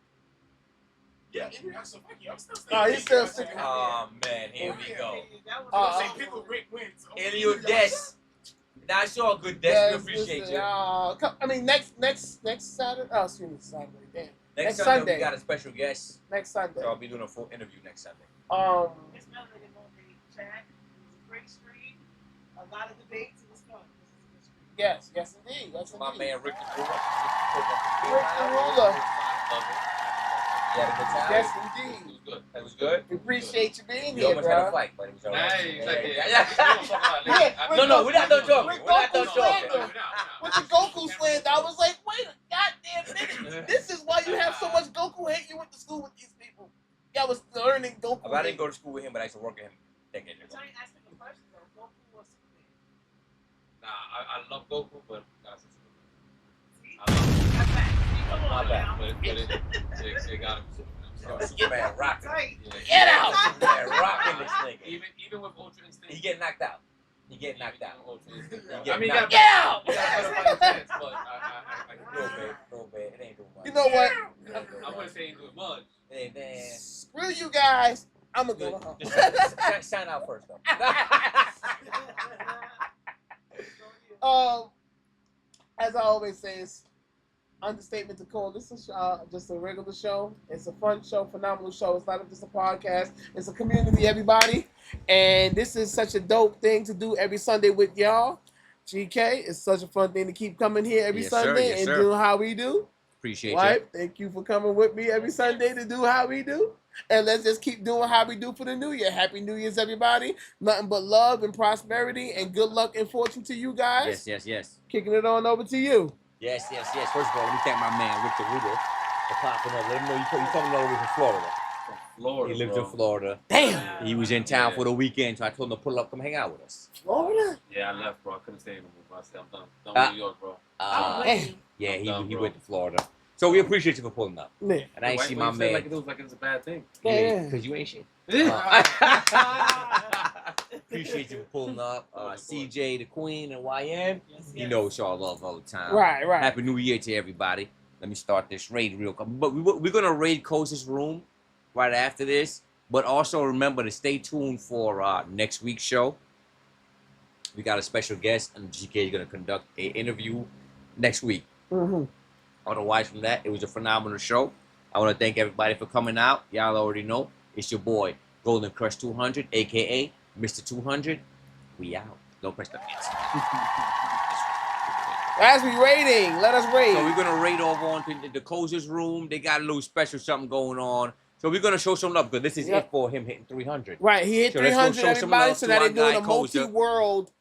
Yeah, Inuyasha, fuck you. I'm still No, he's still sticking. Oh man, here we go. That was Say Pickle Rick wins. Elio Des. That's all good, Des. Yes, We appreciate listen, you. I mean, next Saturday. Oh, excuse me, Saturday. Damn. Next Sunday. Sunday, we got a special guest. Next Sunday. So I'll be doing a full interview next Sunday. It's better than on the chat. It was a great stream. A lot of debates. It was fun. This is a good stream. Yes, indeed. Yes, My indeed. man Rick the Ruler. Rick the Ruler. You had a good time? Yes, It indeed. was good. It was good? We appreciate you being We here, almost had a bro. fight, but it was all right. Hey, exactly. Yeah, No, we're not done talking. Rick We're not done Goku talking. slander. With the Goku slander, I was like, wait a goddamn minute. This is why you have so much Goku hate. You went to school with these people. Y'all was learning Goku I didn't hate. go to school with him, but I used to work with him decades But ago. you ain't asking the question though. Goku was Superman. Nah, I love Goku, but that's See? I love him. That's that. Come My on bad. now. But it got him. Superman rocking. Tight. Get out! Superman rocking this nigga. Even with Ultra Instinct. He get knocked out. He get knocked out. Ultra Instinct. He I mean, knocked Get out! you got a better fighting chance, but No, babe. It ain't doing much. You know what? I wouldn't say he ain't doing much. Hey, man. Screw you guys. I'm gonna go home. Just sign out first, though. As I always say, it's understatement to call this just a regular show. It's a fun show, phenomenal show. It's not just a podcast. It's a community, everybody. And this is such a dope thing to do every Sunday with y'all. GK, it's such a fun thing to keep coming here every Yes, sir. Sunday Yes, and sir. doing how we do. Appreciate Right? you. Thank you for coming with me every Sunday to do how we do. And let's just keep doing how we do for the new year. Happy New Year's, everybody. Nothing but love and prosperity and good luck and fortune to you guys. Yes. Kicking it on over to you. Yes. First of all, let me thank my man, Rick the Ruler, for popping up. Let him know you coming all the way from Florida. Florida. He lives in Florida. Damn. He was in town for the weekend, so I told him to pull up, come hang out with us. Florida? Yeah, I left, bro. I couldn't stay anymore, bro. I said, I'm done. Done with New York, bro. Damn. Yeah, I'm done, he bro. went to Florida. So we appreciate you for pulling up. Yeah. And I ain't Why- see why my you say it man. like it was like it's a bad thing. Yeah. Because you ain't shit. Appreciate you for pulling up. CJ, the Queen, and YN. You know it's all love all the time. Right. Happy New Year to everybody. Let me start this raid real quick. But we're going to raid Coach's room right after this. But also remember to stay tuned for next week's show. We got a special guest, and GK is going to conduct an interview next week. Mm-hmm. Otherwise, from that, it was a phenomenal show. I want to thank everybody for coming out. Y'all already know. It's your boy, Golden Crush 200, a.k.a. Mr. 200. We out. Don't press the fence. As we rating, let us rate. So we're going to raid over onto the Coach's room. They got a little special something going on. So we're going to show some love because this is it for him hitting 300. Right, he hit So let's go 300, show some everybody, love so to that our they're doing guy, a Koza. multi-world